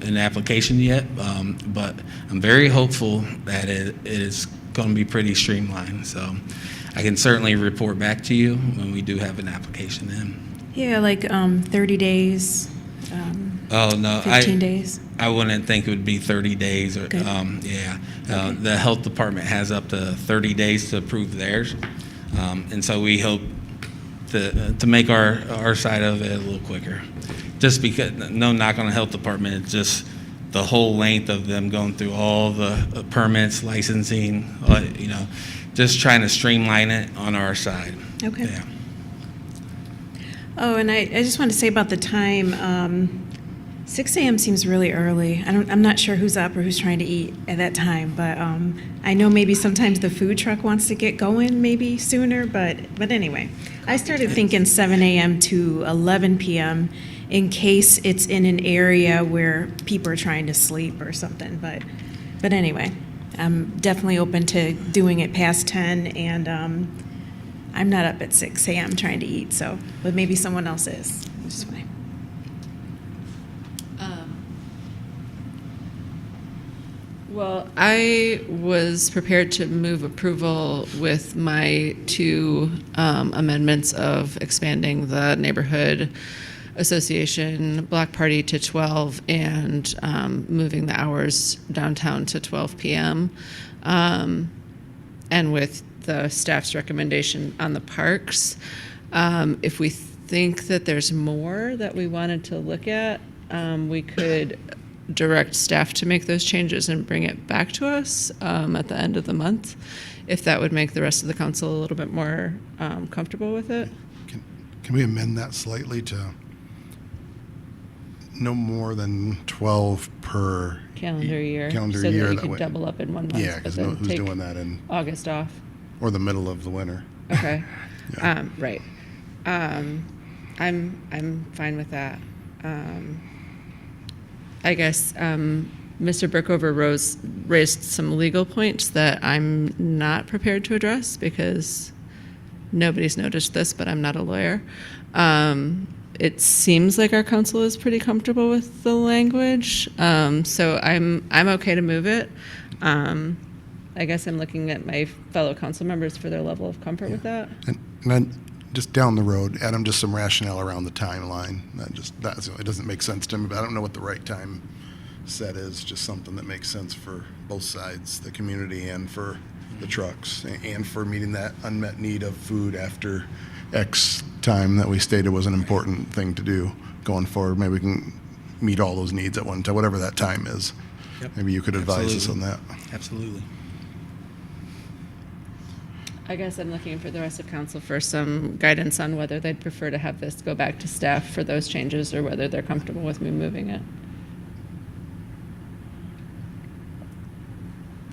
an application yet, but I'm very hopeful that it is going to be pretty streamlined. So I can certainly report back to you when we do have an application in. Yeah, like 30 days, Oh, no. 15 days? I wouldn't think it would be 30 days. Or, Good. The health department has up to 30 days to approve theirs. And so we hope to make our side of it a little quicker. Just because, no knock on the health department, it's just the whole length of them going through all the permits, licensing, just trying to streamline it on our side. Okay. Yeah. Oh, and I just want to say about the time, 6 a.m. seems really early. I'm not sure who's up or who's trying to eat at that time, but I know maybe sometimes the food truck wants to get going maybe sooner, but anyway. I started thinking 7 a.m. to 11 p.m. in case it's in an area where people are trying to sleep or something, but anyway, I'm definitely open to doing it past 10, and I'm not up at 6 a.m. trying to eat, so, but maybe someone else is, which is fine. Well, I was prepared to move approval with my two amendments of expanding the neighborhood association block party to 12 and moving the hours downtown to 12 p.m. And with the staff's recommendation on the parks. If we think that there's more that we wanted to look at, we could direct staff to make those changes and bring it back to us at the end of the month, if that would make the rest of the council a little bit more comfortable with it. Can we amend that slightly to no more than 12 per Calendar year. Calendar so year, that you that could way. double up in 1 month. Yeah, but because then who's take doing that in, August off. or the middle of the winter? Okay. Yeah. Right. I'm fine with that. I guess Mr. Brookover raised some legal points that I'm not prepared to address because nobody's noticed this, but I'm not a lawyer. It seems like our council is pretty comfortable with the language, so I'm okay to move it. I guess I'm looking at my fellow council members for their level of comfort with that. And then just down the road, Adam, just some rationale around the timeline. It doesn't make sense to me, but I don't know what the right time set is. Just something that makes sense for both sides, the community and for the trucks, and for meeting that unmet need of food after X time that we stated was an important thing to do going forward. Maybe we can meet all those needs at one time, whatever that time is. Yep. Maybe you could advise us on that. Absolutely. I guess I'm looking for the rest of council for some guidance on whether they'd prefer to have this go back to staff for those changes or whether they're comfortable with me moving it.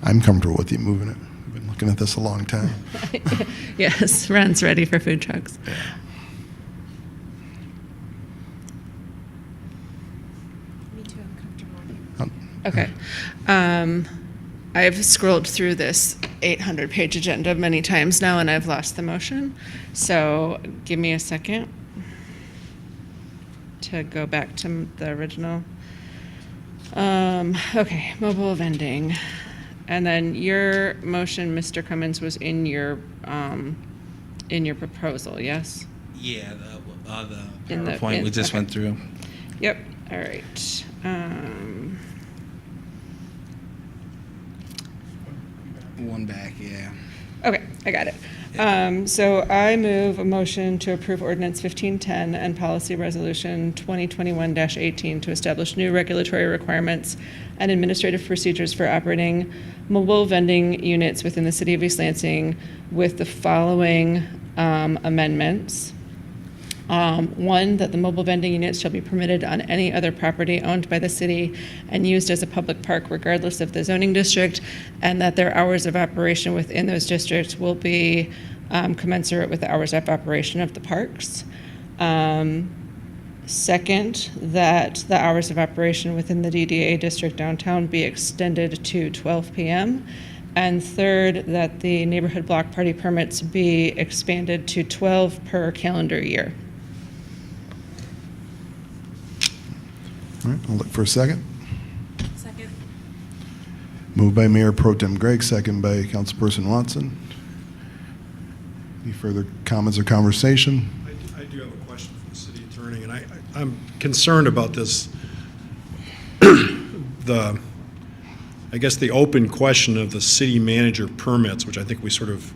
I'm comfortable with you moving it. I've been looking at this a long time. Yes, Ren's ready for food trucks. Me too, I'm comfortable. Okay. I've scrolled through this 800-page agenda many times now, and I've lost the motion. So give me a second to go back to the original. Okay, mobile vending. And then your motion, Mr. Cummins, was in your proposal, yes? Yeah, the In the- PowerPoint we just okay. went through. Yep, all right. One back, yeah. Okay, I got it. So I move a motion to approve ordinance 1510 and policy resolution 2021-18 to establish new regulatory requirements and administrative procedures for operating mobile vending units within the city of East Lansing with the following amendments. One, that the mobile vending units shall be permitted on any other property owned by the city and used as a public park regardless of the zoning district, and that their hours of operation within those districts will be commensurate with the hours of operation of the parks. Second, that the hours of operation within the DDA district downtown be extended to 12 p.m. And third, that the neighborhood block party permits be expanded to 12 per calendar year. All right, I'll look for a second. Second. Moved by Mayor Pro Tem Gregg, second by Councilperson Watson. Any further comments or conversation? I do have a question for the city attorney, and I'm concerned about this the open question of the city manager permits, which I think we sort of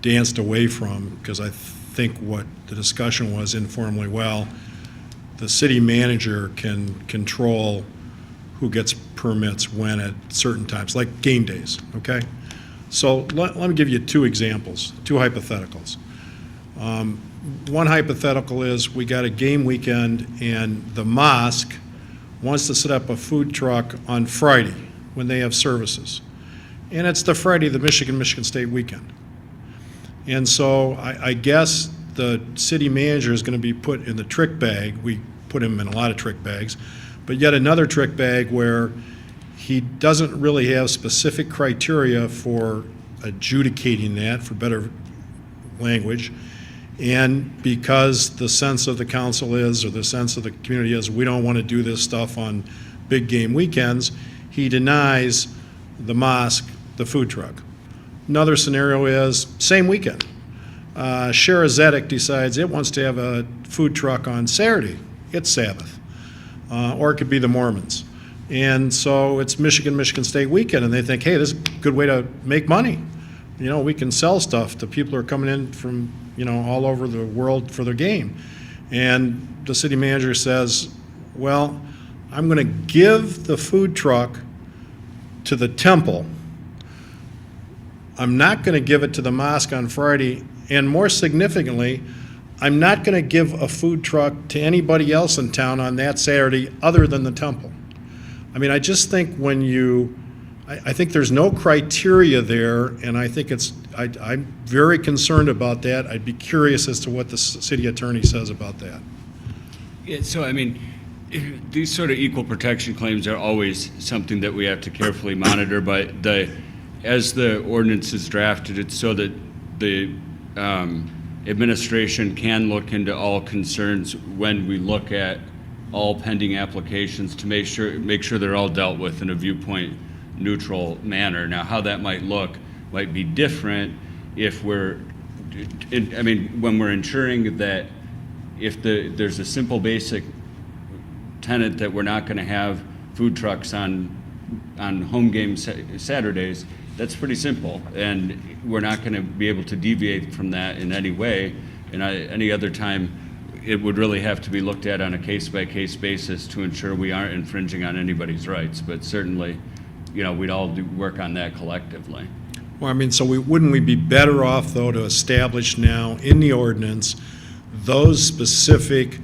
danced away from, because I think what the discussion was informally, well, the city manager can control who gets permits when at certain times, like game days, okay? So let me give you two examples, two hypotheticals. One hypothetical is we got a game weekend and the mosque wants to set up a food truck on Friday when they have services. And it's the Friday of the Michigan State weekend. And so I guess the city manager is going to be put in the trick bag. We put him in a lot of trick bags, but yet another trick bag where he doesn't really have specific criteria for adjudicating that, for better language. And because the sense of the council is, or the sense of the community is, we don't want to do this stuff on big game weekends, he denies the mosque the food truck. Another scenario is same weekend. Nathanzadak decides it wants to have a food truck on Saturday. It's Sabbath. Or it could be the Mormons. And so it's Michigan State weekend, and they think, hey, this is a good way to make money. You know, we can sell stuff to people who are coming in from, you know, all over the world for their game. And the city manager says, well, I'm going to give the food truck to the temple. I'm not going to give it to the mosque on Friday, and more significantly, I'm not going to give a food truck to anybody else in town on that Saturday other than the temple. I mean, I just think when I think there's no criteria there, and I think I'm very concerned about that. I'd be curious as to what the city attorney says about that. Yeah, so I mean, these sort of equal protection claims are always something that we have to carefully monitor, but as the ordinance is drafted, it's so that the administration can look into all concerns when we look at all pending applications to make sure they're all dealt with in a viewpoint neutral manner. Now, how that might look might be different if when we're ensuring that if there's a simple basic tenet that we're not going to have food trucks on home game Saturdays, that's pretty simple, and we're not going to be able to deviate from that in any way. And any other time, it would really have to be looked at on a case-by-case basis to ensure we aren't infringing on anybody's rights. But certainly, you know, we'd all work on that collectively. Well, I mean, so wouldn't we be better off, though, to establish now in the ordinance those specific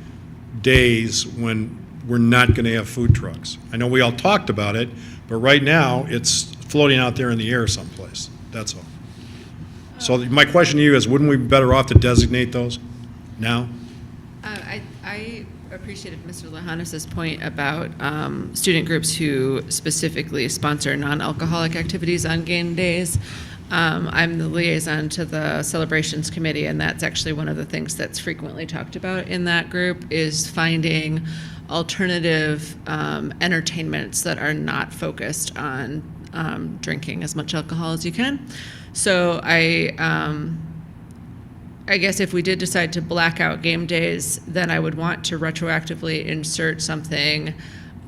days when we're not going to have food trucks? I know we all talked about it, but right now it's floating out there in the air someplace. That's all. So my question to you is, wouldn't we be better off to designate those now? I appreciated Mr. Lahanis's point about student groups who specifically sponsor non-alcoholic activities on game days. I'm the liaison to the celebrations committee, and that's actually one of the things that's frequently talked about in that group is finding alternative entertainments that are not focused on drinking as much alcohol as you can. So I guess if we did decide to black out game days, then I would want to retroactively insert something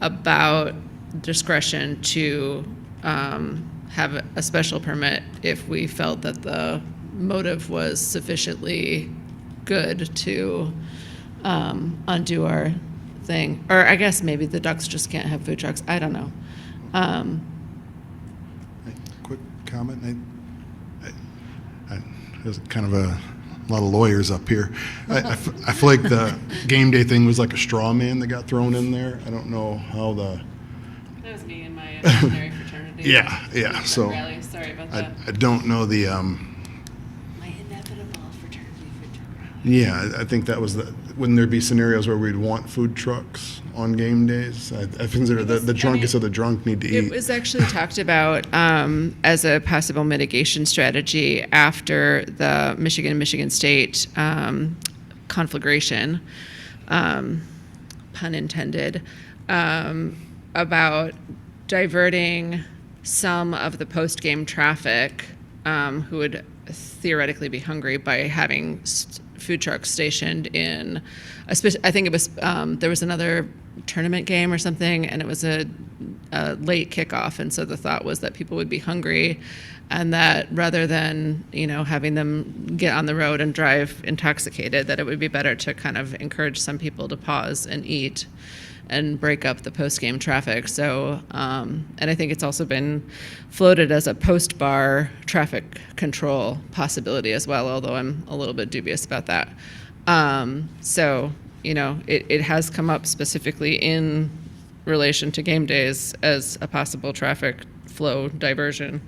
about discretion to have a special permit if we felt that the motive was sufficiently good to undo our thing. Or I guess maybe the Ducks just can't have food trucks. I don't know. Quick comment. There's kind of a lot of lawyers up here. I feel like the game day thing was like a straw man that got thrown in there. I don't know how the... That was me and my imaginary fraternity. Yeah. So rally. Sorry about that. I don't know the... My inevitable fraternity. Yeah, I think that was the... Wouldn't there be scenarios where we'd want food trucks on game days? I consider the drunkest of the drunk need to eat. It was actually talked about as a possible mitigation strategy after the Michigan State conflagration, pun intended, about diverting some of the post-game traffic who would theoretically be hungry by having food trucks stationed in I think it was there was another tournament game or something, and it was a late kickoff, and so the thought was that people would be hungry, and that rather than, you know, having them get on the road and drive intoxicated, that it would be better to kind of encourage some people to pause and eat and break up the post-game traffic. So, and I think it's also been floated as a post-bar traffic control possibility as well, although I'm a little bit dubious about that. So, you know, it has come up specifically in relation to game days as a possible traffic flow diversion.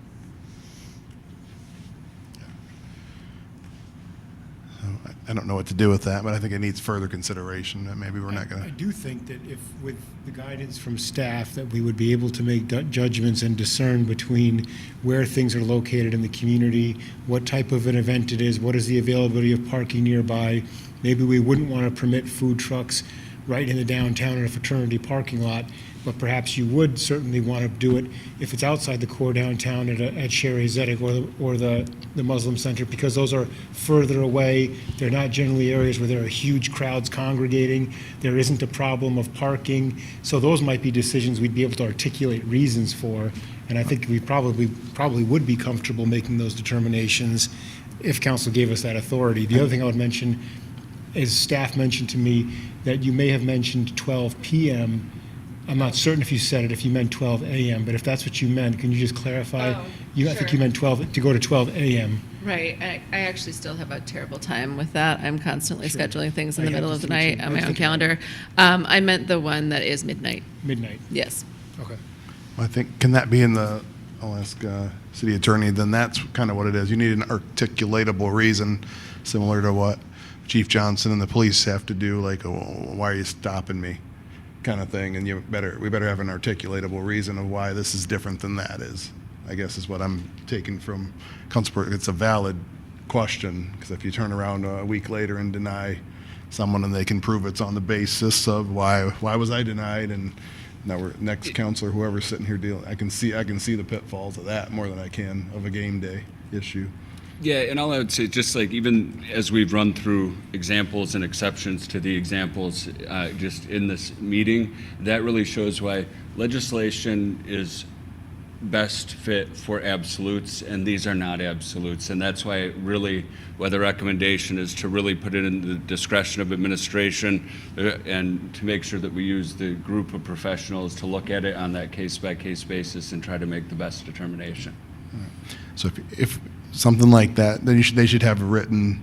I don't know what to do with that, but I think it needs further consideration, and maybe we're not going I to. do think that if, with the guidance from staff, that we would be able to make judgments and discern between where things are located in the community, what type of an event it is, what is the availability of parking nearby. Maybe we wouldn't want to permit food trucks right in the downtown in a fraternity parking lot, but perhaps you would certainly want to do it if it's outside the core downtown at Sherry Zedek or the Muslim Center, because those are further away. They're not generally areas where there are huge crowds congregating. There isn't a problem of parking. So those might be decisions we'd be able to articulate reasons for, and I think we probably would be comfortable making those determinations if council gave us that authority. The other thing I would mention is staff mentioned to me that you may have mentioned 12 p.m. I'm not certain if you said it, if you meant 12 a.m., but if that's what you meant, can you just clarify? Oh, I think you meant 12, to go to 12 a.m. Right. I actually still have a terrible time with that. I'm constantly scheduling things in the Yeah, middle of the just night thinking- on I was my own thinking- calendar. I meant the one that is midnight. Midnight. Yes. Okay. I think, can that be in the, I'll ask city attorney, then that's kind of what it is. You need an articulatable reason, similar to what Chief Johnson and the police have to do, like, oh, why are you stopping me, kind of thing. And we better have an articulatable reason of why this is different than that is, I guess is what I'm taking from Councilor. It's a valid question, because if you turn around a week later and deny someone and they can prove it's on the basis of why was I denied, and now we're next counselor, whoever's sitting here dealing, I can see the pitfalls of that more than I can of a game day issue. Yeah, and all I would say, just like even as we've run through examples and exceptions to the examples just in this meeting, that really shows why legislation is best fit for absolutes, and these are not absolutes. And that's why really, why the recommendation is to really put it in the discretion of administration and to make sure that we use the group of professionals to look at it on that case-by-case basis and try to make the best determination. So if something like that, then they should have a written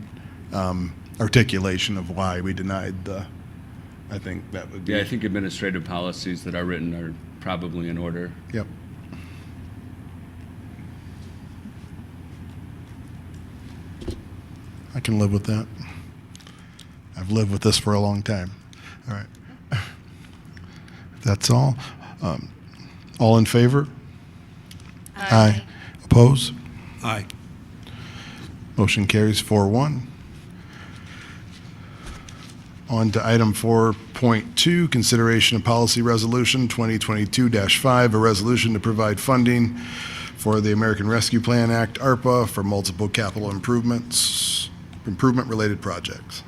articulation of why we denied I think that would be. Yeah, I think administrative policies that are written are probably in order. Yep. I can live with that. I've lived with this for a long time. All right. That's all. All in favor? Aye. Oppose? Aye. Motion carries 4-1. On to item 4.2, consideration of policy resolution 2022-5, a resolution to provide funding for the American Rescue Plan Act, ARPA, for multiple capital improvement-related projects.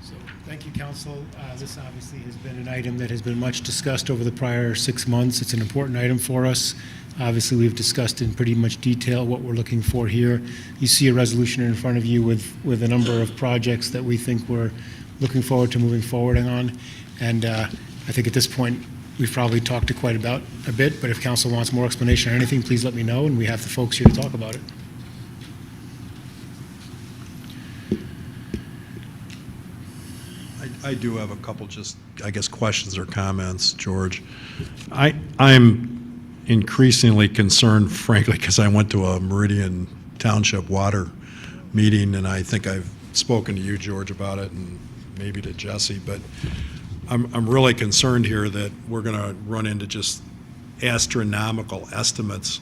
So, thank you, Council. This obviously has been an item that has been much discussed over the prior 6 months. It's an important item for us. Obviously, we've discussed in pretty much detail what we're looking for here. You see a resolution in front of you with a number of projects that we think we're looking forward to moving forward on. And I think at this point, we've probably talked to quite a bit, but if council wants more explanation or anything, please let me know, and we have the folks here to talk about it. I do have a couple just, I guess, questions or comments, George. I'm increasingly concerned, frankly, because I went to a Meridian Township water meeting, and I think I've spoken to you, George, about it, and maybe to Jesse, but I'm really concerned here that we're going to run into just astronomical estimates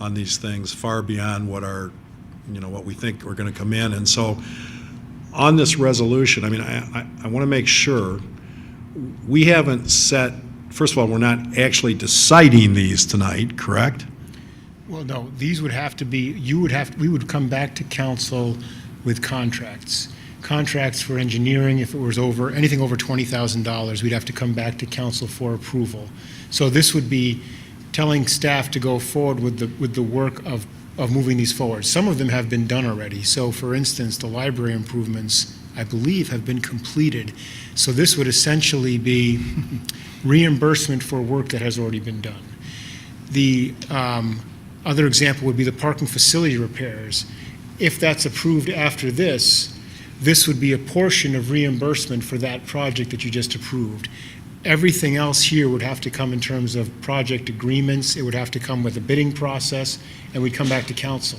on these things, far beyond what what we think are going to come in. And so on this resolution, I mean, I want to make sure we haven't set, first of all, we're not actually deciding these tonight, correct? Well, no, these would have to be, we would come back to council with contracts. contracts for engineering, if it was anything over $20,000, we'd have to come back to council for approval. So this would be telling staff to go forward with the work of moving these forward. Some of them have been done already. So for instance, the library improvements, I believe, have been completed. So this would essentially be reimbursement for work that has already been done. The other example would be the parking facility repairs. If that's approved after this would be a portion of reimbursement for that project that you just approved. Everything else here would have to come in terms of project agreements. It would have to come with a bidding process, and we'd come back to council.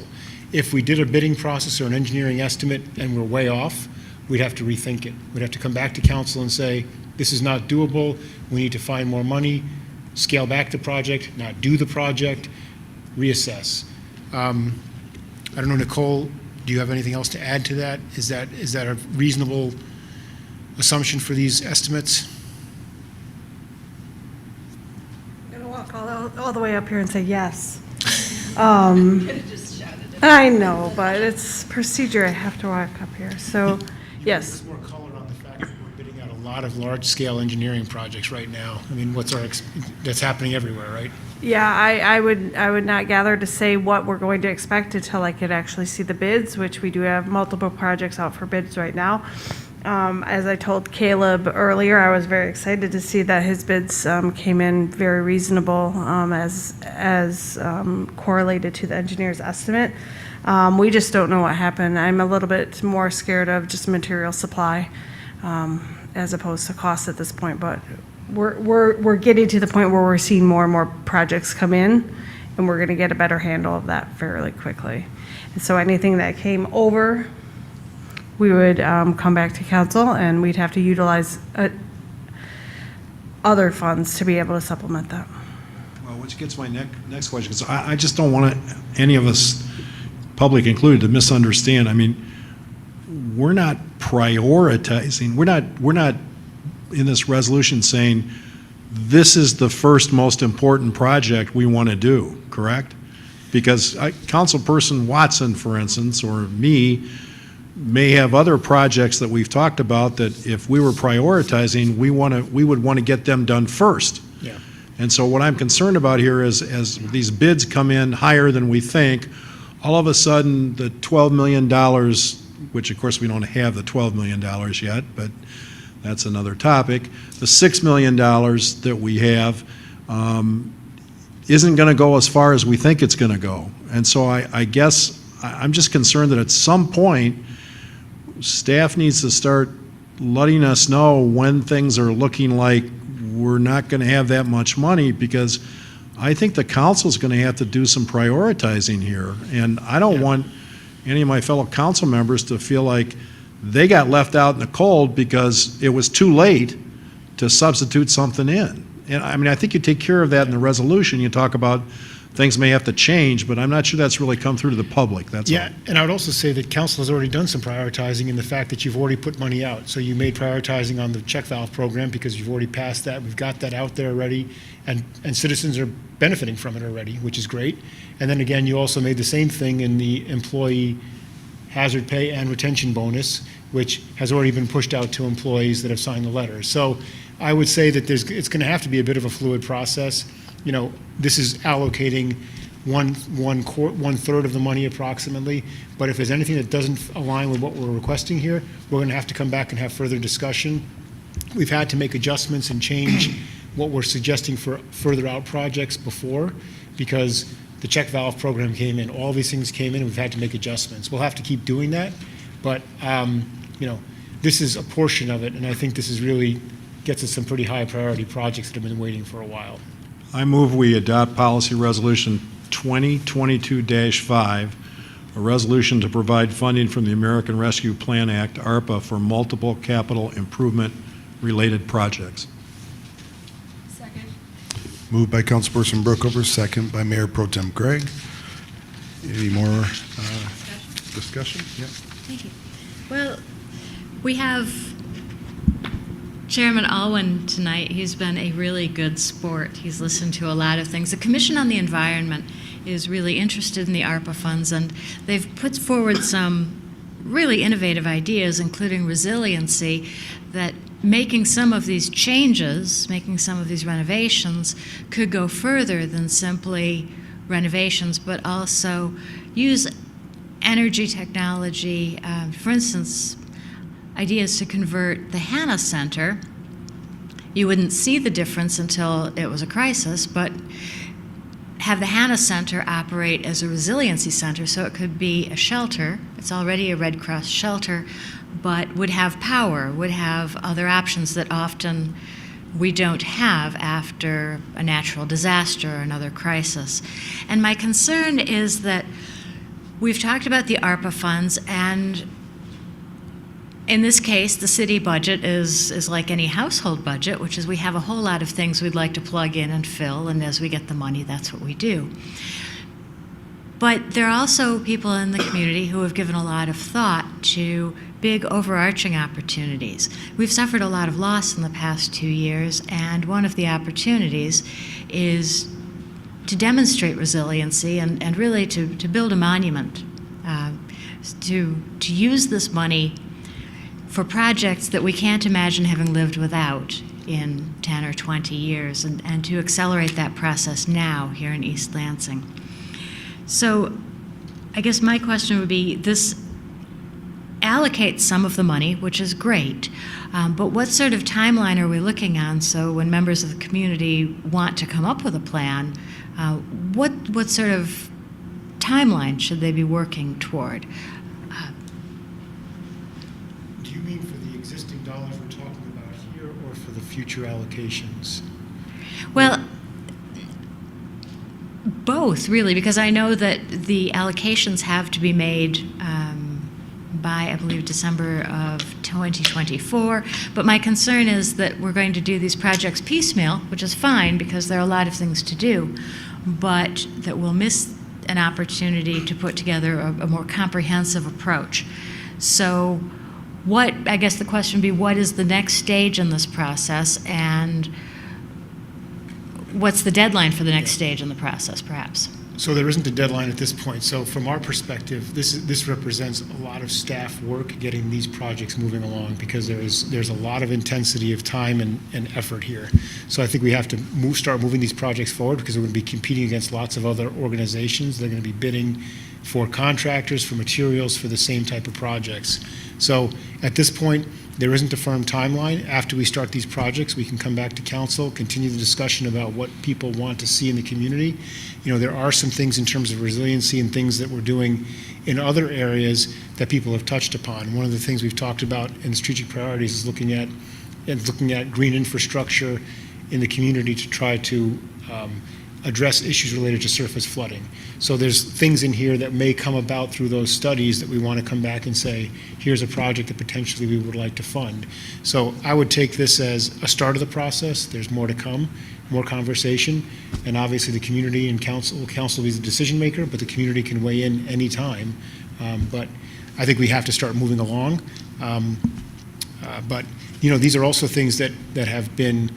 If we did a bidding process or an engineering estimate and we're way off, we'd have to rethink it. We'd have to come back to council and say, this is not doable, we need to find more money, scale back the project, not do the project, reassess. I don't know, Nicole, do you have anything else to add to that? Is that a reasonable assumption for these estimates? I'm going to walk all the way up here and say yes. I know, but it's procedure. I have to walk up here. So, yes. More color on the fact that we're bidding out a lot of large-scale engineering projects right now. I mean, that's happening everywhere, right? Yeah, I would not gather to say what we're going to expect until I could actually see the bids, which we do have multiple projects out for bids right now. As I told Caleb earlier, I was very excited to see that his bids came in very reasonable as correlated to the engineer's estimate. We just don't know what happened. I'm a little bit more scared of just material supply as opposed to cost at this point, but we're getting to the point where we're seeing more and more projects come in, and we're going to get a better handle of that fairly quickly. And so anything that came over, we would come back to council, and we'd have to utilize other funds to be able to supplement that. Well, which gets my next question, because I just don't want any of us, public included, to misunderstand. I mean, we're not prioritizing, we're not in this resolution saying this is the first most important project we want to do, correct? Because Councilperson Watson, for instance, or me, may have other projects that we've talked about that if we were prioritizing, we would want to get them done first. Yeah. And so what I'm concerned about here is as these bids come in higher than we think, all of a sudden the $12 million, which of course we don't have the $12 million yet, but that's another topic. The $6 million that we have isn't going to go as far as we think it's going to go. And so I guess I'm just concerned that at some point, staff needs to start letting us know when things are looking like we're not going to have that much money, because I think the council's going to have to do some prioritizing here. And I don't want any of my fellow council members to feel like they got left out in the cold because it was too late to substitute something in. And I mean, I think you take care of that in the resolution. You talk about things may have to change, but I'm not sure that's really come through to the public, that's all. Yeah, and I would also say that council has already done some prioritizing in the fact that you've already put money out. So you made prioritizing on the check valve program because you've already passed that. We've got that out there already, and citizens are benefiting from it already, which is great. And then again, you also made the same thing in the employee hazard pay and retention bonus, which has already been pushed out to employees that have signed the letter. So I would say that it's going to have to be a bit of a fluid process. You know, this is allocating one third of the money approximately, but if there's anything that doesn't align with what we're requesting here, we're going to have to come back and have further discussion. We've had to make adjustments and change what we're suggesting for further out projects before, because the check valve program came in, all these things came in, and we've had to make adjustments. We'll have to keep doing that, but you know, this is a portion of it, and I think this is really gets us some pretty high priority projects that have been waiting for a while. I move we adopt policy resolution 2022-5, a resolution to provide funding from the American Rescue Plan Act, ARPA, for multiple capital improvement related projects. Second. Moved by Councilperson Brookover, second by Mayor Pro Tem Gregg. Any more discussion? Yeah. Thank you. Well, we have Chairman Alwyn tonight. He's been a really good sport. He's listened to a lot of things. The Commission on the Environment is really interested in the ARPA funds, and they've put forward some really innovative ideas, including resiliency, that making some of these changes, making some of these renovations could go further than simply renovations, but also use energy technology. For instance, ideas to convert the Hannah Center. You wouldn't see the difference until it was a crisis, but have the Hannah Center operate as a resiliency center, so it could be a shelter. It's already a Red Cross shelter, but would have power, would have other options that often we don't have after a natural disaster or another crisis. And my concern is that we've talked about the ARPA funds, and in this case, the city budget is like any household budget, which is we have a whole lot of things we'd like to plug in and fill, and as we get the money, that's what we do. But there are also people in the community who have given a lot of thought to big overarching opportunities. We've suffered a lot of loss in the past 2 years, and one of the opportunities is to demonstrate resiliency and really to build a monument, to use this money for projects that we can't imagine having lived without in 10 or 20 years, and to accelerate that process now here in East Lansing. So I guess my question would be, this allocates some of the money, which is great, but what sort of timeline are we looking on? So when members of the community want to come up with a plan, what sort of timeline should they be working toward? Do you mean for the existing dollars we're talking about here, or for the future allocations? Well, both, really, because I know that the allocations have to be made by, I believe, December of 2024. But my concern is that we're going to do these projects piecemeal, which is fine because there are a lot of things to do, but that we'll miss an opportunity to put together a more comprehensive approach. So I guess the question would be, what is the next stage in this process, and what's the deadline for the next stage in the process, perhaps? So there isn't a deadline at this point. So from our perspective, this represents a lot of staff work getting these projects moving along, because there's a lot of intensity of time and effort here. So I think we have to start moving these projects forward, because we're going to be competing against lots of other organizations. They're going to be bidding for contractors, for materials, for the same type of projects. So at this point, there isn't a firm timeline. After we start these projects, we can come back to council, continue the discussion about what people want to see in the community. You know, there are some things in terms of resiliency and things that we're doing in other areas that people have touched upon. One of the things we've talked about in the strategic priorities is looking at green infrastructure in the community to try to address issues related to surface flooding. So there's things in here that may come about through those studies that we want to come back and say, here's a project that potentially we would like to fund. So I would take this as a start of the process. There's more to come, more conversation, and obviously the community and council is the decision maker, but the community can weigh in any time. But I think we have to start moving along. But you know, these are also things that have been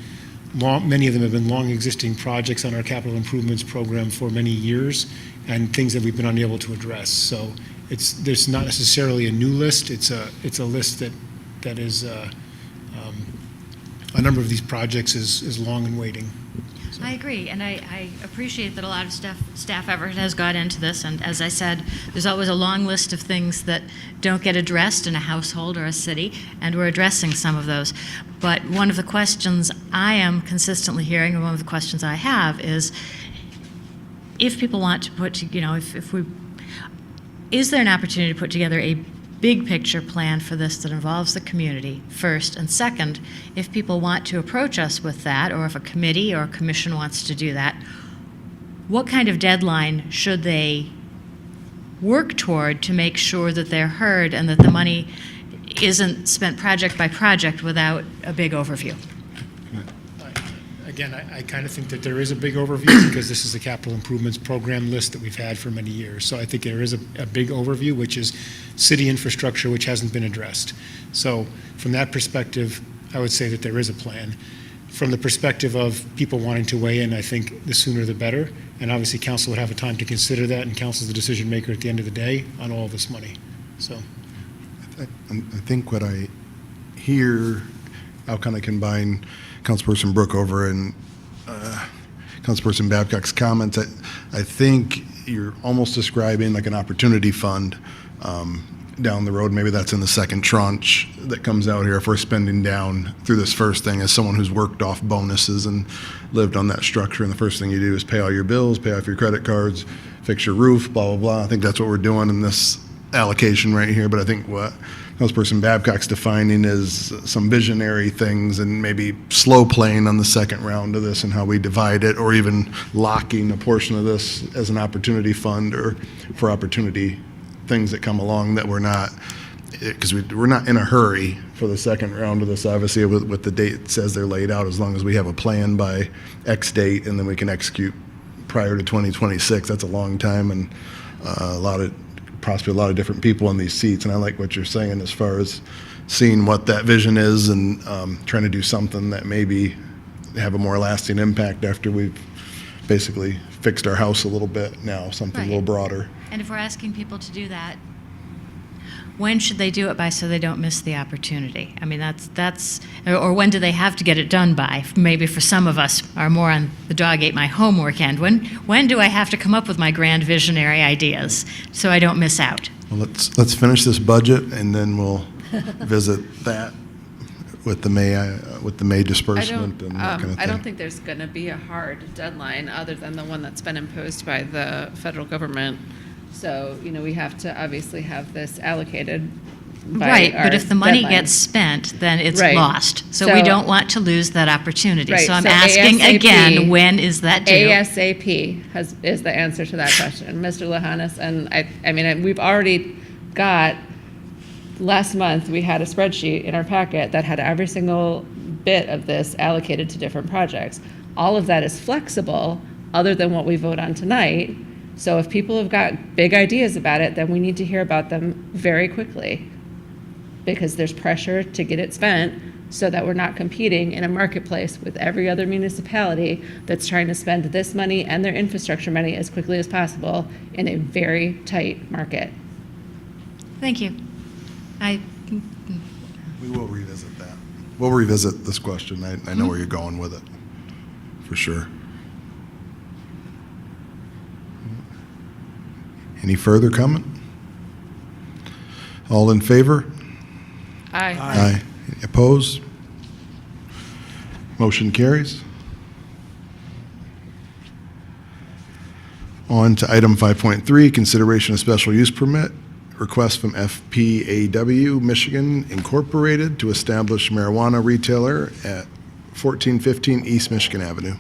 many of them have been long existing projects on our capital improvements program for many years, and things that we've been unable to address. So there's not necessarily a new list. It's a list that is a number of these projects is long and waiting. So. I agree, and I appreciate that a lot of staff effort has gone into this, and as I said, there's always a long list of things that don't get addressed in a household or a city, and we're addressing some of those. But one of the questions I am consistently hearing, and one of the questions I have, is if people want to put, is there an opportunity to put together a big picture plan for this that involves the community first, and second, if people want to approach us with that, or if a committee or a commission wants to do that, what kind of deadline should they work toward to make sure that they're heard and that the money isn't spent project by project without a big overview? Again, I kind of think that there is a big overview, because this is the capital improvements program list that we've had for many years. So I think there is a big overview, which is city infrastructure, which hasn't been addressed. So from that perspective, I would say that there is a plan. From the perspective of people wanting to weigh in, I think the sooner the better. And obviously council would have a time to consider that, and council is the decision maker at the end of the day on all of this money. So. I think what I hear, I'll kind of combine Councilperson Brookover and Councilperson Babcock's comments. I think you're almost describing like an opportunity fund down the road. Maybe that's in the second tranche that comes out here if we're spending down through this first thing as someone who's worked off bonuses and lived on that structure. And the first thing you do is pay all your bills, pay off your credit cards, fix your roof, blah, blah, blah. I think that's what we're doing in this allocation right here. But I think what Councilperson Babcock's defining is some visionary things and maybe slow playing on the second round of this and how we divide it, or even locking a portion of this as an opportunity fund or for opportunity things that come along that we're not, because we're not in a hurry for the second round of this, obviously, with the date it says they're laid out, as long as we have a plan by X date and then we can execute prior to 2026. That's a long time, and possibly a lot of different people in these seats. And I like what you're saying as far as seeing what that vision is and trying to do something that maybe have a more lasting impact after we've basically fixed our house a little bit now, something a little broader. And if we're asking people to do that, when should they do it by so they don't miss the opportunity? I mean, or when do they have to get it done by? Maybe for some of us are more on the dog ate my homework end. When do I have to come up with my grand visionary ideas so I don't miss out? Well, let's finish this budget and then we'll visit that with the May disbursement and that kind of thing. I don't think there's going to be a hard deadline other than the one that's been imposed by the federal government. So, we have to obviously have this allocated by Right, our but if the money deadline. gest spent, then it's Right. lost. So we don't want to lose that opportunity. Right, So I'm so asking ASAP again, when is that due? ASAP is the answer to that question, Mr. Lahanas. And I mean, we've already got, last month, we had a spreadsheet in our packet that had every single bit of this allocated to different projects. All of that is flexible, other than what we vote on tonight. So if people have got big ideas about it, then we need to hear about them very quickly, because there's pressure to get it spent so that we're not competing in a marketplace with every other municipality that's trying to spend this money and their infrastructure money as quickly as possible in a very tight market. Thank you. We will revisit that. We'll revisit this question. I know where you're going with it, for sure. Any further comment? All in favor? Aye. Aye. Opposed? Motion carries. On to item 5.3, consideration of special use permit, request from FPAW Michigan Incorporated to establish marijuana retailer at 1415 East Michigan Avenue.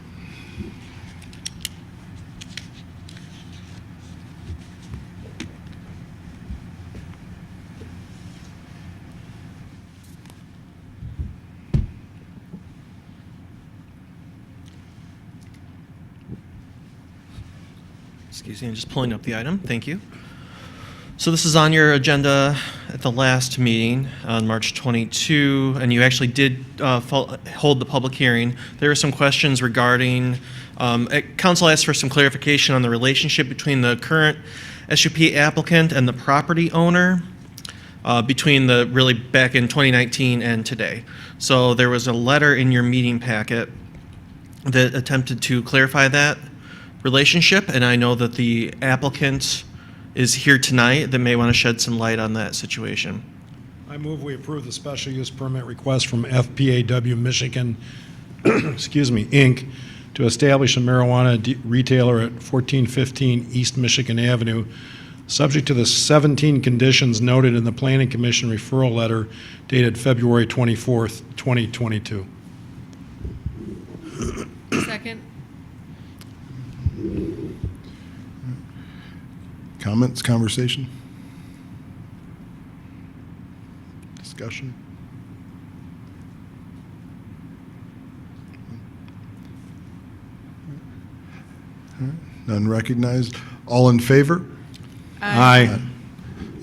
Excuse me, I'm just pulling up the item. Thank you. So this is on your agenda at the last meeting on March 22, and you actually did hold the public hearing. There were some questions regarding, council asked for some clarification on the relationship between the current SUP applicant and the property owner, between the really back in 2019 and today. So there was a letter in your meeting packet that attempted to clarify that relationship, and I know that the applicant is here tonight that may want to shed some light on that situation. I move we approve the special use permit request from FPAW Michigan, excuse me, Inc., to establish a marijuana retailer at 1415 East Michigan Avenue, subject to the 17 conditions noted in the Planning Commission referral letter dated February 24th, 2022. Second. Comments, conversation? Discussion? None recognized. All in favor? Aye.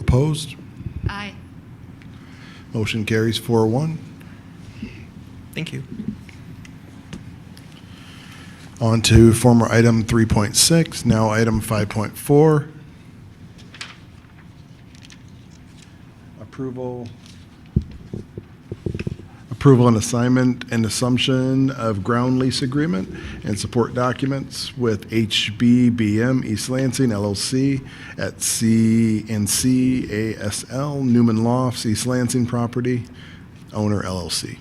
Opposed? Aye. Motion carries 4-1. Thank you. On to former item 3.6, now item 5.4. approval and assignment and assumption of ground lease agreement and support documents with HBBM East Lansing LLC at CNC ASL Newman Lofts East Lansing Property Owner LLC.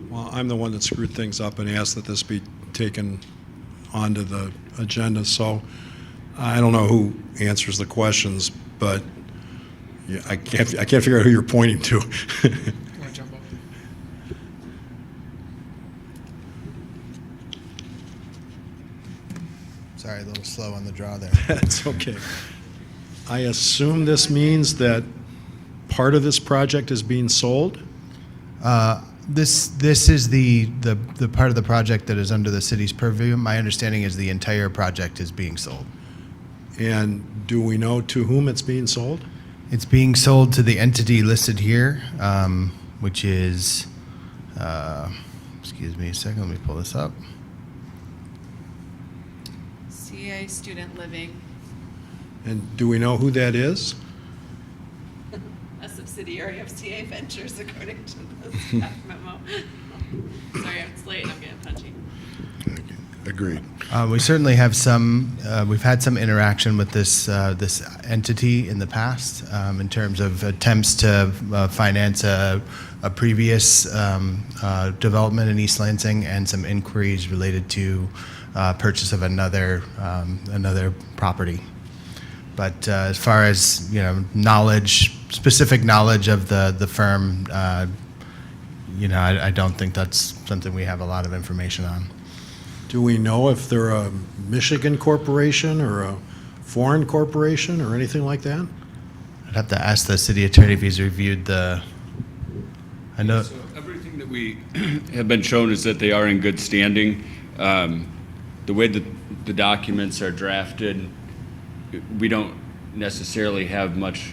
Well, I'm the one that screwed things up and asked that this be taken onto the agenda, so I don't know who answers the questions, but yeah, I can't figure out who you're pointing to. Sorry, a little slow on the draw there. That's okay. I assume this means that part of this project is being sold? This is the part of the project that is under the city's purview. My understanding is the entire project is being sold. And do we know to whom it's being sold? It's being sold to the entity listed here, which is, excuse me a second, let me pull this up. CA Student Living, And do we know who that is? a subsidiary of CA Ventures, according to the staff memo. Sorry, it's late and I'm getting punchy. Agreed. We certainly have some, we've had some interaction with this entity in the past in terms of attempts to finance a previous development in East Lansing and some inquiries related to purchase of another property. But as far as, specific knowledge of the firm, I don't think that's something we have a lot of information on. Do we know if they're a Michigan corporation or a foreign corporation or anything like that? I'd have to ask the city attorney if he's reviewed I know. So everything that we have been shown is that they are in good standing. The way that the documents are drafted, we don't necessarily have much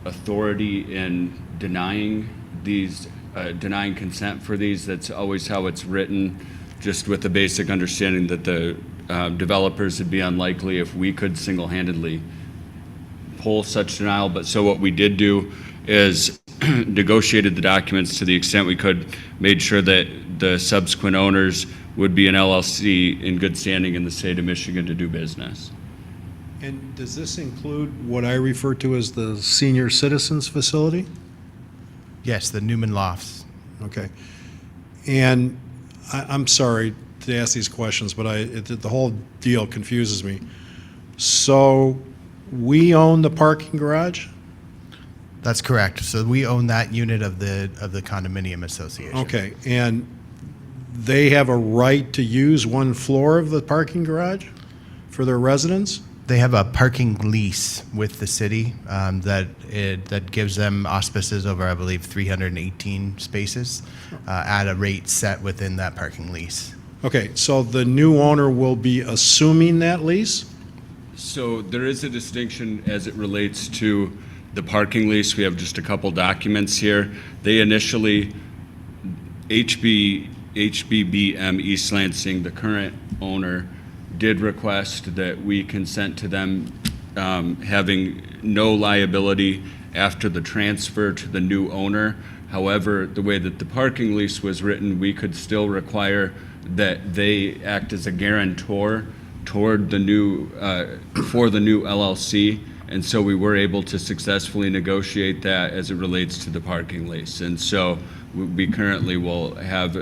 authority in denying consent for these. That's always how it's written, just with the basic understanding that the developers would be unlikely if we could single-handedly pull such denial. But so what we did do is negotiated the documents to the extent we could, made sure that the subsequent owners would be an LLC in good standing in the state of Michigan to do business. And does this include what I refer to as the senior citizens facility? Yes, the Newman Lofts. Okay. And I'm sorry to ask these questions, but the whole deal confuses me. So we own the parking garage? That's correct. So we own that unit of the condominium association. Okay, and they have a right to use one floor of the parking garage for their residents? They have a parking lease with the city that gives them auspices over, I believe, 318 spaces at a rate set within that parking lease. Okay, so the new owner will be assuming that lease? So there is a distinction as it relates to the parking lease. We have just a couple documents here. They initially, HBBM East Lansing, the current owner, did request that we consent to them having no liability after the transfer to the new owner. However, the way that the parking lease was written, we could still require that they act as a guarantor toward the new, for the new LLC. And so we were able to successfully negotiate that as it relates to the parking lease. And so we currently will have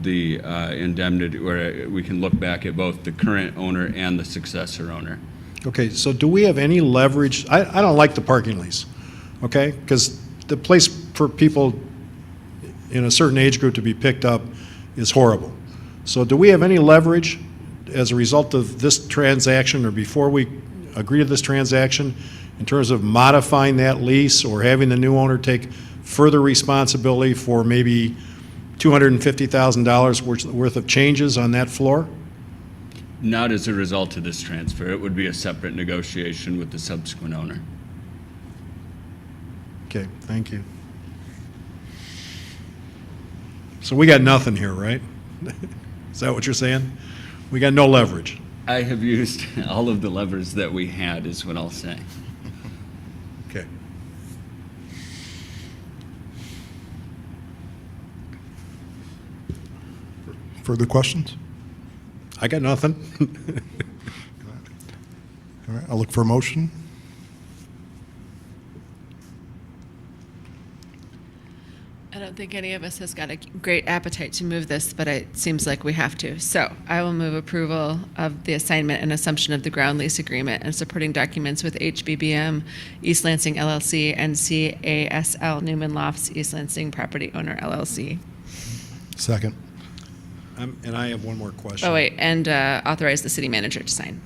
the indemnity, where we can look back at both the current owner and the successor owner. Okay, so do we have any leverage? I don't like the parking lease, okay? Because the place for people in a certain age group to be picked up is horrible. So do we have any leverage as a result of this transaction or before we agree to this transaction in terms of modifying that lease or having the new owner take further responsibility for maybe $250,000 worth of changes on that floor? Not as a result of this transfer. It would be a separate negotiation with the subsequent owner. Okay, thank you. So we got nothing here, right? Is that what you're saying? We got no leverage. I have used all of the levers that we had, is what I'll say. Okay. Further questions? I got nothing. All right, I'll look for a motion. I don't think any of us has got a great appetite to move this, but it seems like we have to. So I will move approval of the assignment and assumption of the ground lease agreement and supporting documents with HBBM, East Lansing LLC, and CASL Newman Lofts, East Lansing Property Owner LLC. Second. And I have one more question. Oh, wait, and authorize the city manager to sign.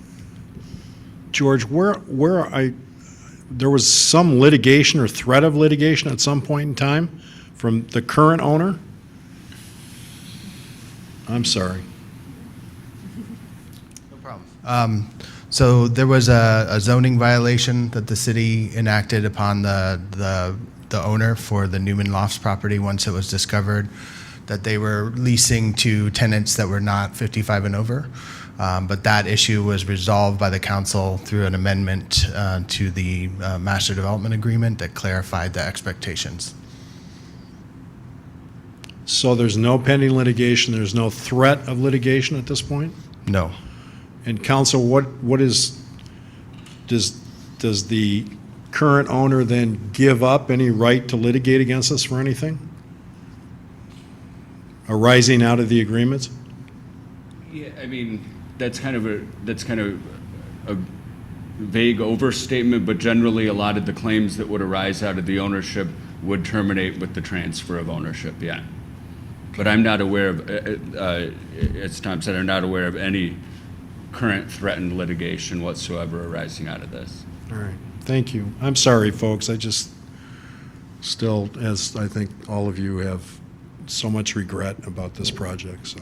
George, there was some litigation or threat of litigation at some point in time from the current owner? I'm sorry. No problem. So there was a zoning violation that the city enacted upon the owner for the Newman Lofts property once it was discovered that they were leasing to tenants that were not 55 and over. But that issue was resolved by the council through an amendment to the master development agreement that clarified the expectations. So there's no pending litigation, there's no threat of litigation at this point? No. And council, does the current owner then give up any right to litigate against us for anything arising out of the agreements? Yeah, I mean, that's kind of a vague overstatement, but generally a lot of the claims that would arise out of the ownership would terminate with the transfer of ownership, yeah. But I'm not aware of, as Tom said, I'm not aware of any current threatened litigation whatsoever arising out of this. All right, thank you. I'm sorry, folks, I just still, as I think all of you have, so much regret about this project, so.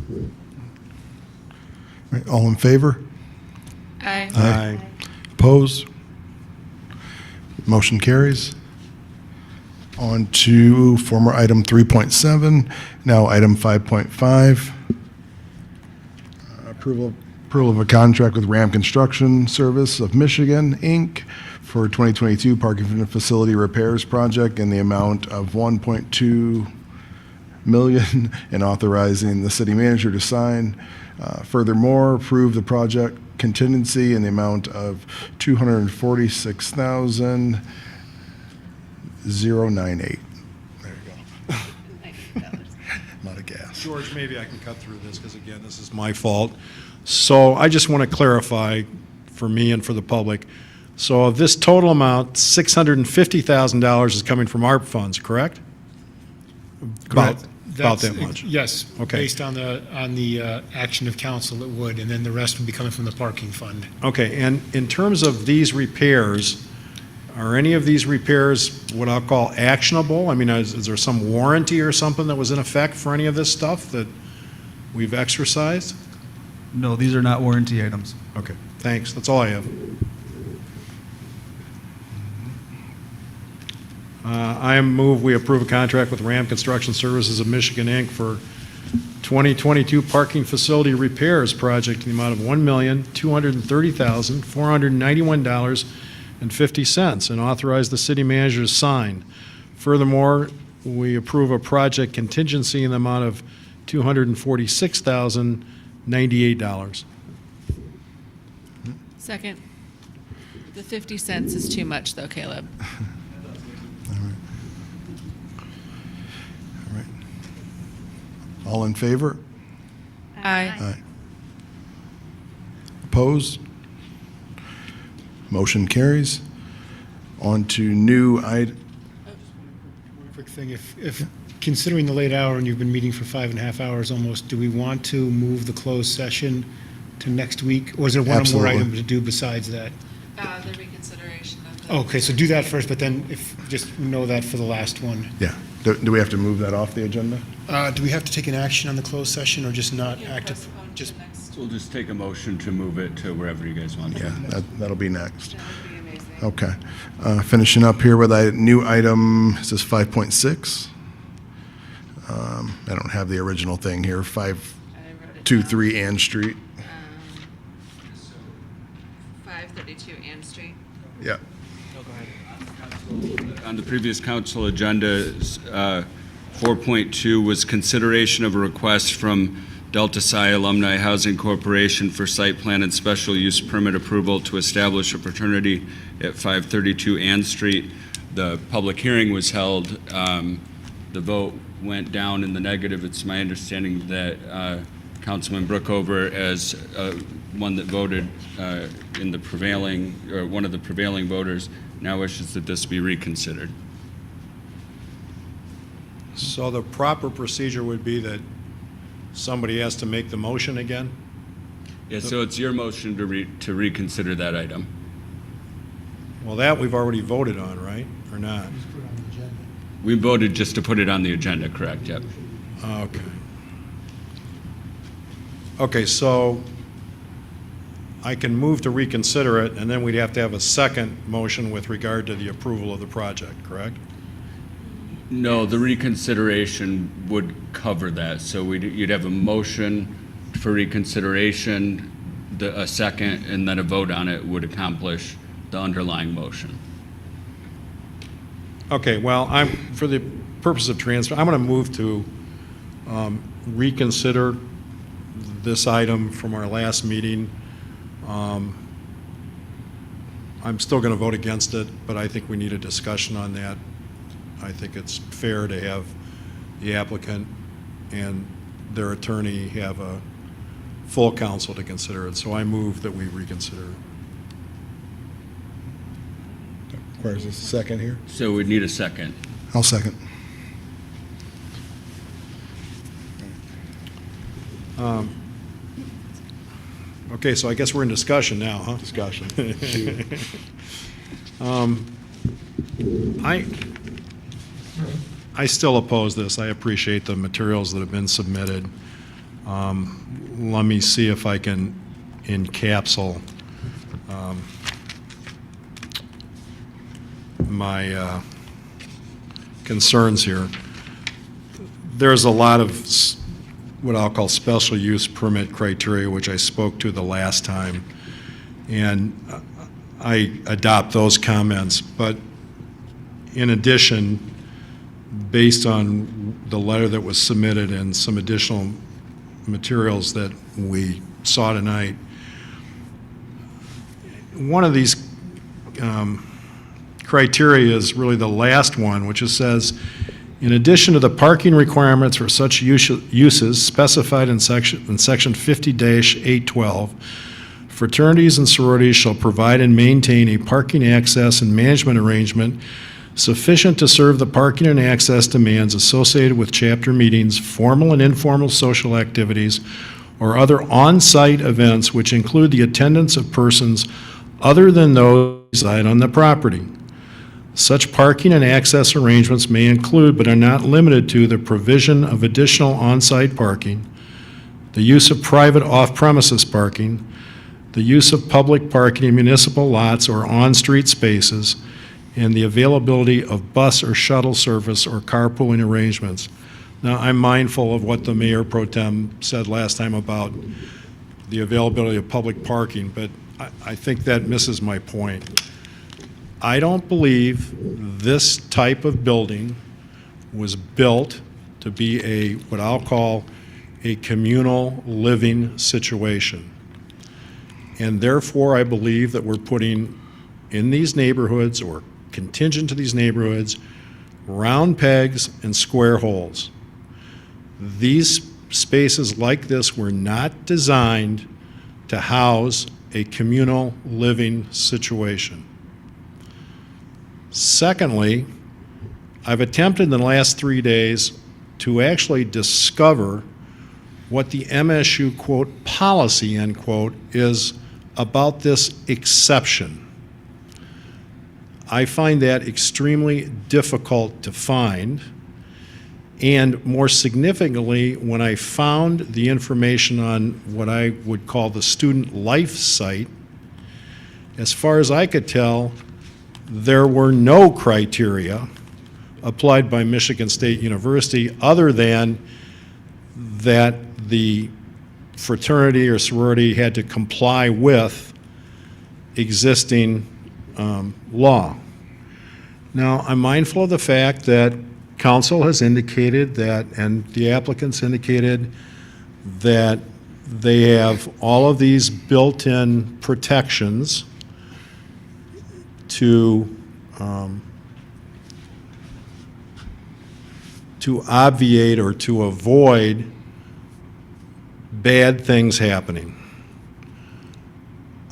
All right, all in favor? Aye. Aye. Opposed? Motion carries. On to former item 3.7, now item 5.5. Approval of a contract with Ram Construction Service of Michigan, Inc. for 2022 parking facility repairs project in the amount of $1.2 million and authorizing the city manager to sign. Furthermore, approve the project contingency in the amount of $246,098. There you go. I'm out of gas. George, maybe I can cut through this, because again, this is my fault. So I just want to clarify for me and for the public. So of this total amount, $650,000 is coming from ARP funds, correct? About that much? Yes. Okay. Based on the action of council, it would, and then the rest would be coming from the parking fund. Okay, and in terms of these repairs, are any of these repairs what I'll call actionable? I mean, is there some warranty or something that was in effect for any of this stuff that we've exercised? No, these are not warranty items. Okay, thanks. That's all I have. I move we approve a contract with Ram Construction Services of Michigan, Inc. for 2022 parking facility repairs project in the amount of $1,230,491.50 and authorize the city manager to sign. Furthermore, we approve a project contingency in the amount of $246,098. Second. The 50 cents is too much, though, Caleb. All in favor? Aye. Opposed? Motion carries. On to new item. Quick thing, if considering the late hour and you've been meeting for 5.5 hours almost, do we want to move the closed session to next week? Or is there one more Absolutely. item to do besides that? The reconsideration of the... Okay, so do that first, but then just know that for the last one. Yeah. Do we have to move that off the agenda? Do we have to take an action on the closed session or just not active? Just We'll just take a motion to move it to wherever you guys want. Yeah, that'll be next. Okay. Finishing up here with a new item, is this 5.6? I don't have the original thing here, 523 Ann Street. 532 Ann Street. Yeah. On the previous council agenda, 4.2 was consideration of a request from Delta Psi Alumni Housing Corporation for site plan and special use permit approval to establish a fraternity at 532 Ann Street. The public hearing was held. The vote went down in the negative. It's my understanding that Councilman Brookover, as one that voted in the prevailing, or one of the prevailing voters, now wishes that this be reconsidered. So the proper procedure would be that somebody has to make the motion again? Yeah, so it's your motion to reconsider that item. Well, that we've already voted on, right, or not? We voted just to put it on the agenda, correct? Yep. Okay. Okay, so I can move to reconsider it, and then we'd have to have a second motion with regard to the approval of the project, correct? No, the reconsideration would cover that. So you'd have a motion for reconsideration, a second, and then a vote on it would accomplish the underlying motion. Okay, well, for the purpose of transfer, I'm going to move to reconsider this item from our last meeting. I'm still going to vote against it, but I think we need a discussion on that. I think it's fair to have the applicant and their attorney have a full counsel to consider it. So I move that we reconsider it. Requires a second here. So we'd need a second. I'll second. Okay, so I guess we're in discussion now, huh? Discussion. I still oppose this. I appreciate the materials that have been submitted. Let me see if I can encapsulate my concerns here. There's a lot of what I'll call special use permit criteria, which I spoke to the last time, and I adopt those comments. But in addition, based on the letter that was submitted and some additional materials that we saw tonight, one of these criteria is really the last one, which says, in addition to the parking requirements for such uses specified in section 50-812, fraternities and sororities shall provide and maintain a parking access and management arrangement sufficient to serve the parking and access demands associated with chapter meetings, formal and informal social activities, or other on-site events which include the attendance of persons other than those who reside on the property. Such parking and access arrangements may include, but are not limited to, the provision of additional on-site parking, the use of private off-premises parking, the use of public parking in municipal lots or on-street spaces, and the availability of bus or shuttle service or carpooling arrangements. Now, I'm mindful of what the Mayor Pro Tem said last time about the availability of public parking, but I think that misses my point. I don't believe this type of building was built to be a, what I'll call, a communal living situation. And therefore, I believe that we're putting in these neighborhoods, or contingent to these neighborhoods, round pegs and square holes. These spaces like this were not designed to house a communal living situation. Secondly, I've attempted in the last 3 days to actually discover what the MSU, quote, policy, end quote, is about this exception. I find that extremely difficult to find, and more significantly, when I found the information on what I would call the student life site, as far as I could tell, there were no criteria applied by Michigan State University other than that the fraternity or sorority had to comply with existing law. Now, I'm mindful of the fact that council has indicated that, and the applicants indicated that they have all of these built-in protections to obviate or to avoid bad things happening.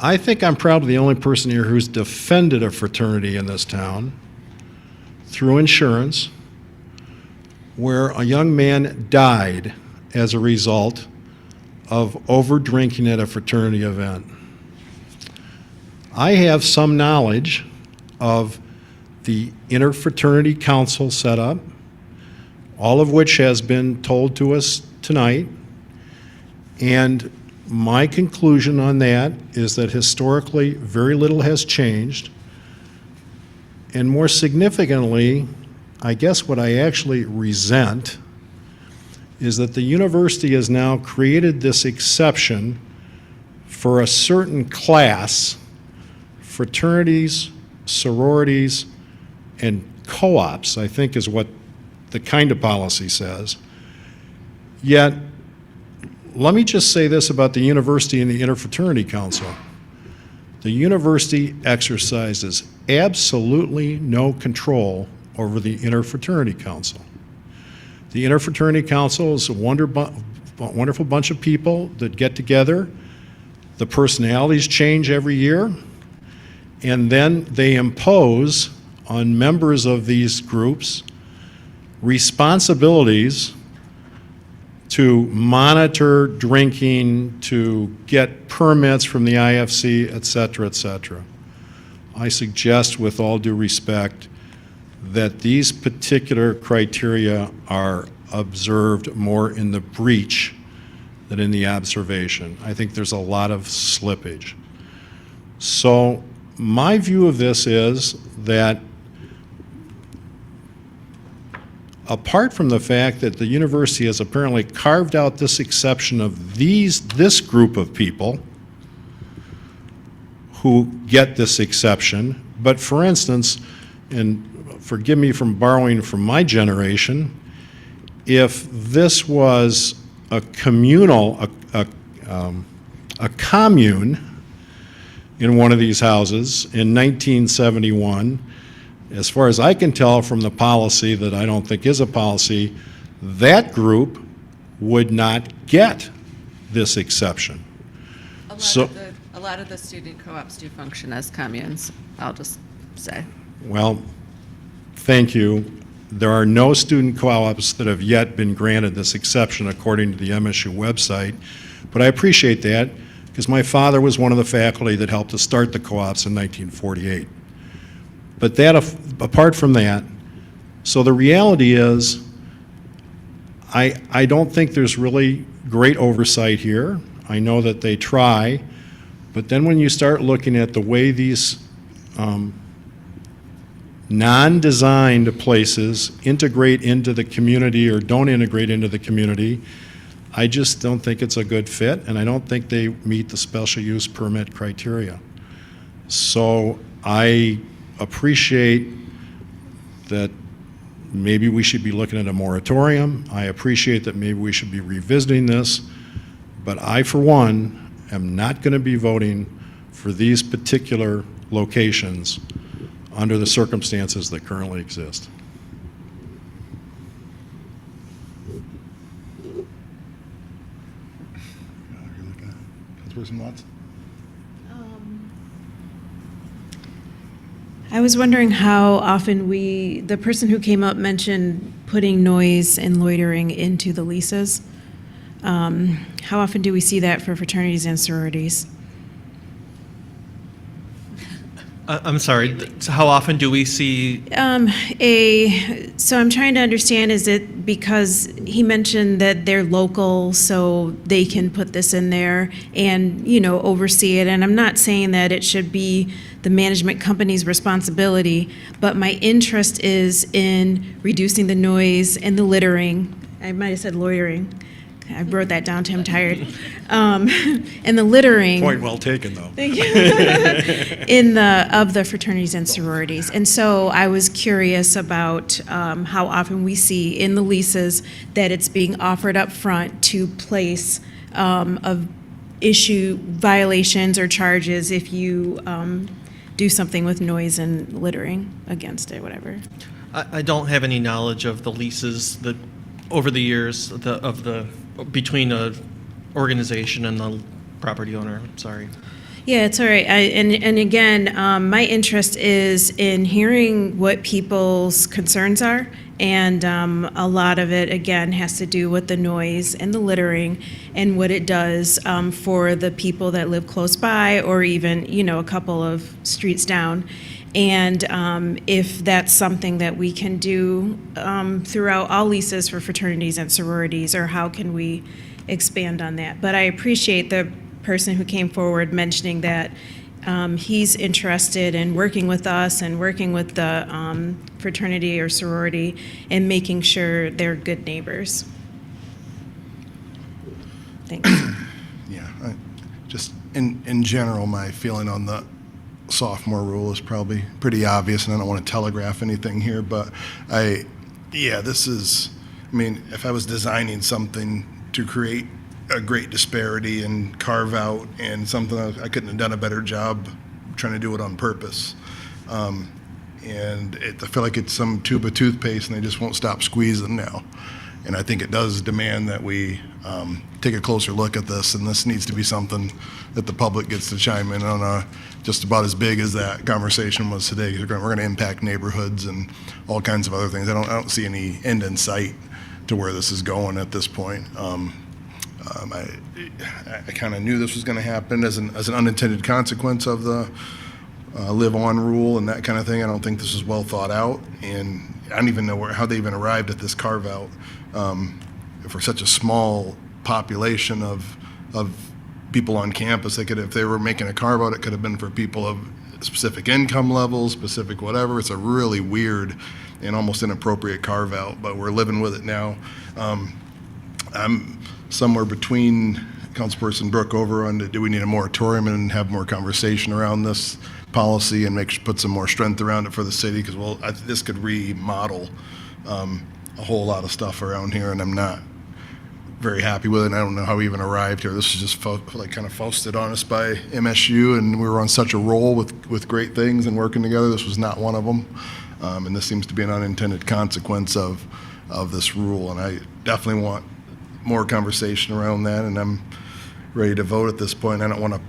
I think I'm probably the only person here who's defended a fraternity in this town through insurance, where a young man died as a result of over-drinking at a fraternity event. I have some knowledge of the interfraternity council setup, all of which has been told to us tonight, and my conclusion on that is that historically very little has changed, and more significantly, I guess what I actually resent is that the university has now created this exception for a certain class, fraternities, sororities, and co-ops, I think is what the kind of policy says. Yet, let me just say this about the university and the interfraternity council. The university exercises absolutely no control over the interfraternity council. The interfraternity council is a wonderful bunch of people that get together. The personalities change every year, and then they impose on members of these groups responsibilities to monitor drinking, to get permits from the IFC, et cetera, et cetera. I suggest, with all due respect, that these particular criteria are observed more in the breach than in the observation. I think there's a lot of slippage. So my view of this is that apart from the fact that the university has apparently carved out this exception of this group of people who get this exception, but for instance, and forgive me from borrowing from my generation, if this was a communal, a commune in one of these houses in 1971, as far as I can tell from the policy that I don't think is a policy, that group would not get this exception. A lot of the student co-ops do function as communes, I'll just say. Well, thank you. There are no student co-ops that have yet been granted this exception according to the MSU website, but I appreciate that because my father was one of the faculty that helped to start the co-ops in 1948. But that, apart from that, so the reality is, I don't think there's really great oversight here. I know that they try, but then when you start looking at the way these non-designed places integrate into the community or don't integrate into the community, I just don't think it's a good fit, and I don't think they meet the special use permit criteria. So I appreciate that maybe we should be looking at a moratorium. I appreciate that maybe we should be revisiting this, but I, for one, am not going to be voting for these particular locations under the circumstances that currently exist. Councilperson Watts? I was wondering how often the person who came up mentioned putting noise and loitering into the leases. How often do we see that for fraternities and sororities? I'm sorry, so how often do we see? So I'm trying to understand, is it because he mentioned that they're local, so they can put this in there and, oversee it? And I'm not saying that it should be the management company's responsibility, but my interest is in reducing the noise and the littering. I might have said loitering, I wrote that down too, I'm tired. And the littering. Point well taken, though. Thank you. Of the fraternities and sororities. And so I was curious about how often we see in the leases that it's being offered up front to place of issue violations or charges if you do something with noise and littering against it, whatever. I don't have any knowledge of the leases that, over the years, between a organization and the property owner. I'm sorry. Yeah, it's all right. And again, my interest is in hearing what people's concerns are. And a lot of it, again, has to do with the noise and the littering and what it does for the people that live close by or even, a couple of streets down. And if that's something that we can do throughout all leases for fraternities and sororities, or how can we expand on that? But I appreciate the person who came forward mentioning that he's interested in working with us and working with the fraternity or sorority and making sure they're good neighbors. Thanks. Yeah, just in general, my feeling on the sophomore rule is probably pretty obvious, and I don't want to telegraph anything here, but if I was designing something to create a great disparity and carve out and something, I couldn't have done a better job trying to do it on purpose. I feel like it's some tube of toothpaste and they just won't stop squeezing now. And I think it does demand that we take a closer look at this, and this needs to be something that the public gets to chime in on, just about as big as that conversation was today. We're going to impact neighborhoods and all kinds of other things. I don't see any end in sight to where this is going at this point. I kind of knew this was going to happen as an unintended consequence of the live on rule and that kind of thing. I don't think this is well thought out, and I don't even know how they even arrived at this carve out for such a small population of people on campus. If they were making a carve out, it could have been for people of specific income levels, specific whatever. It's a really weird and almost inappropriate carve out, but we're living with it now. I'm somewhere between Councilperson Brooke over on do we need a moratorium and have more conversation around this policy and put some more strength around it for the city, because this could remodel a whole lot of stuff around here, and I'm not very happy with it. And I don't know how we even arrived here. This is just kind of foisted on us by MSU, and we were on such a roll with great things and working together. This was not one of them, and this seems to be an unintended consequence of this rule, and I definitely want more conversation around that, and I'm ready to vote at this point. I don't want to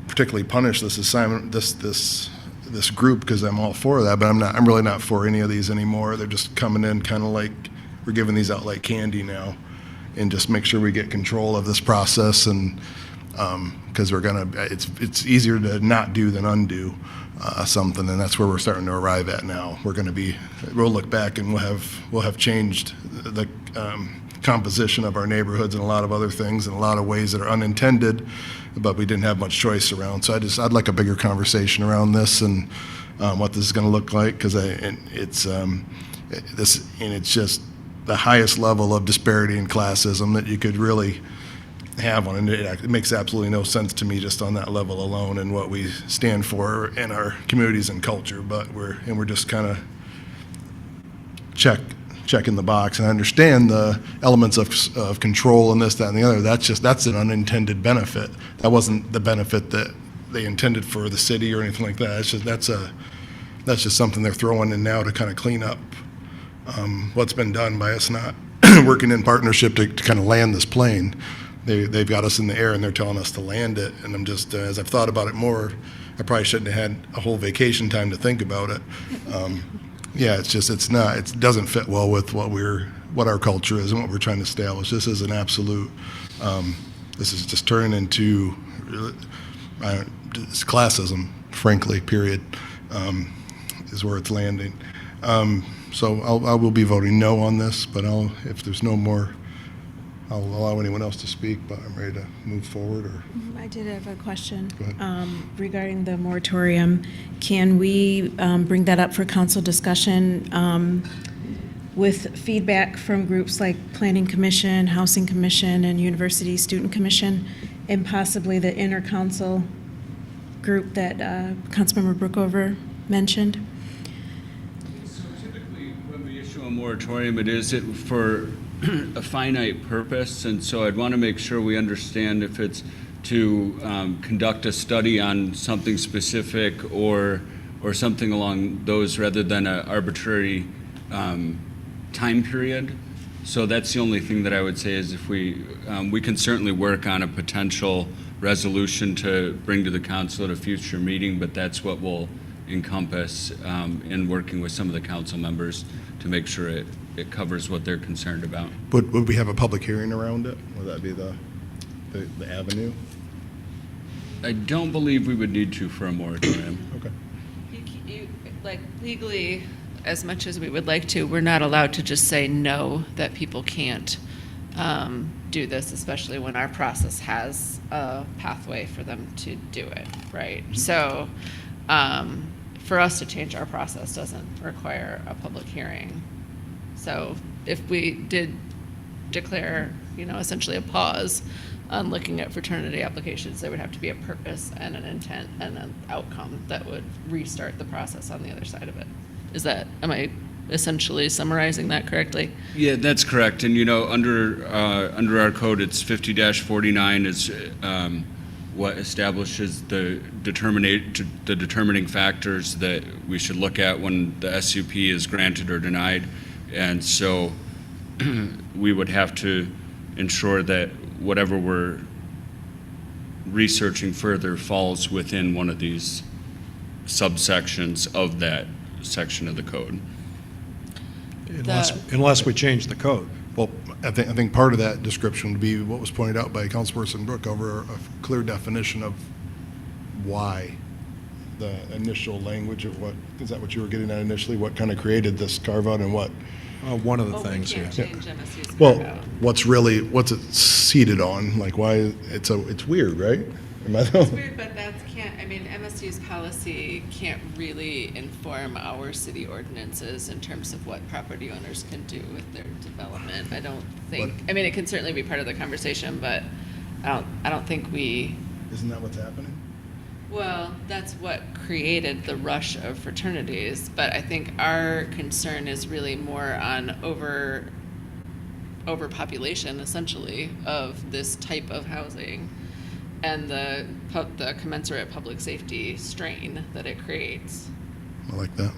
particularly punish this assignment, this group, because I'm all for that, but I'm really not for any of these anymore. They're just coming in kind of like we're giving these out like candy now, and just make sure we get control of this process, and because it's easier to not do than undo something, and that's where we're starting to arrive at now. We'll look back and we'll have changed the composition of our neighborhoods and a lot of other things in a lot of ways that are unintended, but we didn't have much choice around. So I'd like a bigger conversation around this and what this is going to look like, because it's just the highest level of disparity and classism that you could really have on it. It makes absolutely no sense to me just on that level alone and what we stand for in our communities and culture. But we're just kind of checking the box, and I understand the elements of control and this, that, and the other. That's an unintended benefit. That wasn't the benefit that they intended for the city or anything like that. That's just something they're throwing in now to kind of clean up what's been done by us not working in partnership to kind of land this plane. They've got us in the air and they're telling us to land it, and I'm just as I've thought about it more, I probably shouldn't have had a whole vacation time to think about it. It doesn't fit well with what our culture is and what we're trying to establish. This is an absolute, this is just turning into it's classism, frankly, period, is where it's landing. So I will be voting no on this, but if there's no more, I'll allow anyone else to speak, but I'm ready to move forward. I did have a question. Go ahead. Regarding the moratorium. Can we bring that up for council discussion with feedback from groups like Planning Commission, Housing Commission, and University Student Commission, and possibly the intercouncil group that Councilmember Brookover mentioned. So typically, when we issue a moratorium, it is for a finite purpose, and so I'd want to make sure we understand if it's to conduct a study on something specific or something along those rather than an arbitrary time period. So that's the only thing that I would say is if we can certainly work on a potential resolution to bring to the council at a future meeting, but that's what we'll encompass in working with some of the council members to make sure it covers what they're concerned about. Would we have a public hearing around it? Would that be the avenue? I don't believe we would need to for a moratorium. Okay. Like legally, as much as we would like to, we're not allowed to just say no, that people can't do this, especially when our process has a pathway for them to do it, right? So for us to change our process doesn't require a public hearing. So if we did declare, essentially a pause on looking at fraternity applications, there would have to be a purpose and an intent and an outcome that would restart the process on the other side of it. Am I essentially summarizing that correctly? Yeah, that's correct. And under our code, it's 50-49 is what establishes the determining factors that we should look at when the SUP is granted or denied. And so we would have to ensure that whatever we're researching further falls within one of these subsections of that section of the code. Unless we change the code. Well, I think part of that description would be what was pointed out by Councilperson Brookover, a clear definition of why. The initial language of what, is that what you were getting at initially? What kind of created this carve-out and what? One of the things, we can't change MSU's Well, carve-out. what's it seated on? Like why, it's weird, right? It's weird, but MSU's policy can't really inform our city ordinances in terms of what property owners can do with their development. I don't think, it can certainly be part of the conversation, but I don't think we. Isn't that what's happening? Well, that's what created the rush of fraternities, but I think our concern is really more on overpopulation, essentially, of this type of housing and the commensurate public safety strain that it creates. I like that.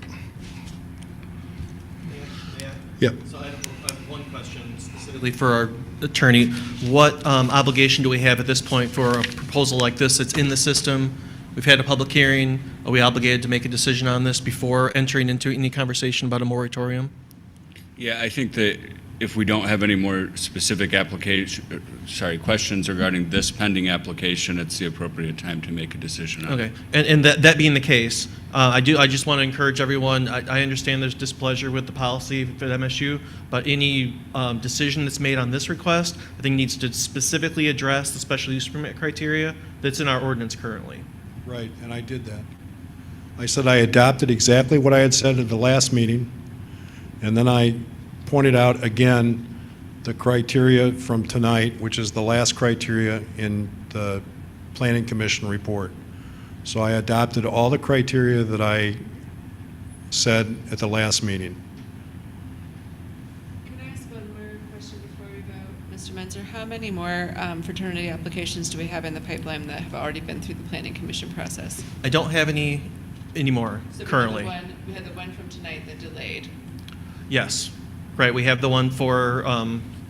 Yep. So I have one question specifically for our attorney. What obligation do we have at this point for a proposal like this that's in the system? We've had a public hearing. Are we obligated to make a decision on this before entering into any conversation about a moratorium? Yeah, I think that if we don't have any more specific questions regarding this pending application, it's the appropriate time to make a decision on it. Okay, and that being the case, I just want to encourage everyone, I understand there's displeasure with the policy for MSU, but any decision that's made on this request, I think needs to specifically address the special use permit criteria that's in our ordinance currently. Right, and I did that. I said I adopted exactly what I had said at the last meeting, and then I pointed out again the criteria from tonight, which is the last criteria in the Planning Commission report. So I adopted all the criteria that I said at the last meeting. Can I ask one more question before we go? Mr. Menzer, how many more fraternity applications do we have in the pipeline that have already been through the Planning Commission process? I don't have any anymore currently. We had the one from tonight that delayed. Yes, right, we have the one for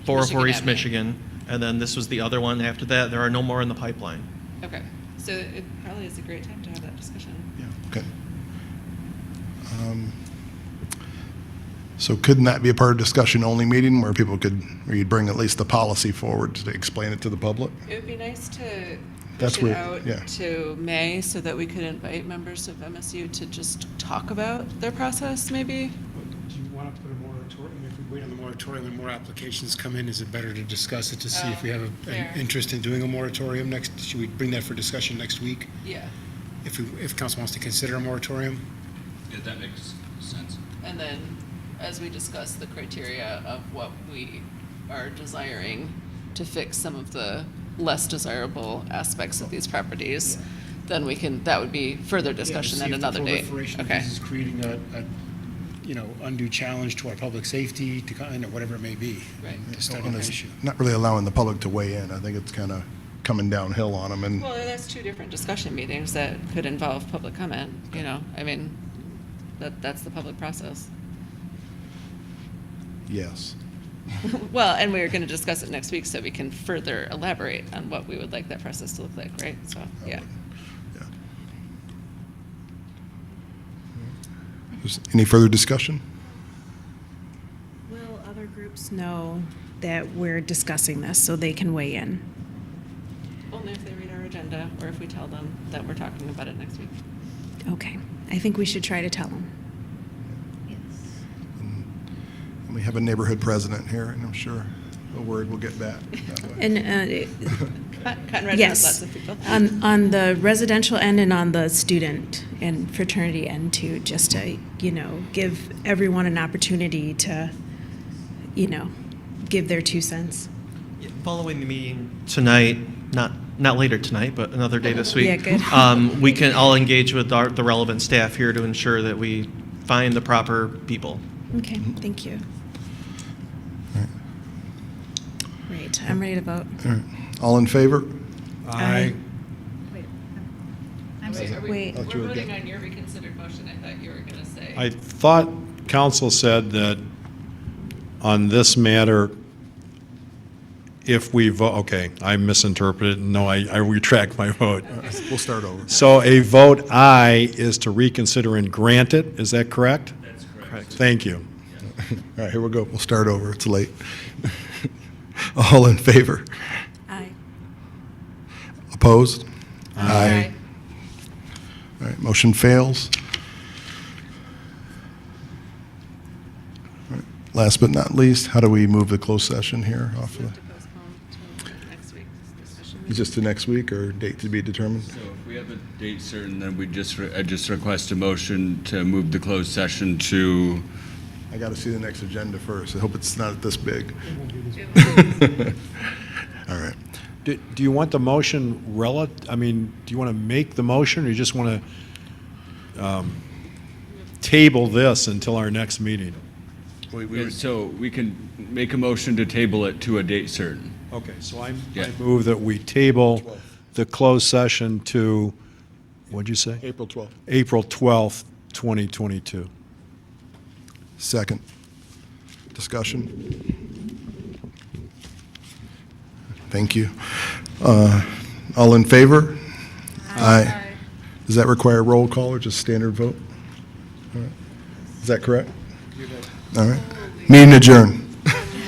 404 East Avenue. Michigan, and then this was the other one after that. There are no more in the pipeline. Okay, so it probably is a great time to have that discussion. Okay. So couldn't that be a part of discussion only meeting where you'd bring at least the policy forward to explain it to the public? It would be nice to That's push it where- out yeah. to May so that we could invite members of MSU to just talk about their process, maybe? Do you want to put a moratorium? If we wait on the moratorium and more applications come in, is it better to discuss it to see if we have fair. an interest in doing a moratorium next? Should we bring that for discussion next week? Yeah. If council wants to consider a moratorium? Yeah, that makes sense. And then as we discuss the criteria of what we are desiring to fix some of the less desirable aspects of these properties, then we can, that would be further discussion at another date. Proliferation of Okay. these is creating a undue challenge to our public safety, to, whatever it may be. Right. To study And the it's issue. not really allowing the public to weigh in. I think it's kind of coming downhill on them, and Well, that's two different discussion meetings that could involve public comment, I mean, that's the public process. yes. Well, and we're going to discuss it next week so we can further elaborate on what we would like that process to look like, right? So, yeah. Any further discussion? Will other groups know that we're discussing this so they can weigh in? Only if they read our agenda or if we tell them that we're talking about it next week. Okay, I think we should try to tell them. And we have a neighborhood president here, and I'm sure a word will get back that way. And Conrad yes, knows lots of people. on the residential end and on the student and fraternity end too, just to, give everyone an opportunity to, give their 2 cents. Following the meeting tonight, not later tonight, but another day this week. Yeah, good. We can all engage with the relevant staff here to ensure that we find the proper people. Okay, thank you. Great, I'm ready to vote. All right. All in favor? Aye. I'm Wait, sorry. Wait. we're voting on your reconsidered motion. I thought you were going to say. I thought council said that on this matter, if we vote, okay, I misinterpreted. No, I retract my vote. We'll start over. So a vote aye is to reconsider and grant it, is that correct? That's correct. Thank you. All right, here we go. We'll start over. It's late. All in favor? Aye. Opposed? Aye. All right, motion fails. All right, last but not least, how do we move the closed session here off of the? Next week's discussion. Just to next week or date to be determined? So if we have a date certain, then I just request a motion to move the closed session to, I got to see the next agenda first. I hope it's not this big. All right. Do you want the motion do you want to make the motion, or you just want to table this until our next meeting? so we can make a motion to table it to a date certain. Okay, so I Yeah. move that we table the closed session to, what'd you say? April 12th. April 12th, 2022. Second. Discussion? Thank you. All in favor? Aye. Does that require a roll call or just standard vote? All right. Is that correct? All right. Meeting adjourned.